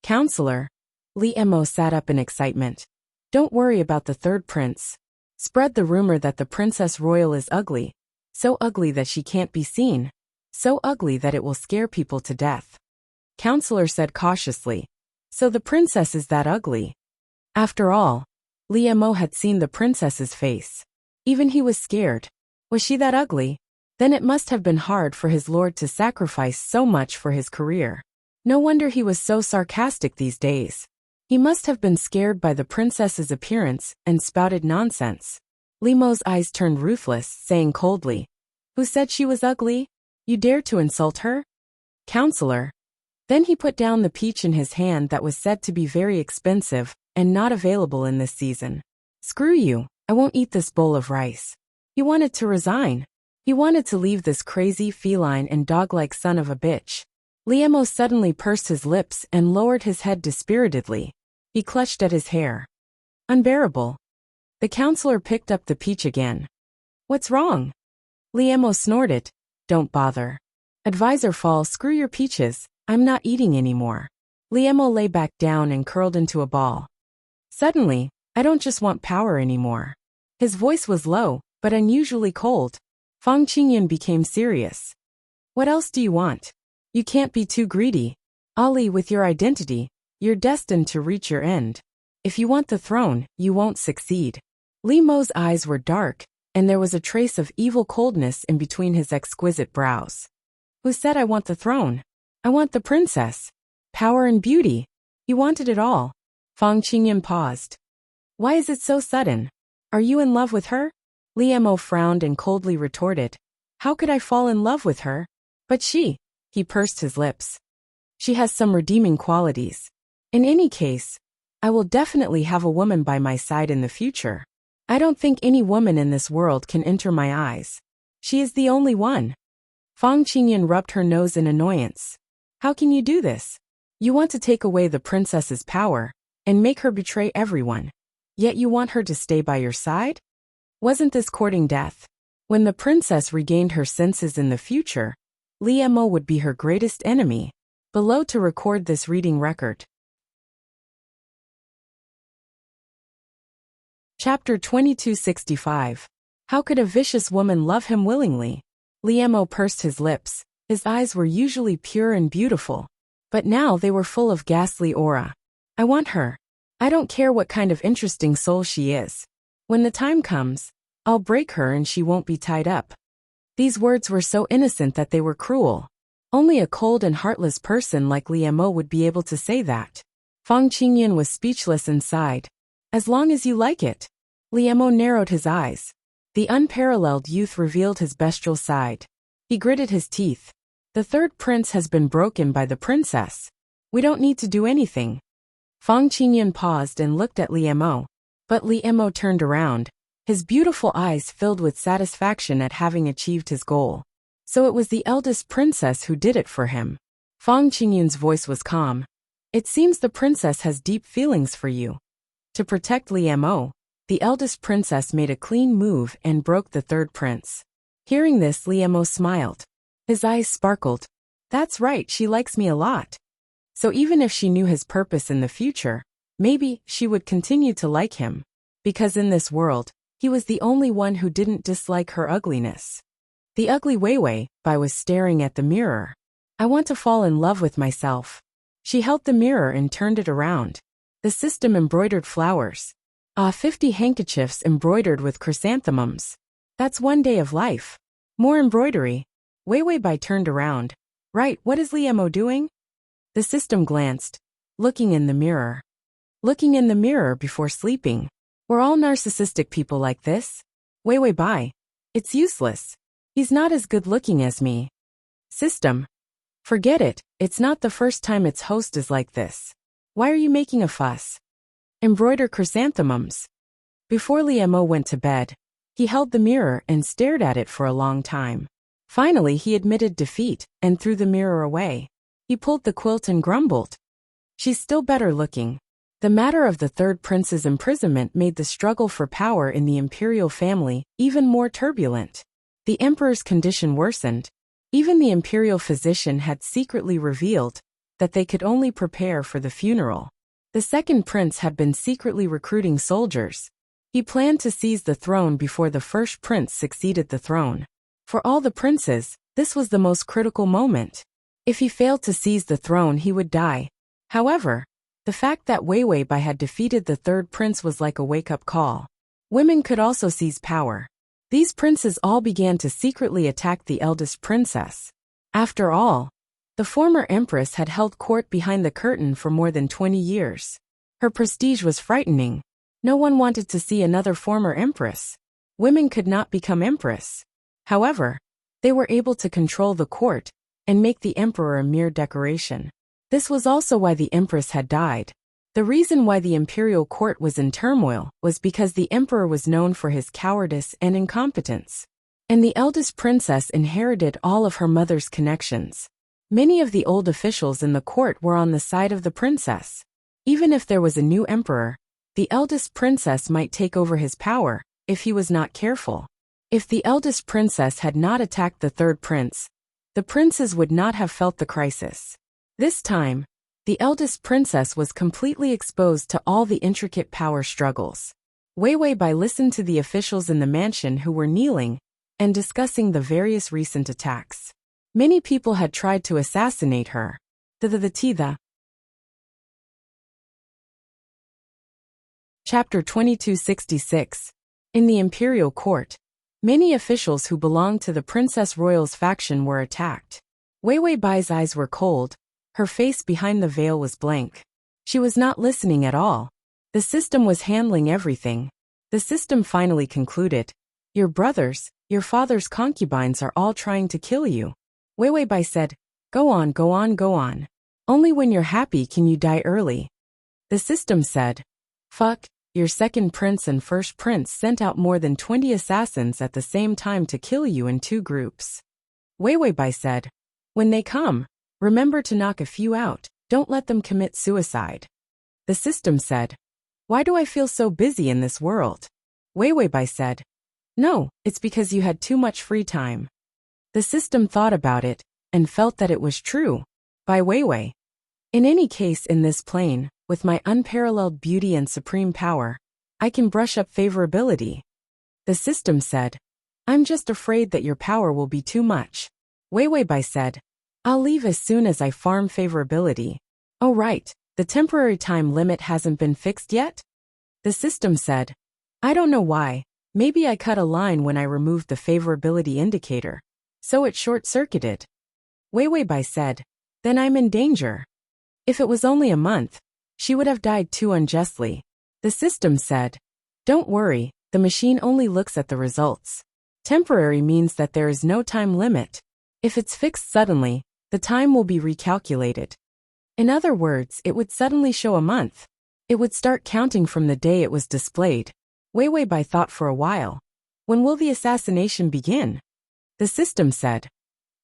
Counselor. Li Mo sat up in excitement. Don't worry about the third prince. Spread the rumor that the princess royal is ugly. So ugly that she can't be seen. So ugly that it will scare people to death. Counselor said cautiously. So the princess is that ugly. After all, Li Mo had seen the princess's face. Even he was scared. Was she that ugly? Then it must have been hard for his lord to sacrifice so much for his career. No wonder he was so sarcastic these days. He must have been scared by the princess's appearance and spouted nonsense. Li Mo's eyes turned ruthless, saying coldly, Who said she was ugly? You dare to insult her? Counselor. Then he put down the peach in his hand that was said to be very expensive and not available in this season. Screw you, I won't eat this bowl of rice. He wanted to resign. He wanted to leave this crazy feline and dog-like son of a bitch. Li Mo suddenly pursed his lips and lowered his head dispiritedly. He clutched at his hair. Unbearable. The counselor picked up the peach again. What's wrong? Li Mo snorted. Don't bother. Advisor Fall, screw your peaches, I'm not eating anymore. Li Mo lay back down and curled into a ball. Suddenly, I don't just want power anymore. His voice was low, but unusually cold. Fang Qingyan became serious. What else do you want? You can't be too greedy. Ali, with your identity, you're destined to reach your end. If you want the throne, you won't succeed. Li Mo's eyes were dark, and there was a trace of evil coldness in between his exquisite brows. Who said I want the throne? I want the princess. Power and beauty. You wanted it all. Fang Qingyan paused. Why is it so sudden? Are you in love with her? Li Mo frowned and coldly retorted. How could I fall in love with her? But he pursed his lips. She has some redeeming qualities. In any case, I will definitely have a woman by my side in the future. I don't think any woman in this world can enter my eyes. She is the only one. Fang Qingyan rubbed her nose in annoyance. How can you do this? You want to take away the princess's power and make her betray everyone. Yet you want her to stay by your side? Wasn't this courting death? When the princess regained her senses in the future, Li Mo would be her greatest enemy. Below to record this reading record. Chapter 2265. How could a vicious woman love him willingly? Li Mo pursed his lips. His eyes were usually pure and beautiful, but now they were full of ghastly aura. I want her. I don't care what kind of interesting soul she is. When the time comes, I'll break her and she won't be tied up. These words were so innocent that they were cruel. Only a cold and heartless person like Li Mo would be able to say that. Fang Qingyan was speechless and sighed. As long as you like it. Li Mo narrowed his eyes. The unparalleled youth revealed his bestial side. He gritted his teeth. The third prince has been broken by the princess. We don't need to do anything. Fang Qingyan paused and looked at Li Mo. But Li Mo turned around, his beautiful eyes filled with satisfaction at having achieved his goal. So it was the eldest princess who did it for him. Fang Qingyan's voice was calm. It seems the princess has deep feelings for you. To protect Li Mo, the eldest princess made a clean move and broke the third prince. Hearing this, Li Mo smiled. His eyes sparkled. That's right, she likes me a lot. So even if she knew his purpose in the future, maybe she would continue to like him. Because in this world, he was the only one who didn't dislike her ugliness. The ugly Weiwei Bai was staring at the mirror. I want to fall in love with myself. She held the mirror and turned it around. The system embroidered flowers. 50 handkerchiefs embroidered with chrysanthemums. That's one day of life. More embroidery. Weiwei Bai turned around. Right, what is Li Mo doing? The system glanced. Looking in the mirror. Looking in the mirror before sleeping. We're all narcissistic people like this. Weiwei Bai. It's useless. He's not as good looking as me. System. Forget it, it's not the first time its host is like this. Why are you making a fuss? Embroider chrysanthemums. Before Li Mo went to bed, he held the mirror and stared at it for a long time. Finally he admitted defeat and threw the mirror away. He pulled the quilt and grumbled. She's still better looking. The matter of the third prince's imprisonment made the struggle for power in the imperial family even more turbulent. The emperor's condition worsened. Even the imperial physician had secretly revealed that they could only prepare for the funeral. The second prince had been secretly recruiting soldiers. He planned to seize the throne before the first prince succeeded the throne. For all the princes, this was the most critical moment. If he failed to seize the throne, he would die. However, the fact that Weiwei Bai had defeated the third prince was like a wake-up call. Women could also seize power. These princes all began to secretly attack the eldest princess. After all, the former empress had held court behind the curtain for more than 20 years. Her prestige was frightening. No one wanted to see another former empress. Women could not become empress. However, they were able to control the court and make the emperor a mere decoration. This was also why the empress had died. The reason why the imperial court was in turmoil was because the emperor was known for his cowardice and incompetence. And the eldest princess inherited all of her mother's connections. Many of the old officials in the court were on the side of the princess. Even if there was a new emperor, the eldest princess might take over his power if he was not careful. If the eldest princess had not attacked the third prince, the princes would not have felt the crisis. This time, the eldest princess was completely exposed to all the intricate power struggles. Wei Wei Bai listened to the officials in the mansion who were kneeling and discussing the various recent attacks. Many people had tried to assassinate her. Chapter 2266. In the imperial court, many officials who belonged to the Princess Royal's faction were attacked. Wei Wei Bai's eyes were cold, her face behind the veil was blank. She was not listening at all. The system was handling everything. The system finally concluded. Your brothers, your father's concubines are all trying to kill you. Wei Wei Bai said, Go on, go on, go on. Only when you're happy can you die early. The system said, Fuck, your second prince and first prince sent out more than 20 assassins at the same time to kill you in 2 groups. Wei Wei Bai said, When they come, remember to knock a few out, don't let them commit suicide. The system said, Why do I feel so busy in this world? Wei Wei Bai said, No, it's because you had too much free time. The system thought about it and felt that it was true. By Wei Wei. In any case in this plane, with my unparalleled beauty and supreme power, I can brush up favorability. The system said, I'm just afraid that your power will be too much. Wei Wei Bai said, I'll leave as soon as I farm favorability. Oh right, the temporary time limit hasn't been fixed yet? The system said, I don't know why, maybe I cut a line when I removed the favorability indicator, so it short-circuited. Wei Wei Bai said, Then I'm in danger. If it was only a month, she would have died too unjustly. The system said, Don't worry, the machine only looks at the results. Temporary means that there is no time limit. If it's fixed suddenly, the time will be recalculated. In other words, it would suddenly show a month. It would start counting from the day it was displayed. Wei Wei Bai thought for a while. When will the assassination begin? The system said,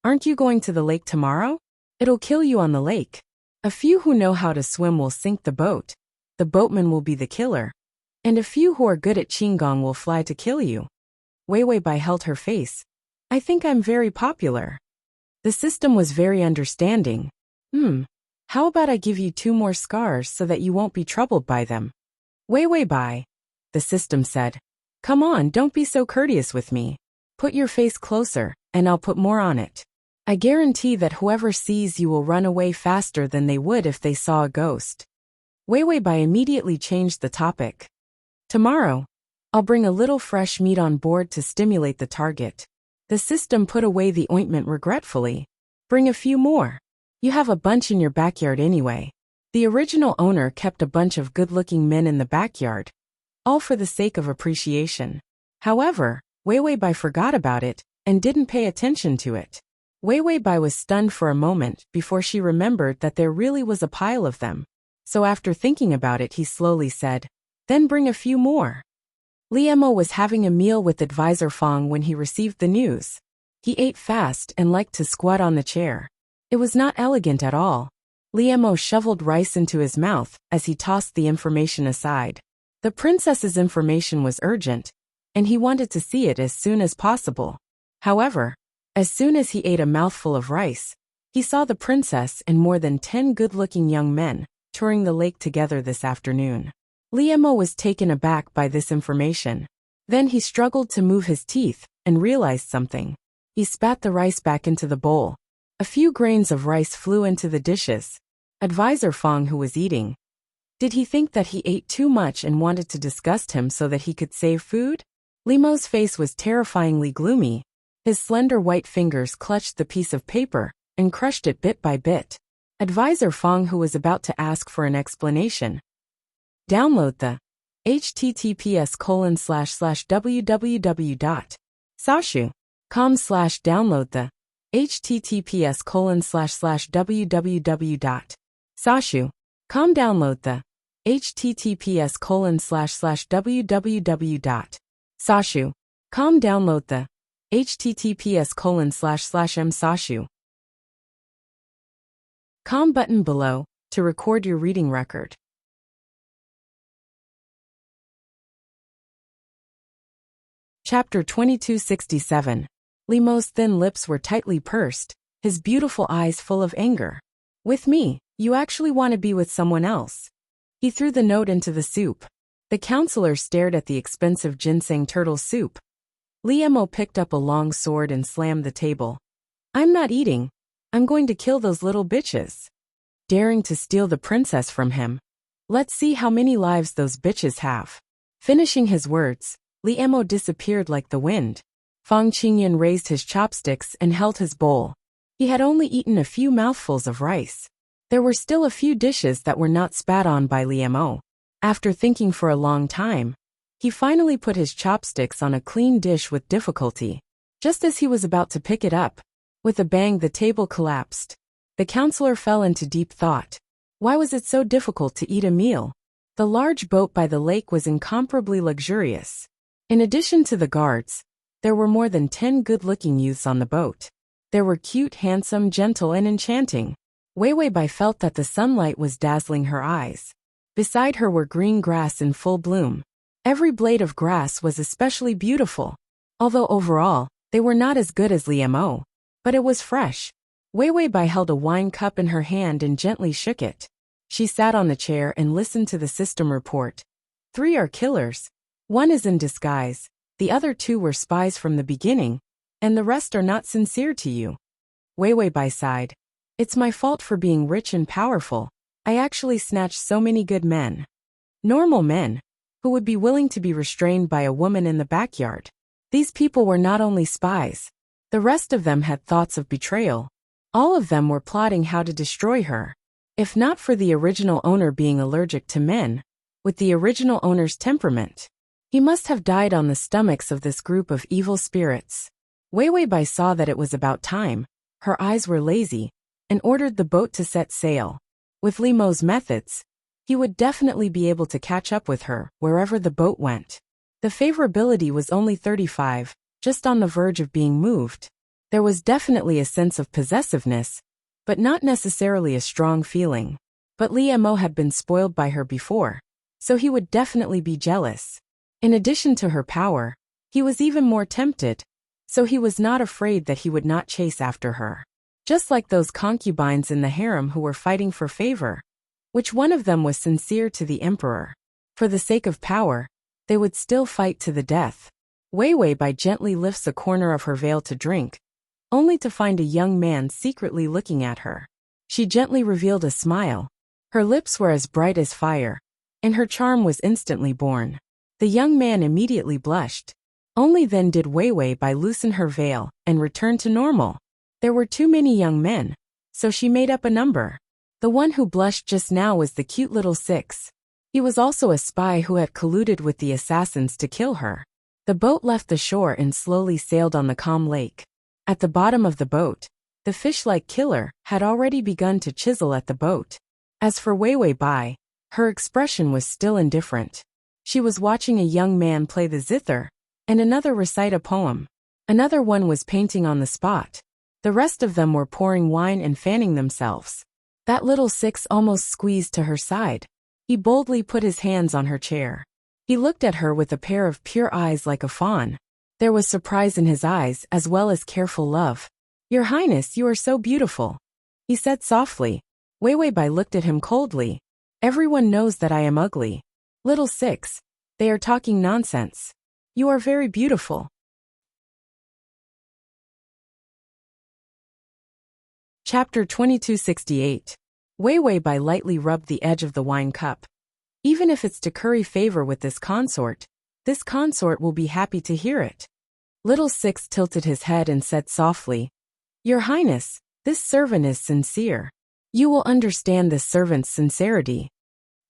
Aren't you going to the lake tomorrow? It'll kill you on the lake. A few who know how to swim will sink the boat. The boatman will be the killer. And a few who are good at Qinggong will fly to kill you. Wei Wei Bai held her face. I think I'm very popular. The system was very understanding. How about I give you 2 more scars so that you won't be troubled by them? Wei Wei Bai. The system said, Come on, don't be so courteous with me. Put your face closer, and I'll put more on it. I guarantee that whoever sees you will run away faster than they would if they saw a ghost. Wei Wei Bai immediately changed the topic. Tomorrow, I'll bring a little fresh meat on board to stimulate the target. The system put away the ointment regretfully. Bring a few more. You have a bunch in your backyard anyway. The original owner kept a bunch of good-looking men in the backyard, all for the sake of appreciation. However, Wei Wei Bai forgot about it and didn't pay attention to it. Wei Wei Bai was stunned for a moment before she remembered that there really was a pile of them. So after thinking about it, he slowly said, Then bring a few more. Li Mo was having a meal with Advisor Fong when he received the news. He ate fast and liked to squat on the chair. It was not elegant at all. Li Mo shoveled rice into his mouth as he tossed the information aside. The princess's information was urgent, and he wanted to see it as soon as possible. However, as soon as he ate a mouthful of rice, he saw the princess and more than 10 good-looking young men touring the lake together this afternoon. Li Mo was taken aback by this information. Then he struggled to move his teeth and realized something. He spat the rice back into the bowl. A few grains of rice flew into the dishes. Advisor Fong, who was eating, did he think that he ate too much and wanted to disgust him so that he could save food? Li Mo's face was terrifyingly gloomy. His slender white fingers clutched the piece of paper and crushed it bit by bit. Advisor Fong, who was about to ask for an explanation, download the https://www.sashu.com/download the https://www.sashu.com download the https://www.sashu.com download the https://msashu.com button below to record your reading record. Chapter 2267. Li Mo's thin lips were tightly pursed, his beautiful eyes full of anger. With me, you actually want to be with someone else. He threw the note into the soup. The counselor stared at the expensive ginseng turtle soup. Liemo picked up a long sword and slammed the table. I'm not eating. I'm going to kill those little bitches. Daring to steal the princess from him. Let's see how many lives those bitches have. Finishing his words, Liemo disappeared like the wind. Fang Qingyan raised his chopsticks and held his bowl. He had only eaten a few mouthfuls of rice. There were still a few dishes that were not spat on by Liemo. After thinking for a long time, he finally put his chopsticks on a clean dish with difficulty. Just as he was about to pick it up, with a bang the table collapsed. The counselor fell into deep thought. Why was it so difficult to eat a meal? The large boat by the lake was incomparably luxurious. In addition to the guards, there were more than 10 good-looking youths on the boat. They were cute, handsome, gentle, and enchanting. Weiwei felt that the sunlight was dazzling her eyes. Beside her were green grass in full bloom. Every blade of grass was especially beautiful. Although overall, they were not as good as Liemo. But it was fresh. Weiwei held a wine cup in her hand and gently shook it. She sat on the chair and listened to the system report. 3 are killers. 1 is in disguise. The other 2 were spies from the beginning. And the rest are not sincere to you. Weiwei sighed. It's my fault for being rich and powerful. I actually snatched so many good men. Normal men. Who would be willing to be restrained by a woman in the backyard. These people were not only spies. The rest of them had thoughts of betrayal. All of them were plotting how to destroy her. If not for the original owner being allergic to men, with the original owner's temperament, he must have died on the stomachs of this group of evil spirits. Weiwei saw that it was about time. Her eyes were lazy, and ordered the boat to set sail. With Liemo's methods, he would definitely be able to catch up with her wherever the boat went. The favorability was only 35, just on the verge of being moved. There was definitely a sense of possessiveness, but not necessarily a strong feeling. But Liemo had been spoiled by her before, so he would definitely be jealous. In addition to her power, he was even more tempted, so he was not afraid that he would not chase after her. Just like those concubines in the harem who were fighting for favor. Which one of them was sincere to the emperor? For the sake of power, they would still fight to the death. Weiwei gently lifts a corner of her veil to drink, only to find a young man secretly looking at her. She gently revealed a smile. Her lips were as bright as fire, and her charm was instantly born. The young man immediately blushed. Only then did Weiwei loosen her veil and return to normal. There were too many young men, so she made up a number. The one who blushed just now was the cute little 6. He was also a spy who had colluded with the assassins to kill her. The boat left the shore and slowly sailed on the calm lake. At the bottom of the boat, the fish-like killer had already begun to chisel at the boat. As for Weiwei, her expression was still indifferent. She was watching a young man play the zither, and another recite a poem. Another one was painting on the spot. The rest of them were pouring wine and fanning themselves. That little 6 almost squeezed to her side. He boldly put his hands on her chair. He looked at her with a pair of pure eyes like a fawn. There was surprise in his eyes as well as careful love. Your Highness, you are so beautiful, he said softly. Weiwei looked at him coldly. Everyone knows that I am ugly. Little 6, they are talking nonsense. You are very beautiful. Chapter 2268. Weiwei lightly rubbed the edge of the wine cup. Even if it's to curry favor with this consort will be happy to hear it. Little 6 tilted his head and said softly, Your Highness, this servant is sincere. You will understand this servant's sincerity.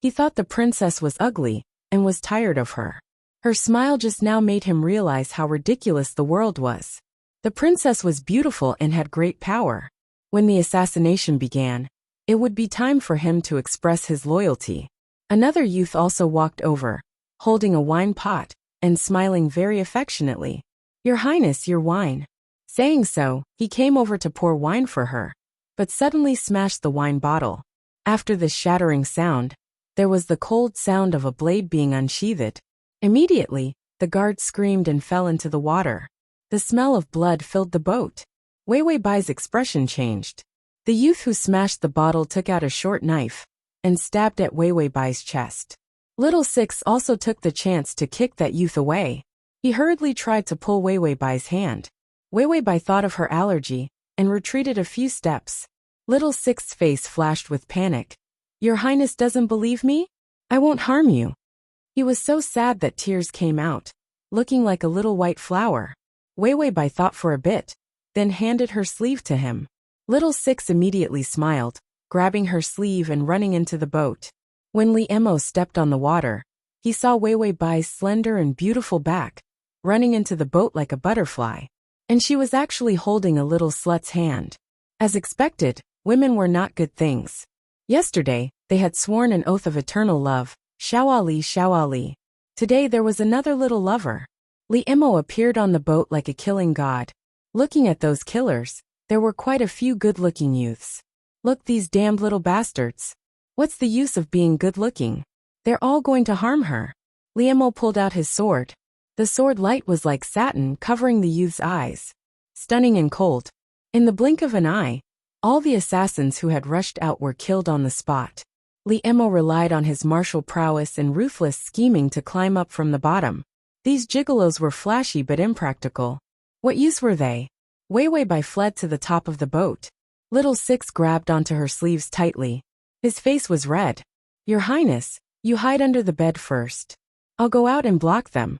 He thought the princess was ugly, and was tired of her. Her smile just now made him realize how ridiculous the world was. The princess was beautiful and had great power. When the assassination began, it would be time for him to express his loyalty. Another youth also walked over, holding a wine pot, and smiling very affectionately. Your Highness, your wine. Saying so, he came over to pour wine for her, but suddenly smashed the wine bottle. After this shattering sound, there was the cold sound of a blade being unsheathed. Immediately, the guard screamed and fell into the water. The smell of blood filled the boat. Weiwei's expression changed. The youth who smashed the bottle took out a short knife and stabbed at Weiwei's chest. Little Six also took the chance to kick that youth away. He hurriedly tried to pull Wei Wei Bai's hand. Wei Wei Bai thought of her allergy and retreated a few steps. Little Six's face flashed with panic. "Your Highness doesn't believe me? I won't harm you." He was so sad that tears came out, looking like a little white flower. Wei Wei Bai thought for a bit, then handed her sleeve to him. Little Six immediately smiled, grabbing her sleeve and running into the boat. When Li Emo stepped on the water, he saw Wei Wei Bai's slender and beautiful back, running into the boat like a butterfly. And she was actually holding a little slut's hand. As expected, women were not good things. Yesterday, they had sworn an oath of eternal love, Xiaoali Xiaoali. Today there was another little lover. Li Emo appeared on the boat like a killing god. Looking at those killers, there were quite a few good-looking youths. Look, these damned little bastards. What's the use of being good-looking? They're all going to harm her. Li Emo pulled out his sword. The sword light was like satin covering the youth's eyes. Stunning and cold. In the blink of an eye, all the assassins who had rushed out were killed on the spot. Li Emo relied on his martial prowess and ruthless scheming to climb up from the bottom. These gigolos were flashy but impractical. What use were they? Wei Wei Bai fled to the top of the boat. Little Six grabbed onto her sleeves tightly. His face was red. "Your Highness, you hide under the bed first. I'll go out and block them."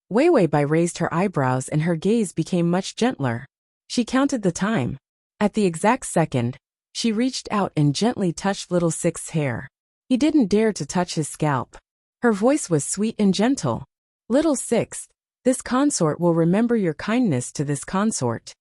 Wei Wei Bai raised her eyebrows and her gaze became much gentler. She counted the time. At the exact second, she reached out and gently touched Little Six's hair. He didn't dare to touch his scalp. Her voice was sweet and gentle. "Little Six, this consort will remember your kindness to this consort."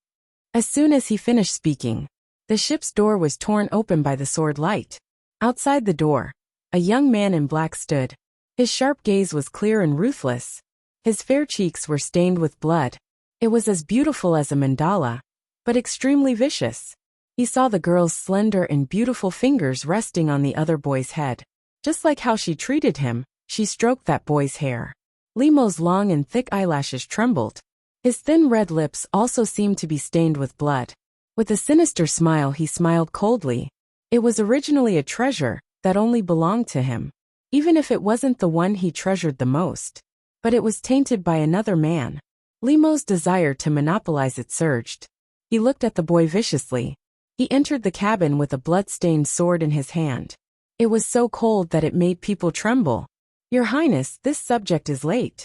As soon as he finished speaking, the ship's door was torn open by the sword light. Outside the door, a young man in black stood. His sharp gaze was clear and ruthless. His fair cheeks were stained with blood. It was as beautiful as a mandala, but extremely vicious. He saw the girl's slender and beautiful fingers resting on the other boy's head. Just like how she treated him, she stroked that boy's hair. Limo's long and thick eyelashes trembled. His thin red lips also seemed to be stained with blood. With a sinister smile he smiled coldly. It was originally a treasure that only belonged to him, even if it wasn't the one he treasured the most. But it was tainted by another man. Limo's desire to monopolize it surged. He looked at the boy viciously. He entered the cabin with a blood-stained sword in his hand. It was so cold that it made people tremble. "Your Highness, this subject is late."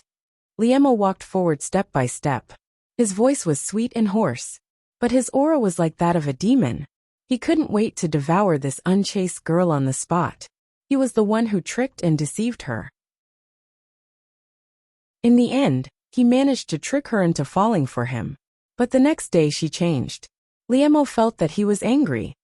Li Emo walked forward step by step. His voice was sweet and hoarse, but his aura was like that of a demon. He couldn't wait to devour this unchaste girl on the spot. He was the one who tricked and deceived her. In the end, he managed to trick her into falling for him. But the next day she changed. Li Emo felt that he was angry.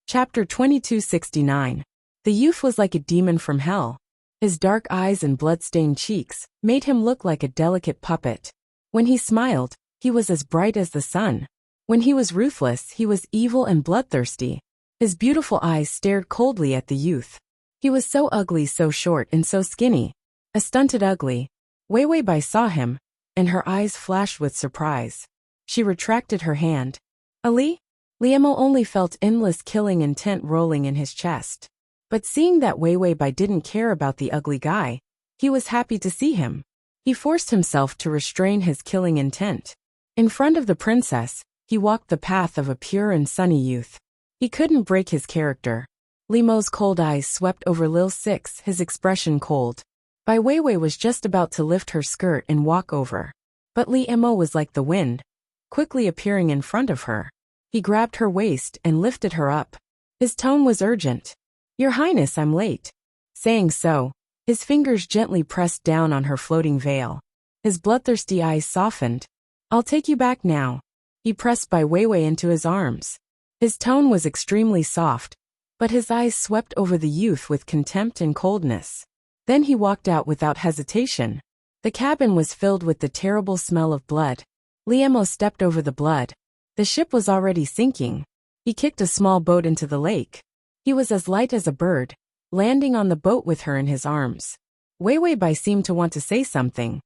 Chapter 2269. The youth was like a demon from hell. His dark eyes and blood-stained cheeks made him look like a delicate puppet. When he smiled, he was as bright as the sun. When he was ruthless, he was evil and bloodthirsty. His beautiful eyes stared coldly at the youth. He was so ugly, so short and so skinny. A stunted ugly. Wei Wei Bai saw him, and her eyes flashed with surprise. She retracted her hand. "Ali?" Li Emo only felt endless killing intent rolling in his chest. But seeing that Wei Wei Bai didn't care about the ugly guy, he was happy to see him. He forced himself to restrain his killing intent. In front of the princess, he walked the path of a pure and sunny youth. He couldn't break his character. Limo's cold eyes swept over Lil Six, his expression cold. Bai Weiwei was just about to lift her skirt and walk over. But Li Emo was like the wind, quickly appearing in front of her. He grabbed her waist and lifted her up. His tone was urgent. "Your Highness, I'm late." Saying so, his fingers gently pressed down on her floating veil. His bloodthirsty eyes softened. "I'll take you back now." He pressed Bai Weiwei into his arms. His tone was extremely soft, but his eyes swept over the youth with contempt and coldness. Then he walked out without hesitation. The cabin was filled with the terrible smell of blood. Li Emo stepped over the blood. The ship was already sinking. He kicked a small boat into the lake. He was as light as a bird, landing on the boat with her in his arms. Wei Wei Bai seemed to want to say something,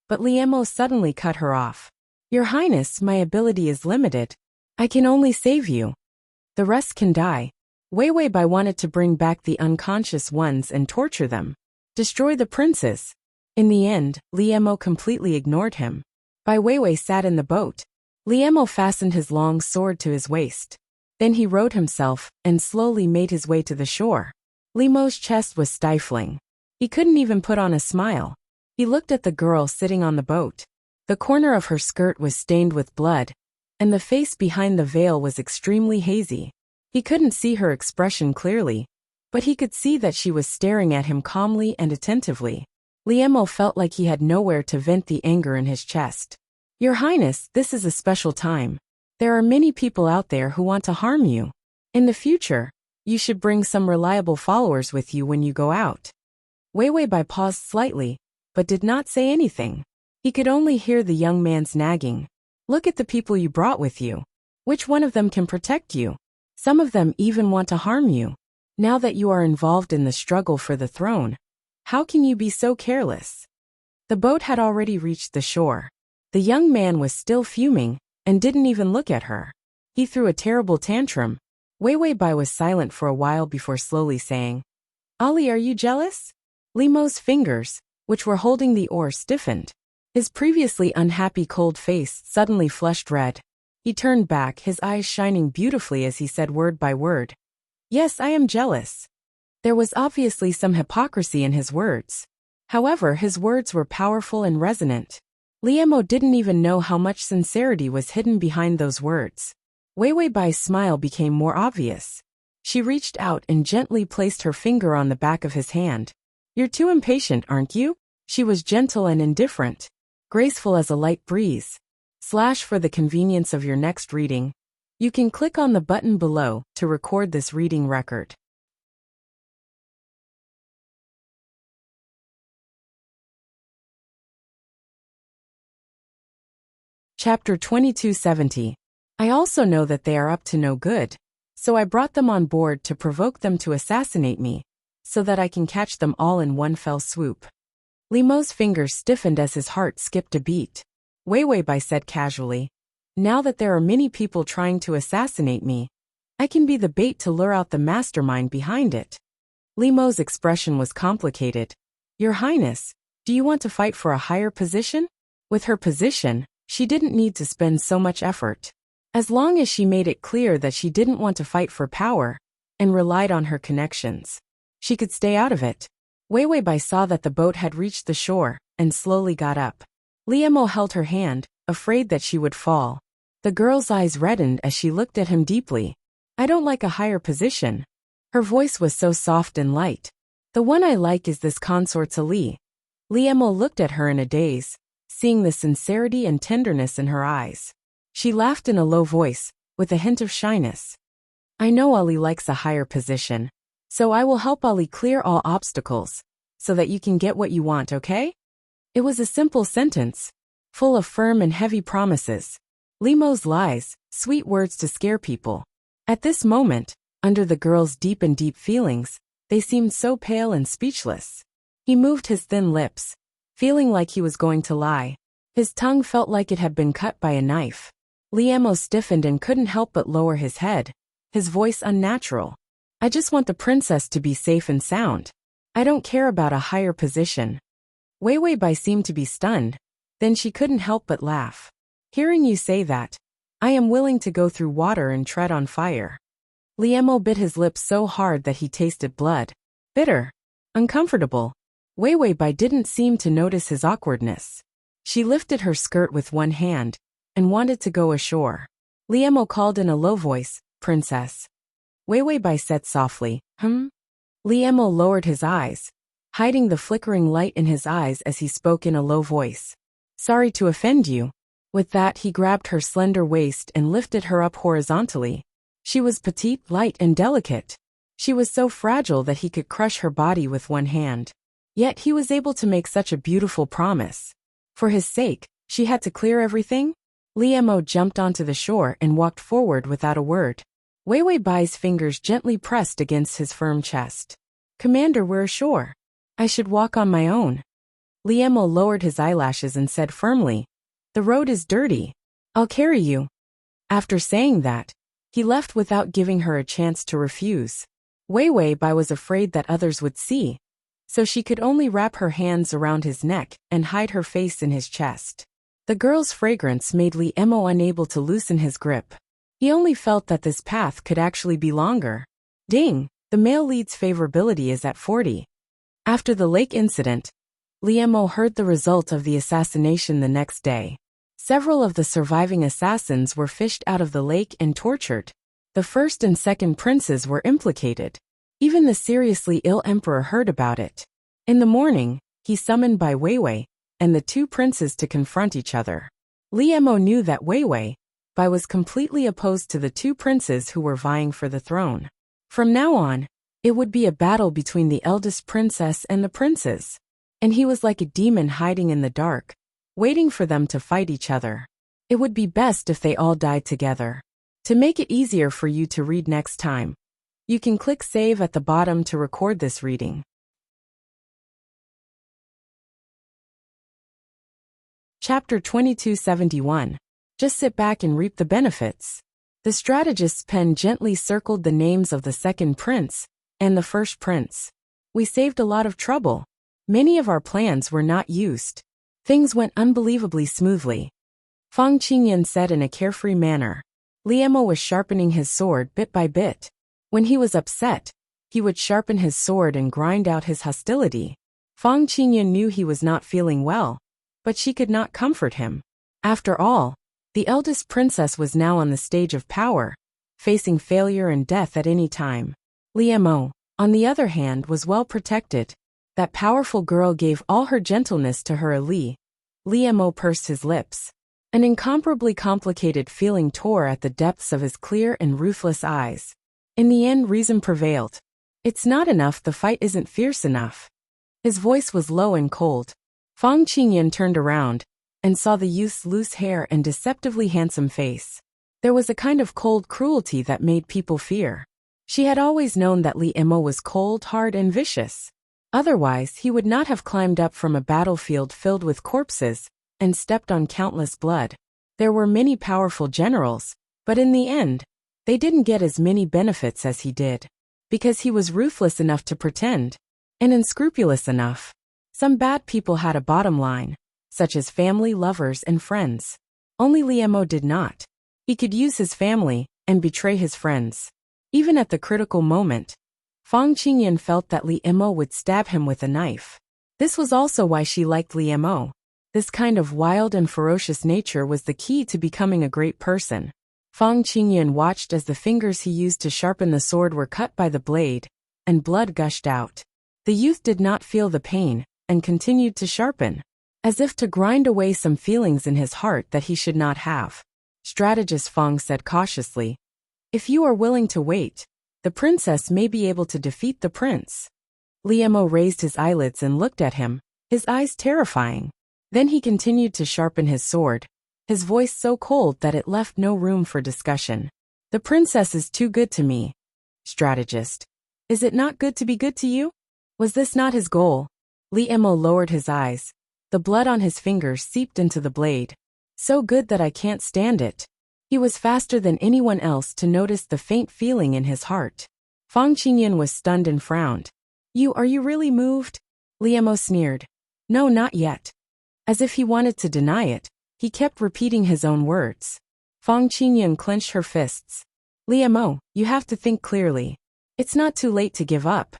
but Li Emo suddenly cut her off. "Your Highness, my ability is limited. I can only save you. The rest can die." Wei Wei Bai wanted to bring back the unconscious ones and torture them. Destroy the princes. In the end, Liemo completely ignored him. Bai Weiwei sat in the boat. Liemo fastened his long sword to his waist. Then he rowed himself and slowly made his way to the shore. Liemo's chest was stifling. He couldn't even put on a smile. He looked at the girl sitting on the boat. The corner of her skirt was stained with blood, and the face behind the veil was extremely hazy. He couldn't see her expression clearly, but he could see that she was staring at him calmly and attentively. Liemo felt like he had nowhere to vent the anger in his chest. Your Highness, this is a special time. There are many people out there who want to harm you. In the future, you should bring some reliable followers with you when you go out. Wei Wei Bai paused slightly, but did not say anything. He could only hear the young man's nagging. Look at the people you brought with you. Which one of them can protect you? Some of them even want to harm you. Now that you are involved in the struggle for the throne, how can you be so careless? The boat had already reached the shore. The young man was still fuming and didn't even look at her. He threw a terrible tantrum. Wei Wei Bai was silent for a while before slowly saying, Ali, are you jealous? Liemo's fingers, which were holding the oar, stiffened. His previously unhappy cold face suddenly flushed red. He turned back, his eyes shining beautifully as he said word by word, Yes, I am jealous. There was obviously some hypocrisy in his words. However, his words were powerful and resonant. Liemo didn't even know how much sincerity was hidden behind those words. Wei Wei Bai's smile became more obvious. She reached out and gently placed her finger on the back of his hand. You're too impatient, aren't you? She was gentle and indifferent, graceful as a light breeze. For the convenience of your next reading, you can click on the button below to record this reading record. Chapter 2270. I also know that they are up to no good, so I brought them on board to provoke them to assassinate me, so that I can catch them all in one fell swoop. Liemo's fingers stiffened as his heart skipped a beat. Wei Wei Bai said casually, Now that there are many people trying to assassinate me, I can be the bait to lure out the mastermind behind it. Liemo's expression was complicated. Your Highness, do you want to fight for a higher position? With her position, she didn't need to spend so much effort. As long as she made it clear that she didn't want to fight for power and relied on her connections, she could stay out of it. Wei Wei Bai saw that the boat had reached the shore and slowly got up. Liemo held her hand, afraid that she would fall. The girl's eyes reddened as she looked at him deeply. I don't like a higher position. Her voice was so soft and light. The one I like is this consort's Ali. Liemo looked at her in a daze, seeing the sincerity and tenderness in her eyes. She laughed in a low voice, with a hint of shyness. I know Ali likes a higher position, so I will help Ali clear all obstacles, so that you can get what you want, okay? It was a simple sentence, full of firm and heavy promises. Liemo's lies, sweet words to scare people. At this moment, under the girl's deep feelings, they seemed so pale and speechless. He moved his thin lips, feeling like he was going to lie. His tongue felt like it had been cut by a knife. Liemo stiffened and couldn't help but lower his head, his voice unnatural. I just want the princess to be safe and sound. I don't care about a higher position. Wei Wei Bai seemed to be stunned, then she couldn't help but laugh. Hearing you say that, I am willing to go through water and tread on fire. Liemo bit his lips so hard that he tasted blood. Bitter. Uncomfortable. Wei Wei Bai didn't seem to notice his awkwardness. She lifted her skirt with one hand and wanted to go ashore. Liemo called in a low voice, Princess. Wei Wei Bai said softly, Liemo lowered his eyes, hiding the flickering light in his eyes as he spoke in a low voice. Sorry to offend you. With that, he grabbed her slender waist and lifted her up horizontally. She was petite, light, and delicate. She was so fragile that he could crush her body with one hand. Yet he was able to make such a beautiful promise. For his sake, she had to clear everything? Liemo jumped onto the shore and walked forward without a word. Wei Wei Bai's fingers gently pressed against his firm chest. Commander, we're ashore. I should walk on my own. Liemo lowered his eyelashes and said firmly, The road is dirty. I'll carry you. After saying that, He left without giving her a chance to refuse. Wei Wei Bai was afraid that others would see, so she could only wrap her hands around his neck and hide her face in his chest. The girl's fragrance made Li Emo unable to loosen his grip. He only felt that this path could actually be longer. Ding! The male lead's favorability is at 40. After the lake incident, Li Emo heard the result of the assassination the next day. Several of the surviving assassins were fished out of the lake and tortured. The first and second princes were implicated. Even the seriously ill emperor heard about it. In the morning, he summoned Bai Weiwei and the two princes to confront each other. Li Emo knew that Weiwei Bai was completely opposed to the two princes who were vying for the throne. From now on, it would be a battle between the eldest princess and the princes. And he was like a demon hiding in the dark, waiting for them to fight each other. It would be best if they all died together. To make it easier for you to read next time, you can click save at the bottom to record this reading. Chapter 2271. Just sit back and reap the benefits. The strategist's pen gently circled the names of the second prince and the first prince. We saved a lot of trouble. Many of our plans were not used. Things went unbelievably smoothly. Fang Qingyan said in a carefree manner. Li Emo was sharpening his sword bit by bit. When he was upset, he would sharpen his sword and grind out his hostility. Fang Qingyan knew he was not feeling well, but she could not comfort him. After all, the eldest princess was now on the stage of power, facing failure and death at any time. Li Emo, on the other hand, was well protected. That powerful girl gave all her gentleness to her Li. Li Emo pursed his lips. An incomparably complicated feeling tore at the depths of his clear and ruthless eyes. In the end, reason prevailed. It's not enough, the fight isn't fierce enough. His voice was low and cold. Fang Qingyan turned around and saw the youth's loose hair and deceptively handsome face. There was a kind of cold cruelty that made people fear. She had always known that Li Emo was cold, hard, and vicious. Otherwise, he would not have climbed up from a battlefield filled with corpses and stepped on countless blood. There were many powerful generals, but in the end, they didn't get as many benefits as he did. Because he was ruthless enough to pretend, and unscrupulous enough. Some bad people had a bottom line, such as family, lovers, and friends. Only Li Emo did not. He could use his family and betray his friends. Even at the critical moment, Fang Qingyan felt that Li Emo would stab him with a knife. This was also why she liked Li Emo. This kind of wild and ferocious nature was the key to becoming a great person. Fang Qingyan watched as the fingers he used to sharpen the sword were cut by the blade, and blood gushed out. The youth did not feel the pain, and continued to sharpen, as if to grind away some feelings in his heart that he should not have. Strategist Fang said cautiously, "If you are willing to wait, the princess may be able to defeat the prince." Li Emo raised his eyelids and looked at him, his eyes terrifying. Then he continued to sharpen his sword, his voice so cold that it left no room for discussion. "The princess is too good to me." Strategist. "Is it not good to be good to you? Was this not his goal?" Li Emo lowered his eyes. The blood on his fingers seeped into the blade. "So good that I can't stand it." He was faster than anyone else to notice the faint feeling in his heart. Fang Qingyan was stunned and frowned. Are you really moved?" Li Emo sneered. "No, not yet." As if he wanted to deny it, he kept repeating his own words. Fang Qingyan clenched her fists. "Li Emo, you have to think clearly. It's not too late to give up.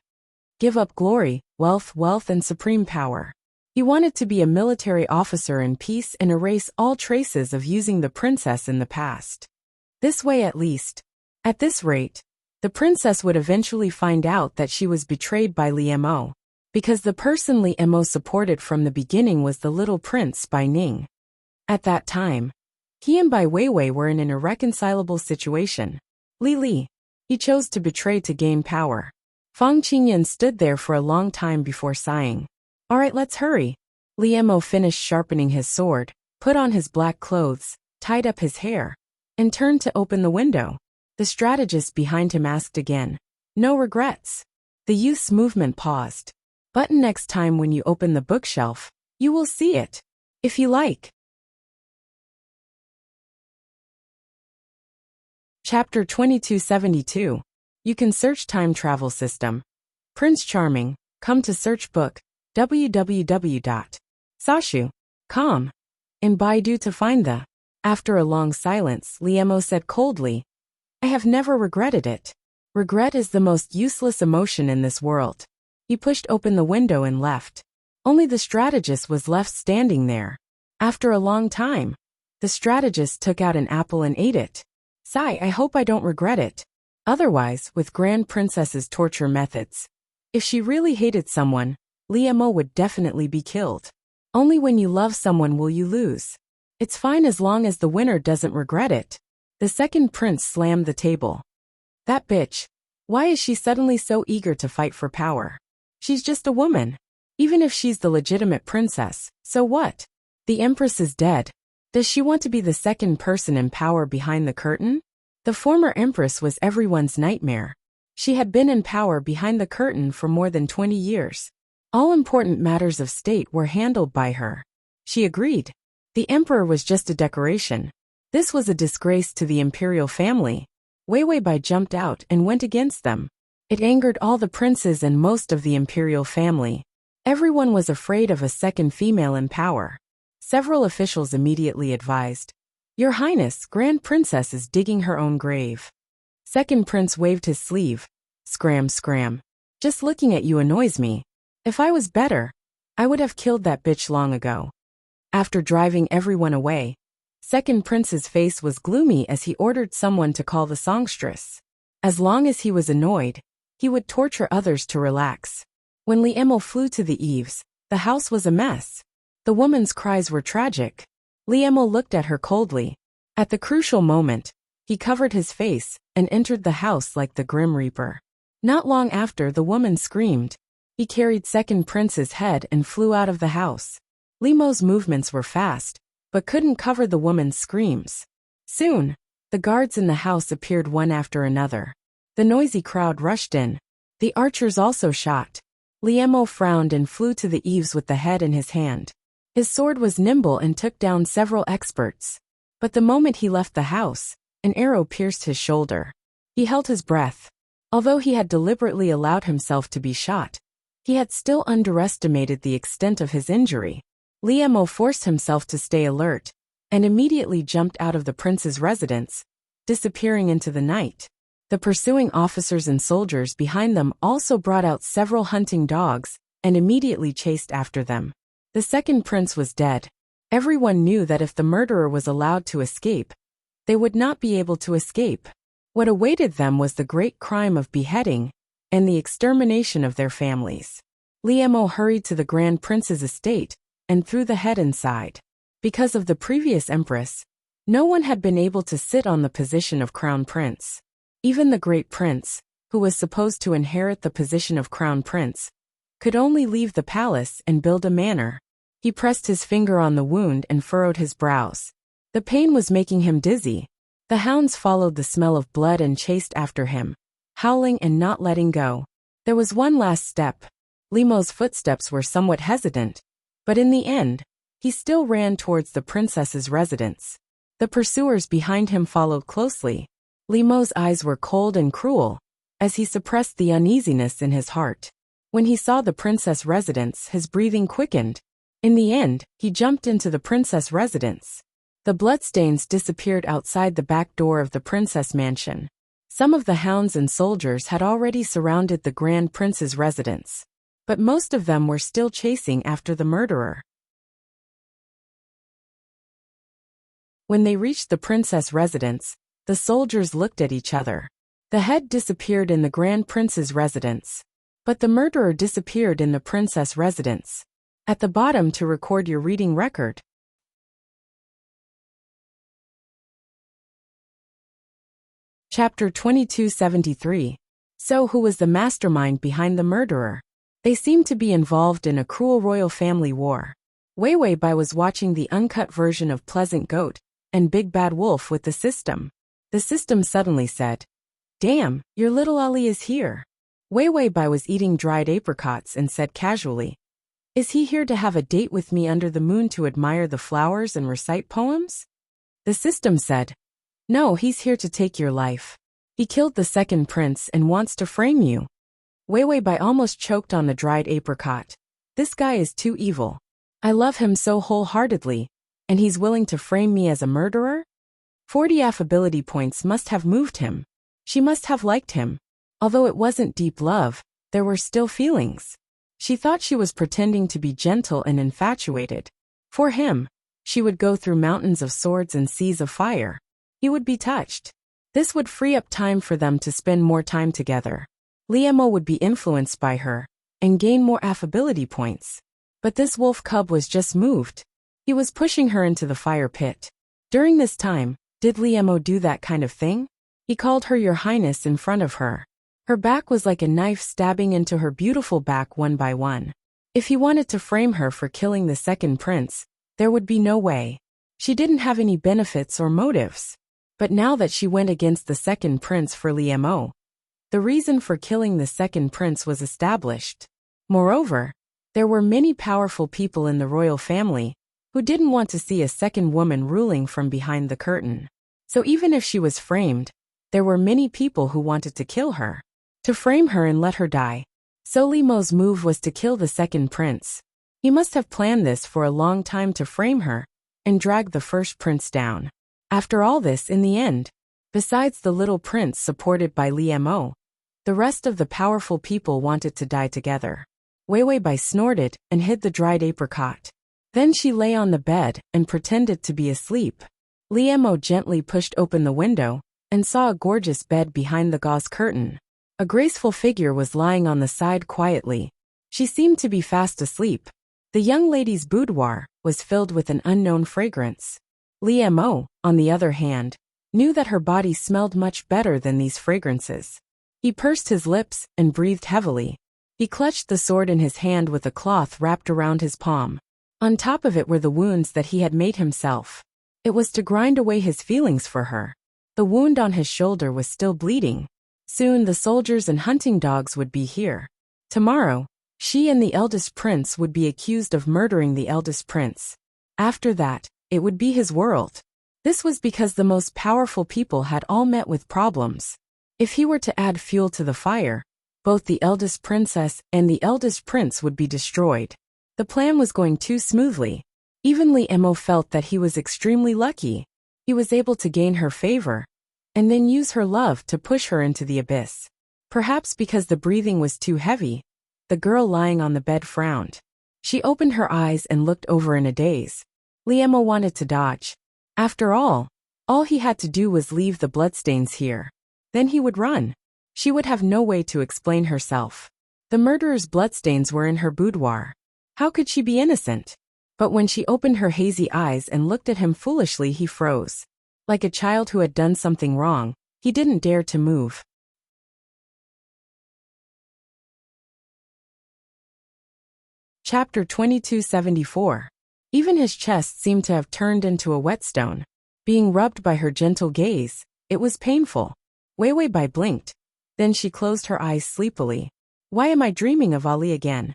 Give up glory, wealth, and supreme power." He wanted to be a military officer in peace and erase all traces of using the princess in the past. This way at least. At this rate, the princess would eventually find out that she was betrayed by Li Emo, because the person Li Emo supported from the beginning was the little prince Bai Ning. At that time, he and Bai Weiwei were in an irreconcilable situation. Li, he chose to betray to gain power. Fang Qingyan stood there for a long time before sighing. "All right, let's hurry." Li Emo finished sharpening his sword, put on his black clothes, tied up his hair, and turned to open the window. The strategist behind him asked again. "No regrets?" The youth's movement paused. "Button next time when you open the bookshelf, you will see it. If you like." Chapter 2272. You can search time travel system. Prince Charming, come to search book, www.sashu.com. In Baidu to find the. After a long silence, Liemo said coldly, I have never regretted it. Regret is the most useless emotion in this world. He pushed open the window and left. Only the strategist was left standing there. After a long time, the strategist took out an apple and ate it. Sigh, I hope I don't regret it. Otherwise, with Grand Princess's torture methods, if she really hated someone, Liemo would definitely be killed. Only when you love someone will you lose. It's fine as long as the winner doesn't regret it. The second prince slammed the table. That bitch. Why is she suddenly so eager to fight for power? She's just a woman. Even if she's the legitimate princess, so what? The empress is dead. Does she want to be the second person in power behind the curtain? The former empress was everyone's nightmare. She had been in power behind the curtain for more than 20 years. All important matters of state were handled by her. She agreed. The emperor was just a decoration. This was a disgrace to the imperial family. Wei Weibai jumped out and went against them. It angered all the princes and most of the imperial family. Everyone was afraid of a second female in power. Several officials immediately advised, Your Highness, Grand Princess is digging her own grave. Second prince waved his sleeve. Scram, scram. Just looking at you annoys me. If I was better, I would have killed that bitch long ago. After driving everyone away, second prince's face was gloomy as he ordered someone to call the songstress. As long as he was annoyed, he would torture others to relax. When Liemo flew to the eaves, the house was a mess. The woman's cries were tragic. Liemo looked at her coldly. At the crucial moment, he covered his face and entered the house like the Grim Reaper. Not long after, the woman screamed. He carried second prince's head and flew out of the house. Liemo's movements were fast, but couldn't cover the woman's screams. Soon, the guards in the house appeared one after another. The noisy crowd rushed in. The archers also shot. Liemo frowned and flew to the eaves with the head in his hand. His sword was nimble and took down several experts. But the moment he left the house, an arrow pierced his shoulder. He held his breath. Although he had deliberately allowed himself to be shot, he had still underestimated the extent of his injury. Liemo forced himself to stay alert, and immediately jumped out of the prince's residence, disappearing into the night. The pursuing officers and soldiers behind them also brought out several hunting dogs, and immediately chased after them. The second prince was dead. Everyone knew that if the murderer was allowed to escape, they would not be able to escape. What awaited them was the great crime of beheading, and the extermination of their families. Liemo hurried to the Grand Prince's estate, and threw the head inside. Because of the previous empress, no one had been able to sit on the position of crown prince. Even the great prince, who was supposed to inherit the position of crown prince, could only leave the palace and build a manor. He pressed his finger on the wound and furrowed his brows. The pain was making him dizzy. The hounds followed the smell of blood and chased after him, howling and not letting go. There was one last step. Liemo's footsteps were somewhat hesitant, but in the end, he still ran towards the princess's residence. The pursuers behind him followed closely. Liemo's eyes were cold and cruel, as he suppressed the uneasiness in his heart. When he saw the princess residence, his breathing quickened. In the end, he jumped into the princess residence. The bloodstains disappeared outside the back door of the princess mansion. Some of the hounds and soldiers had already surrounded the grand prince's residence, but most of them were still chasing after the murderer. When they reached the princess residence, the soldiers looked at each other. The head disappeared in the grand prince's residence, but the murderer disappeared in the princess residence. At the bottom to record your reading record. Chapter 2273. So who was the mastermind behind the murderer? They seemed to be involved in a cruel royal family war. Wei Weibai was watching the uncut version of Pleasant Goat and Big Bad Wolf with the system. The system suddenly said, Damn, your little Ali is here. Wei Weibai was eating dried apricots and said casually, Is he here to have a date with me under the moon to admire the flowers and recite poems? The system said, No, he's here to take your life. He killed the second prince and wants to frame you. Wei Bai almost choked on the dried apricot. This guy is too evil. I love him so wholeheartedly, and he's willing to frame me as a murderer? 40 affability points must have moved him. She must have liked him. Although it wasn't deep love, there were still feelings. She thought she was pretending to be gentle and infatuated. For him, she would go through mountains of swords and seas of fire. He would be touched. This would free up time for them to spend more time together. Liemo would be influenced by her and gain more affability points. But this wolf cub was just moved. He was pushing her into the fire pit. During this time, did Liemo do that kind of thing? He called her Your Highness in front of her. Her back was like a knife stabbing into her beautiful back one by one. If he wanted to frame her for killing the second prince, there would be no way. She didn't have any benefits or motives. But now that she went against the second prince for Liemo, the reason for killing the second prince was established. Moreover, there were many powerful people in the royal family who didn't want to see a second woman ruling from behind the curtain. So even if she was framed, there were many people who wanted to kill her. To frame her and let her die. So Liemo's move was to kill the second prince. He must have planned this for a long time to frame her and drag the first prince down. After all this, in the end, besides the little prince supported by Liemo, the rest of the powerful people wanted to die together. Wei Bai snorted and hid the dried apricot. Then she lay on the bed and pretended to be asleep. Liemo gently pushed open the window and saw a gorgeous bed behind the gauze curtain. A graceful figure was lying on the side quietly. She seemed to be fast asleep. The young lady's boudoir was filled with an unknown fragrance. Liemo, on the other hand, knew that her body smelled much better than these fragrances. He pursed his lips and breathed heavily. He clutched the sword in his hand with a cloth wrapped around his palm. On top of it were the wounds that he had made himself. It was to grind away his feelings for her. The wound on his shoulder was still bleeding. Soon the soldiers and hunting dogs would be here. Tomorrow, she and the eldest prince would be accused of murdering the eldest prince. After that, it would be his world. This was because the most powerful people had all met with problems. If he were to add fuel to the fire, both the eldest princess and the eldest prince would be destroyed. The plan was going too smoothly. Even Liemo felt that he was extremely lucky. He was able to gain her favor, and then use her love to push her into the abyss. Perhaps because the breathing was too heavy, the girl lying on the bed frowned. She opened her eyes and looked over in a daze. Liemo wanted to dodge. After all he had to do was leave the bloodstains here. Then he would run. She would have no way to explain herself. The murderer's bloodstains were in her boudoir. How could she be innocent? But when she opened her hazy eyes and looked at him foolishly, he froze. Like a child who had done something wrong, he didn't dare to move. Chapter 2274. Even his chest seemed to have turned into a whetstone. Being rubbed by her gentle gaze, it was painful. Wei Bai blinked. Then she closed her eyes sleepily. Why am I dreaming of Ali again?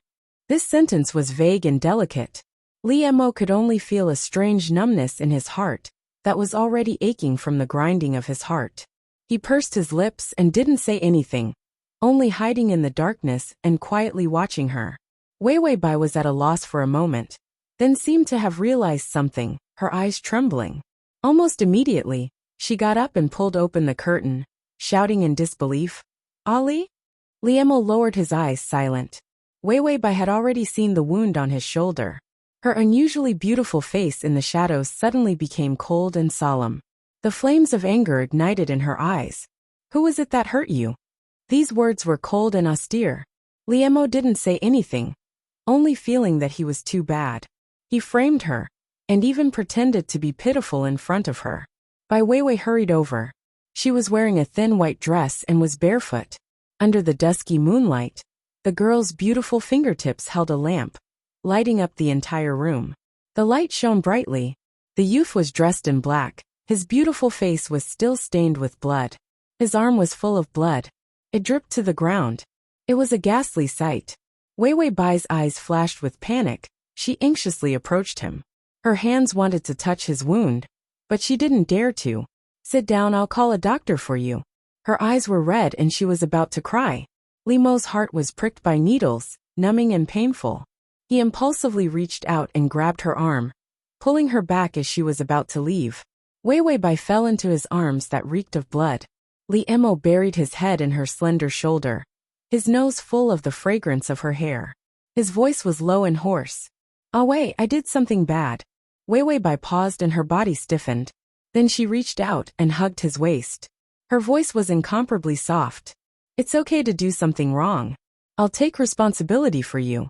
This sentence was vague and delicate. Liemo could only feel a strange numbness in his heart that was already aching from the grinding of his heart. He pursed his lips and didn't say anything, only hiding in the darkness and quietly watching her. Wei Bai was at a loss for a moment, then seemed to have realized something, her eyes trembling. Almost immediately, she got up and pulled open the curtain, shouting in disbelief, Ali? Liemo lowered his eyes, silent. Wei Bai had already seen the wound on his shoulder. Her unusually beautiful face in the shadows suddenly became cold and solemn. The flames of anger ignited in her eyes. Who was it that hurt you? These words were cold and austere. Liemo didn't say anything, only feeling that he was too bad. He framed her, and even pretended to be pitiful in front of her. Wei hurried over. She was wearing a thin white dress and was barefoot. Under the dusky moonlight, the girl's beautiful fingertips held a lamp, lighting up the entire room. The light shone brightly. The youth was dressed in black. His beautiful face was still stained with blood. His arm was full of blood. It dripped to the ground. It was a ghastly sight. Wei Bai's eyes flashed with panic. She anxiously approached him. Her hands wanted to touch his wound, but she didn't dare to. Sit down, I'll call a doctor for you. Her eyes were red and she was about to cry. Limo's heart was pricked by needles, numbing and painful. He impulsively reached out and grabbed her arm, pulling her back as she was about to leave. Wei Bai fell into his arms that reeked of blood. Limo buried his head in her slender shoulder, his nose full of the fragrance of her hair. His voice was low and hoarse. "Ah Wei, I did something bad." Wei Bai paused and her body stiffened. Then she reached out and hugged his waist. Her voice was incomparably soft. "It's okay to do something wrong. I'll take responsibility for you."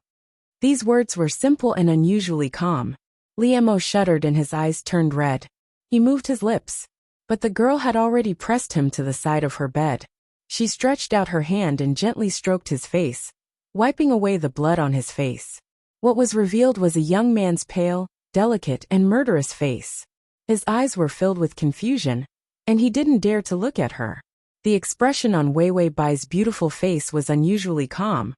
These words were simple and unusually calm. Limo shuddered and his eyes turned red. He moved his lips, but the girl had already pressed him to the side of her bed. She stretched out her hand and gently stroked his face, wiping away the blood on his face. What was revealed was a young man's pale, delicate, and murderous face. His eyes were filled with confusion, and he didn't dare to look at her. The expression on Wei Bai's beautiful face was unusually calm,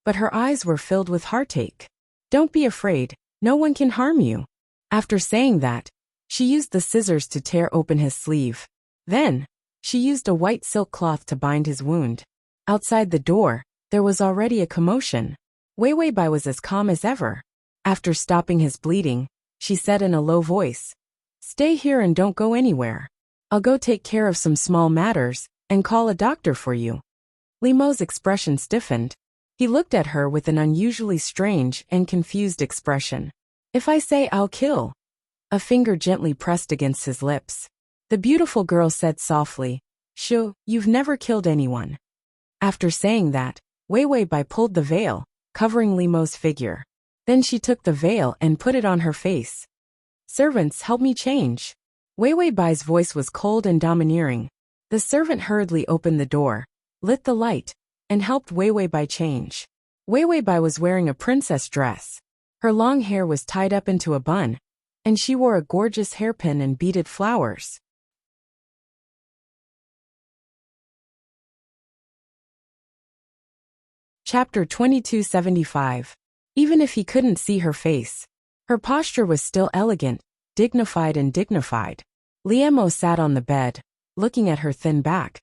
but her eyes were filled with heartache. "Don't be afraid, no one can harm you." After saying that, she used the scissors to tear open his sleeve. Then, she used a white silk cloth to bind his wound. Outside the door, there was already a commotion. Wei Bai was as calm as ever. After stopping his bleeding, she said in a low voice, "Stay here and don't go anywhere. I'll go take care of some small matters and call a doctor for you." Limo's expression stiffened. He looked at her with an unusually strange and confused expression. "If I say I'll kill." A finger gently pressed against his lips. The beautiful girl said softly, "Shoo, you've never killed anyone." After saying that, Wei Bai pulled the veil, covering Limo's figure. Then she took the veil and put it on her face. "Servants, help me change." Wei Bai's voice was cold and domineering. The servant hurriedly opened the door, lit the light, and helped Wei Bai change. Wei Bai was wearing a princess dress. Her long hair was tied up into a bun, and she wore a gorgeous hairpin and beaded flowers. Chapter 2275. Even if he couldn't see her face, her posture was still elegant, dignified. Limo sat on the bed, looking at her thin back,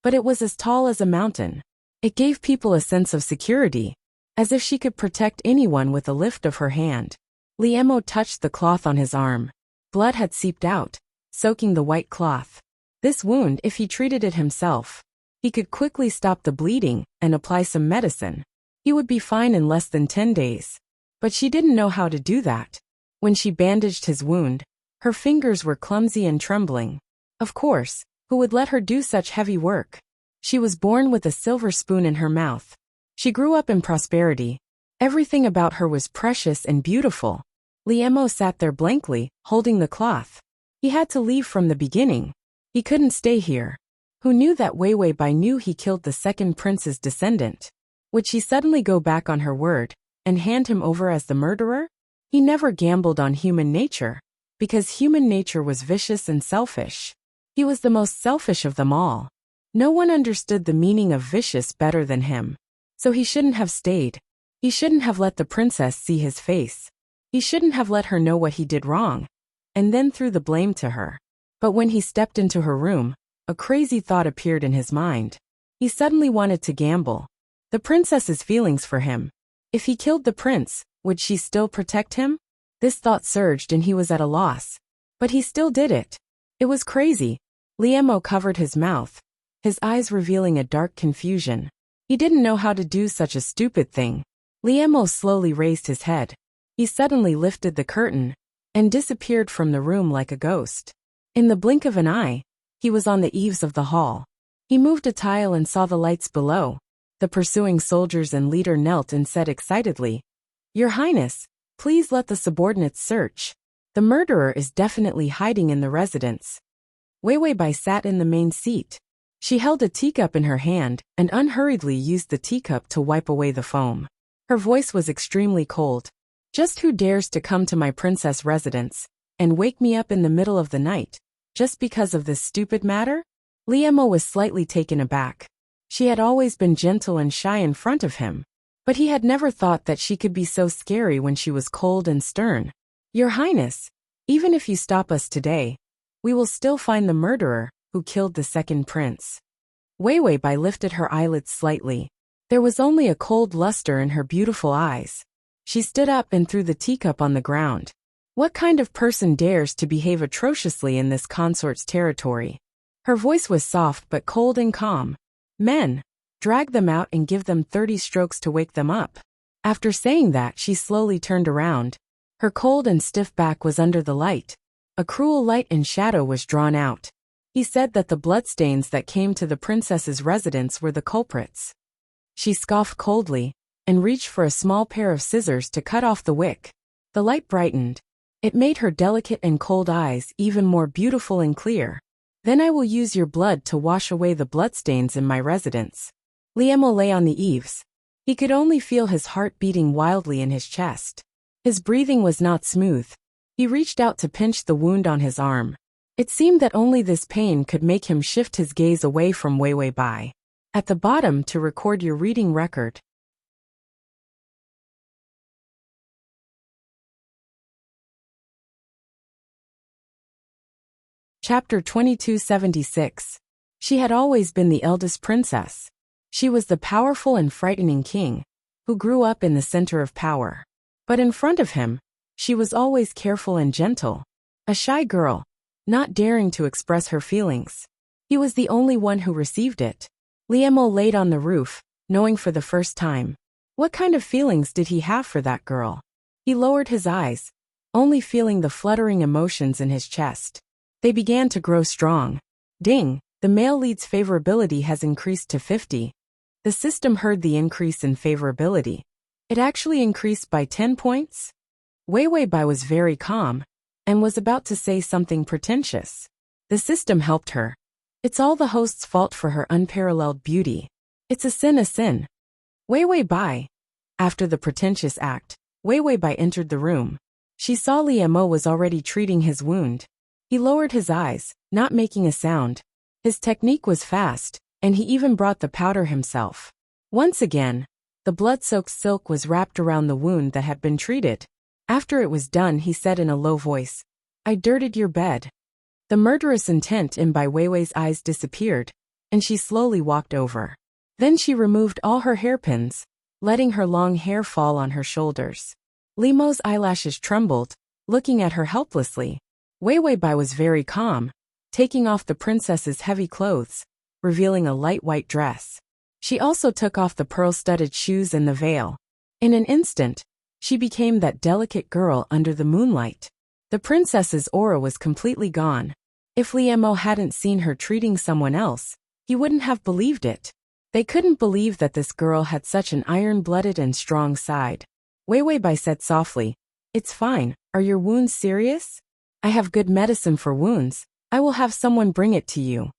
but it was as tall as a mountain. It gave people a sense of security, as if she could protect anyone with a lift of her hand. Limo touched the cloth on his arm. Blood had seeped out, soaking the white cloth. This wound, if he treated it himself, he could quickly stop the bleeding and apply some medicine. He would be fine in less than 10 days. But she didn't know how to do that. When she bandaged his wound, her fingers were clumsy and trembling. Of course, who would let her do such heavy work? She was born with a silver spoon in her mouth. She grew up in prosperity. Everything about her was precious and beautiful. Limo sat there blankly, holding the cloth. He had to leave from the beginning. He couldn't stay here. Who knew that Wei Bai knew he killed the second prince's descendant? Would she suddenly go back on her word and hand him over as the murderer? He never gambled on human nature, because human nature was vicious and selfish. He was the most selfish of them all. No one understood the meaning of vicious better than him. So he shouldn't have stayed. He shouldn't have let the princess see his face. He shouldn't have let her know what he did wrong, and then threw the blame to her. But when he stepped into her room, a crazy thought appeared in his mind. He suddenly wanted to gamble. The princess's feelings for him. If he killed the prince, would she still protect him? This thought surged and he was at a loss. But he still did it. It was crazy. Limo covered his mouth, his eyes revealing a dark confusion. He didn't know how to do such a stupid thing. Limo slowly raised his head. He suddenly lifted the curtain and disappeared from the room like a ghost. In the blink of an eye, he was on the eaves of the hall. He moved a tile and saw the lights below. The pursuing soldiers and leader knelt and said excitedly, "Your Highness, please let the subordinates search. The murderer is definitely hiding in the residence." Wei Bai sat in the main seat. She held a teacup in her hand and unhurriedly used the teacup to wipe away the foam. Her voice was extremely cold. "Just who dares to come to my princess residence and wake me up in the middle of the night, just because of this stupid matter?" Limo was slightly taken aback. She had always been gentle and shy in front of him, but he had never thought that she could be so scary when she was cold and stern. "Your Highness, even if you stop us today, we will still find the murderer," who killed the second prince. Wei Wei Bai lifted her eyelids slightly. There was only a cold luster in her beautiful eyes. She stood up and threw the teacup on the ground. What kind of person dares to behave atrociously in this consort's territory? Her voice was soft but cold and calm. Men, drag them out and give them 30 strokes to wake them up. After saying that, she slowly turned around. Her cold and stiff back was under the light. A cruel light and shadow was drawn out. He said that the bloodstains that came to the princess's residence were the culprits. She scoffed coldly and reached for a small pair of scissors to cut off the wick. The light brightened. It made her delicate and cold eyes even more beautiful and clear. Then I will use your blood to wash away the bloodstains in my residence. Liemo lay on the eaves. He could only feel his heart beating wildly in his chest. His breathing was not smooth. He reached out to pinch the wound on his arm. It seemed that only this pain could make him shift his gaze away from Wei Wei Bai. At the bottom to record your reading record. Chapter 2276. She had always been the eldest princess. She was the powerful and frightening king, who grew up in the center of power. But in front of him, she was always careful and gentle. A shy girl, not daring to express her feelings. He was the only one who received it. Liemo laid on the roof, knowing for the first time. What kind of feelings did he have for that girl? He lowered his eyes, only feeling the fluttering emotions in his chest. They began to grow strong. Ding, the male lead's favorability has increased to 50. The system heard the increase in favorability. It actually increased by 10 points? Wei Wei Bai was very calm, and was about to say something pretentious. The system helped her. It's all the host's fault for her unparalleled beauty. It's a sin. Wei Wei Bai. After the pretentious act, Wei Wei Bai entered the room. She saw Liemo was already treating his wound. He lowered his eyes, not making a sound. His technique was fast, and he even brought the powder himself. Once again, the blood-soaked silk was wrapped around the wound that had been treated. After it was done, he said in a low voice, "I dirtied your bed." The murderous intent in Bai Weiwei's eyes disappeared, and she slowly walked over. Then she removed all her hairpins, letting her long hair fall on her shoulders. Limo's eyelashes trembled, looking at her helplessly. Wei Wei Bai was very calm, taking off the princess's heavy clothes, revealing a light white dress. She also took off the pearl-studded shoes and the veil. In an instant, she became that delicate girl under the moonlight. The princess's aura was completely gone. If Liemo hadn't seen her treating someone else, he wouldn't have believed it. They couldn't believe that this girl had such an iron-blooded and strong side. Wei Wei Bai said softly, "It's fine. Are your wounds serious? I have good medicine for wounds. I will have someone bring it to you."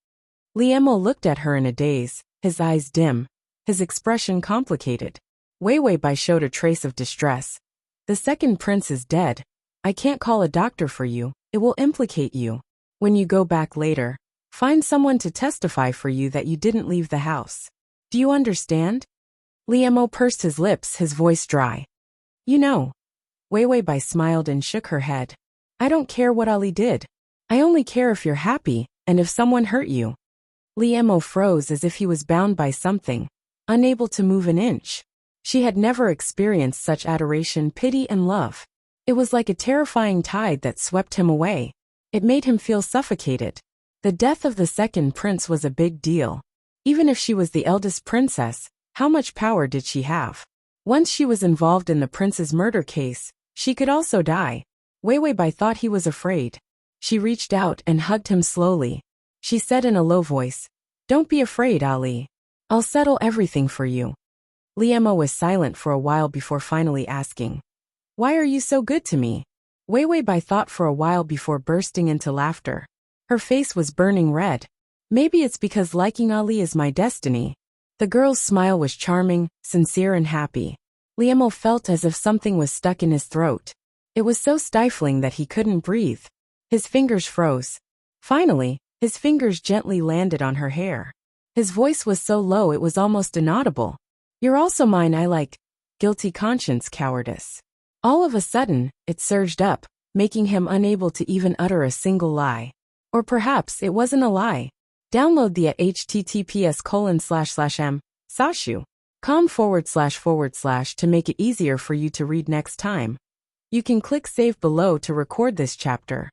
Liemo looked at her in a daze, his eyes dim, his expression complicated. Wei Wei Bai showed a trace of distress. "The second prince is dead. I can't call a doctor for you. It will implicate you. When you go back later, find someone to testify for you that you didn't leave the house. Do you understand?" Liemo pursed his lips, his voice dry. "You know." Wei Wei Bai smiled and shook her head. "I don't care what Ali did. I only care if you're happy, and if someone hurt you." Liemo froze as if he was bound by something, unable to move an inch. She had never experienced such adoration, pity, and love. It was like a terrifying tide that swept him away. It made him feel suffocated. The death of the second prince was a big deal. Even if she was the eldest princess, how much power did she have? Once she was involved in the prince's murder case, she could also die. Wei Wei Bai thought he was afraid. She reached out and hugged him slowly. She said in a low voice, "Don't be afraid, Ali. I'll settle everything for you." Liemo was silent for a while before finally asking, "Why are you so good to me?" Wei Wei Bai thought for a while before bursting into laughter. Her face was burning red. "Maybe it's because liking Ali is my destiny." The girl's smile was charming, sincere and happy. Liemo felt as if something was stuck in his throat. It was so stifling that he couldn't breathe. His fingers froze. Finally, his fingers gently landed on her hair. His voice was so low it was almost inaudible. "You're also mine, I like." Guilty conscience, cowardice. All of a sudden, it surged up, making him unable to even utter a single lie. Or perhaps it wasn't a lie. Download the at https://m/sashu.com// to make it easier for you to read next time. You can click save below to record this chapter.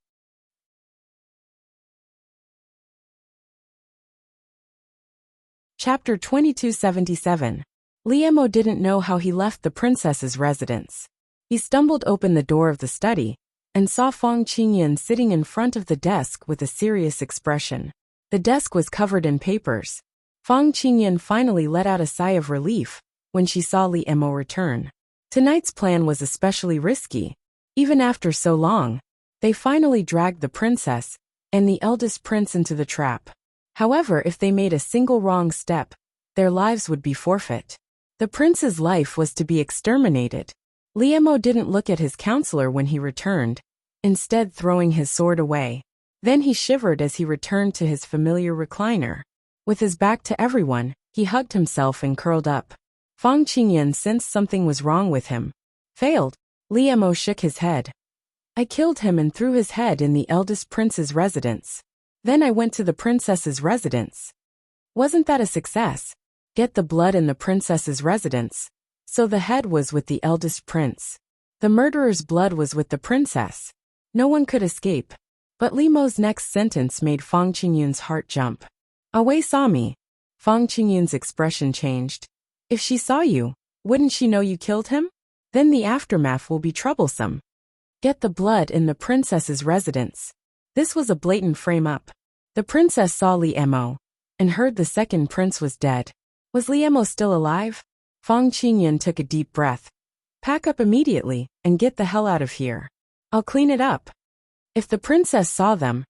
Chapter 2277. Liemo didn't know how he left the princess's residence. He stumbled open the door of the study and saw Fang Qingyan sitting in front of the desk with a serious expression. The desk was covered in papers. Fang Qingyan finally let out a sigh of relief when she saw Liemo return. Tonight's plan was especially risky. Even after so long, they finally dragged the princess and the eldest prince into the trap. However, if they made a single wrong step, their lives would be forfeit. The prince's life was to be exterminated. Liemo didn't look at his counselor when he returned, instead throwing his sword away. Then he shivered as he returned to his familiar recliner. With his back to everyone, he hugged himself and curled up. Fang Qingyan sensed something was wrong with him. Failed. Liemo shook his head. I killed him and threw his head in the eldest prince's residence. Then I went to the princess's residence. Wasn't that a success? Get the blood in the princess's residence. So the head was with the eldest prince. The murderer's blood was with the princess. No one could escape. But Liemo's next sentence made Fang Qingyan's heart jump. Awei saw me. Fang Qingyan's expression changed. If she saw you, wouldn't she know you killed him? Then the aftermath will be troublesome. Get the blood in the princess's residence. This was a blatant frame-up. The princess saw Liemo and heard the second prince was dead. Was Liemo still alive? Fang Qingyan took a deep breath. Pack up immediately and get the hell out of here. I'll clean it up. If the princess saw them,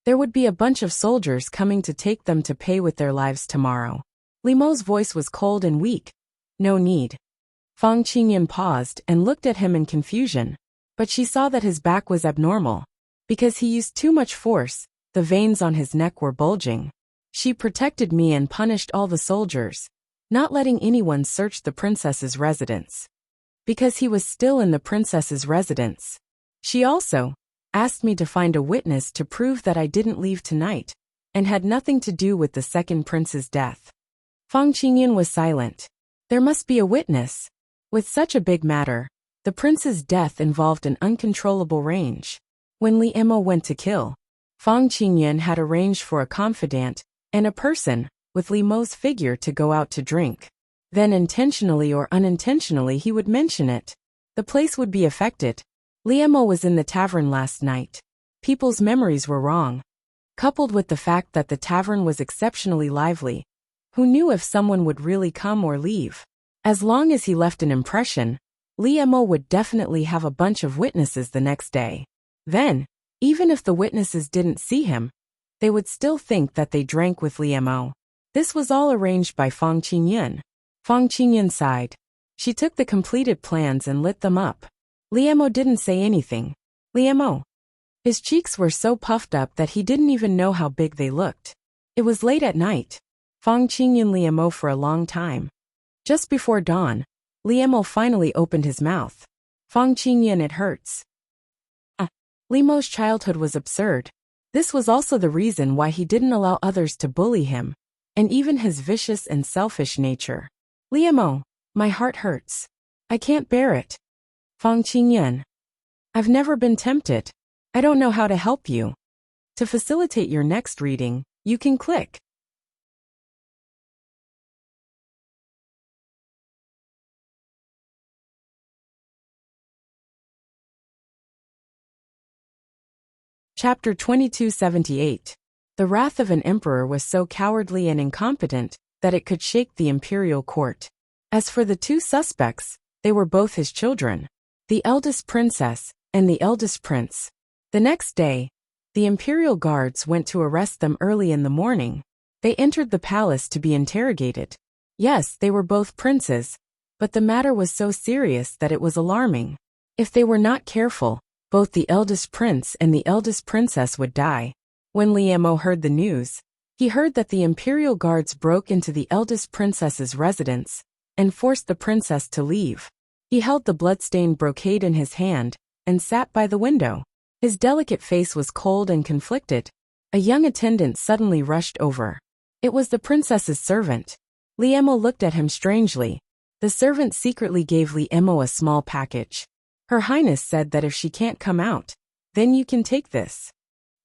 there would be a bunch of soldiers coming to take them to pay with their lives tomorrow. Liemo's voice was cold and weak. No need. Fang Qingyan paused and looked at him in confusion, but she saw that his back was abnormal. Because he used too much force, the veins on his neck were bulging. She protected me and punished all the soldiers, not letting anyone search the princess's residence. Because he was still in the princess's residence. She also asked me to find a witness to prove that I didn't leave tonight, and had nothing to do with the second prince's death. Fang Qingyan was silent. There must be a witness. With such a big matter, the prince's death involved an uncontrollable rage. When Liemo went to kill, Fang Qingyan had arranged for a confidant and a person with Liemo's figure to go out to drink. Then intentionally or unintentionally he would mention it. The place would be affected. Liemo was in the tavern last night. People's memories were wrong. Coupled with the fact that the tavern was exceptionally lively, who knew if someone would really come or leave? As long as he left an impression, Liemo would definitely have a bunch of witnesses the next day. Then, even if the witnesses didn't see him, they would still think that they drank with Liemo. This was all arranged by Fang Qingyan. Fang Qingyan sighed. She took the completed plans and lit them up. Liemo didn't say anything. Liemo. His cheeks were so puffed up that he didn't even know how big they looked. It was late at night. Fang Qingyan Liemo for a long time. Just before dawn, Liemo finally opened his mouth. Fang Qingyan, it hurts. Liemo's childhood was absurd. This was also the reason why he didn't allow others to bully him, and even his vicious and selfish nature. Liemo, my heart hurts. I can't bear it. Fang Qingyan. I've never been tempted. I don't know how to help you. To facilitate your next reading, you can click Chapter 2278. The wrath of an emperor was so cowardly and incompetent that it could shake the imperial court. As for the two suspects, they were both his children, the eldest princess and the eldest prince. The next day, the imperial guards went to arrest them early in the morning. They entered the palace to be interrogated. Yes, they were both princes, but the matter was so serious that it was alarming. If they were not careful, both the eldest prince and the eldest princess would die. When Liemo heard the news, he heard that the imperial guards broke into the eldest princess's residence and forced the princess to leave. He held the bloodstained brocade in his hand and sat by the window. His delicate face was cold and conflicted, A young attendant suddenly rushed over. It was the princess's servant. Liemo looked at him strangely. The servant secretly gave Liemo a small package. Her Highness said that if she can't come out, then you can take this.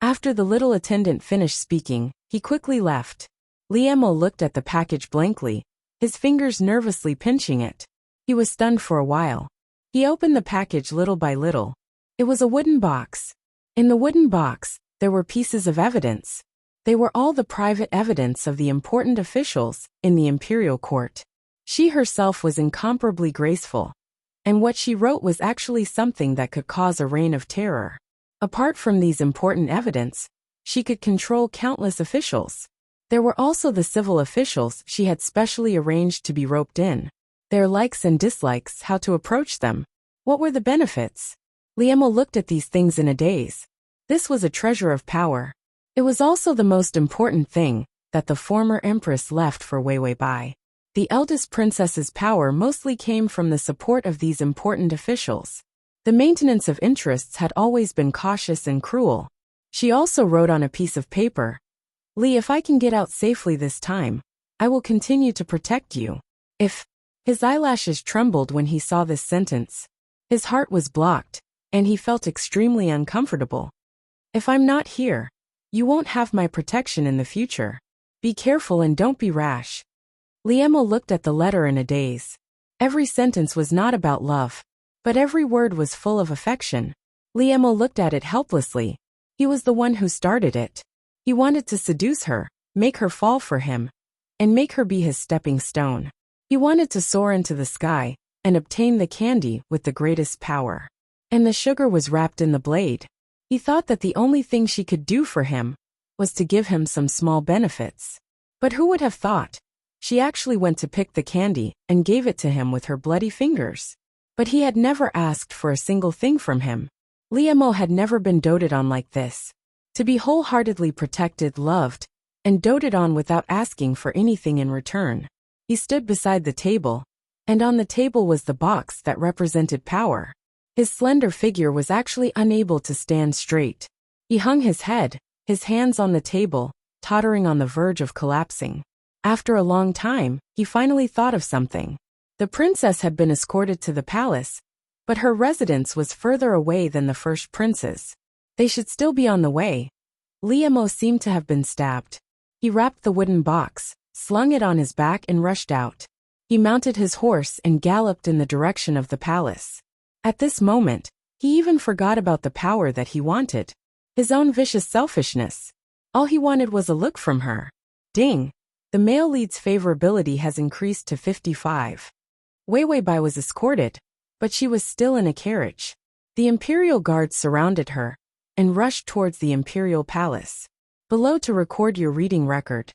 After the little attendant finished speaking, he quickly left. Liemo looked at the package blankly, his fingers nervously pinching it. He was stunned for a while. He opened the package little by little. It was a wooden box. In the wooden box, there were pieces of evidence. They were all the private evidence of the important officials in the imperial court. She herself was incomparably graceful, and what she wrote was actually something that could cause a reign of terror. Apart from these important evidence, she could control countless officials. There were also the civil officials she had specially arranged to be roped in. Their likes and dislikes, how to approach them. What were the benefits? Liemo looked at these things in a daze. This was a treasure of power. It was also the most important thing that the former empress left for Wei Bai. The eldest princess's power mostly came from the support of these important officials. The maintenance of interests had always been cautious and cruel. She also wrote on a piece of paper, "Li, if I can get out safely this time, I will continue to protect you. If..." His eyelashes trembled when he saw this sentence. His heart was blocked, and he felt extremely uncomfortable. "If I'm not here, you won't have my protection in the future. Be careful and don't be rash." Liemo looked at the letter in a daze. Every sentence was not about love, but every word was full of affection. Liemo looked at it helplessly. He was the one who started it. He wanted to seduce her, make her fall for him, and make her be his stepping stone. He wanted to soar into the sky and obtain the candy with the greatest power. And the sugar was wrapped in the blade. He thought that the only thing she could do for him was to give him some small benefits. But who would have thought? She actually went to pick the candy and gave it to him with her bloody fingers. But he had never asked for a single thing from him. Liemo had never been doted on like this. To be wholeheartedly protected, loved, and doted on without asking for anything in return. He stood beside the table, and on the table was the box that represented power. His slender figure was actually unable to stand straight. He hung his head, his hands on the table, tottering on the verge of collapsing. After a long time, he finally thought of something. The princess had been escorted to the palace, but her residence was further away than the first prince's. They should still be on the way. Liemo seemed to have been stabbed. He wrapped the wooden box, slung it on his back and rushed out. He mounted his horse and galloped in the direction of the palace. At this moment, he even forgot about the power that he wanted. His own vicious selfishness. All he wanted was a look from her. Ding! The male lead's favorability has increased to 55. Wei Bai was escorted, but she was still in a carriage. The imperial guards surrounded her and rushed towards the imperial palace. Below to record your reading record.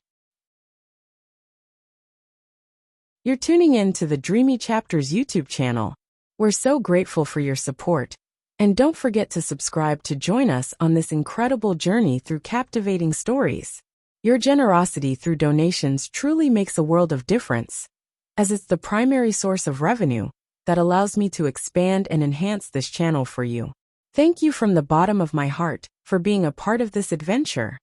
You're tuning in to the Dreamy Chapters YouTube channel. We're so grateful for your support. And don't forget to subscribe to join us on this incredible journey through captivating stories. Your generosity through donations truly makes a world of difference, as it's the primary source of revenue that allows me to expand and enhance this channel for you. Thank you from the bottom of my heart for being a part of this adventure.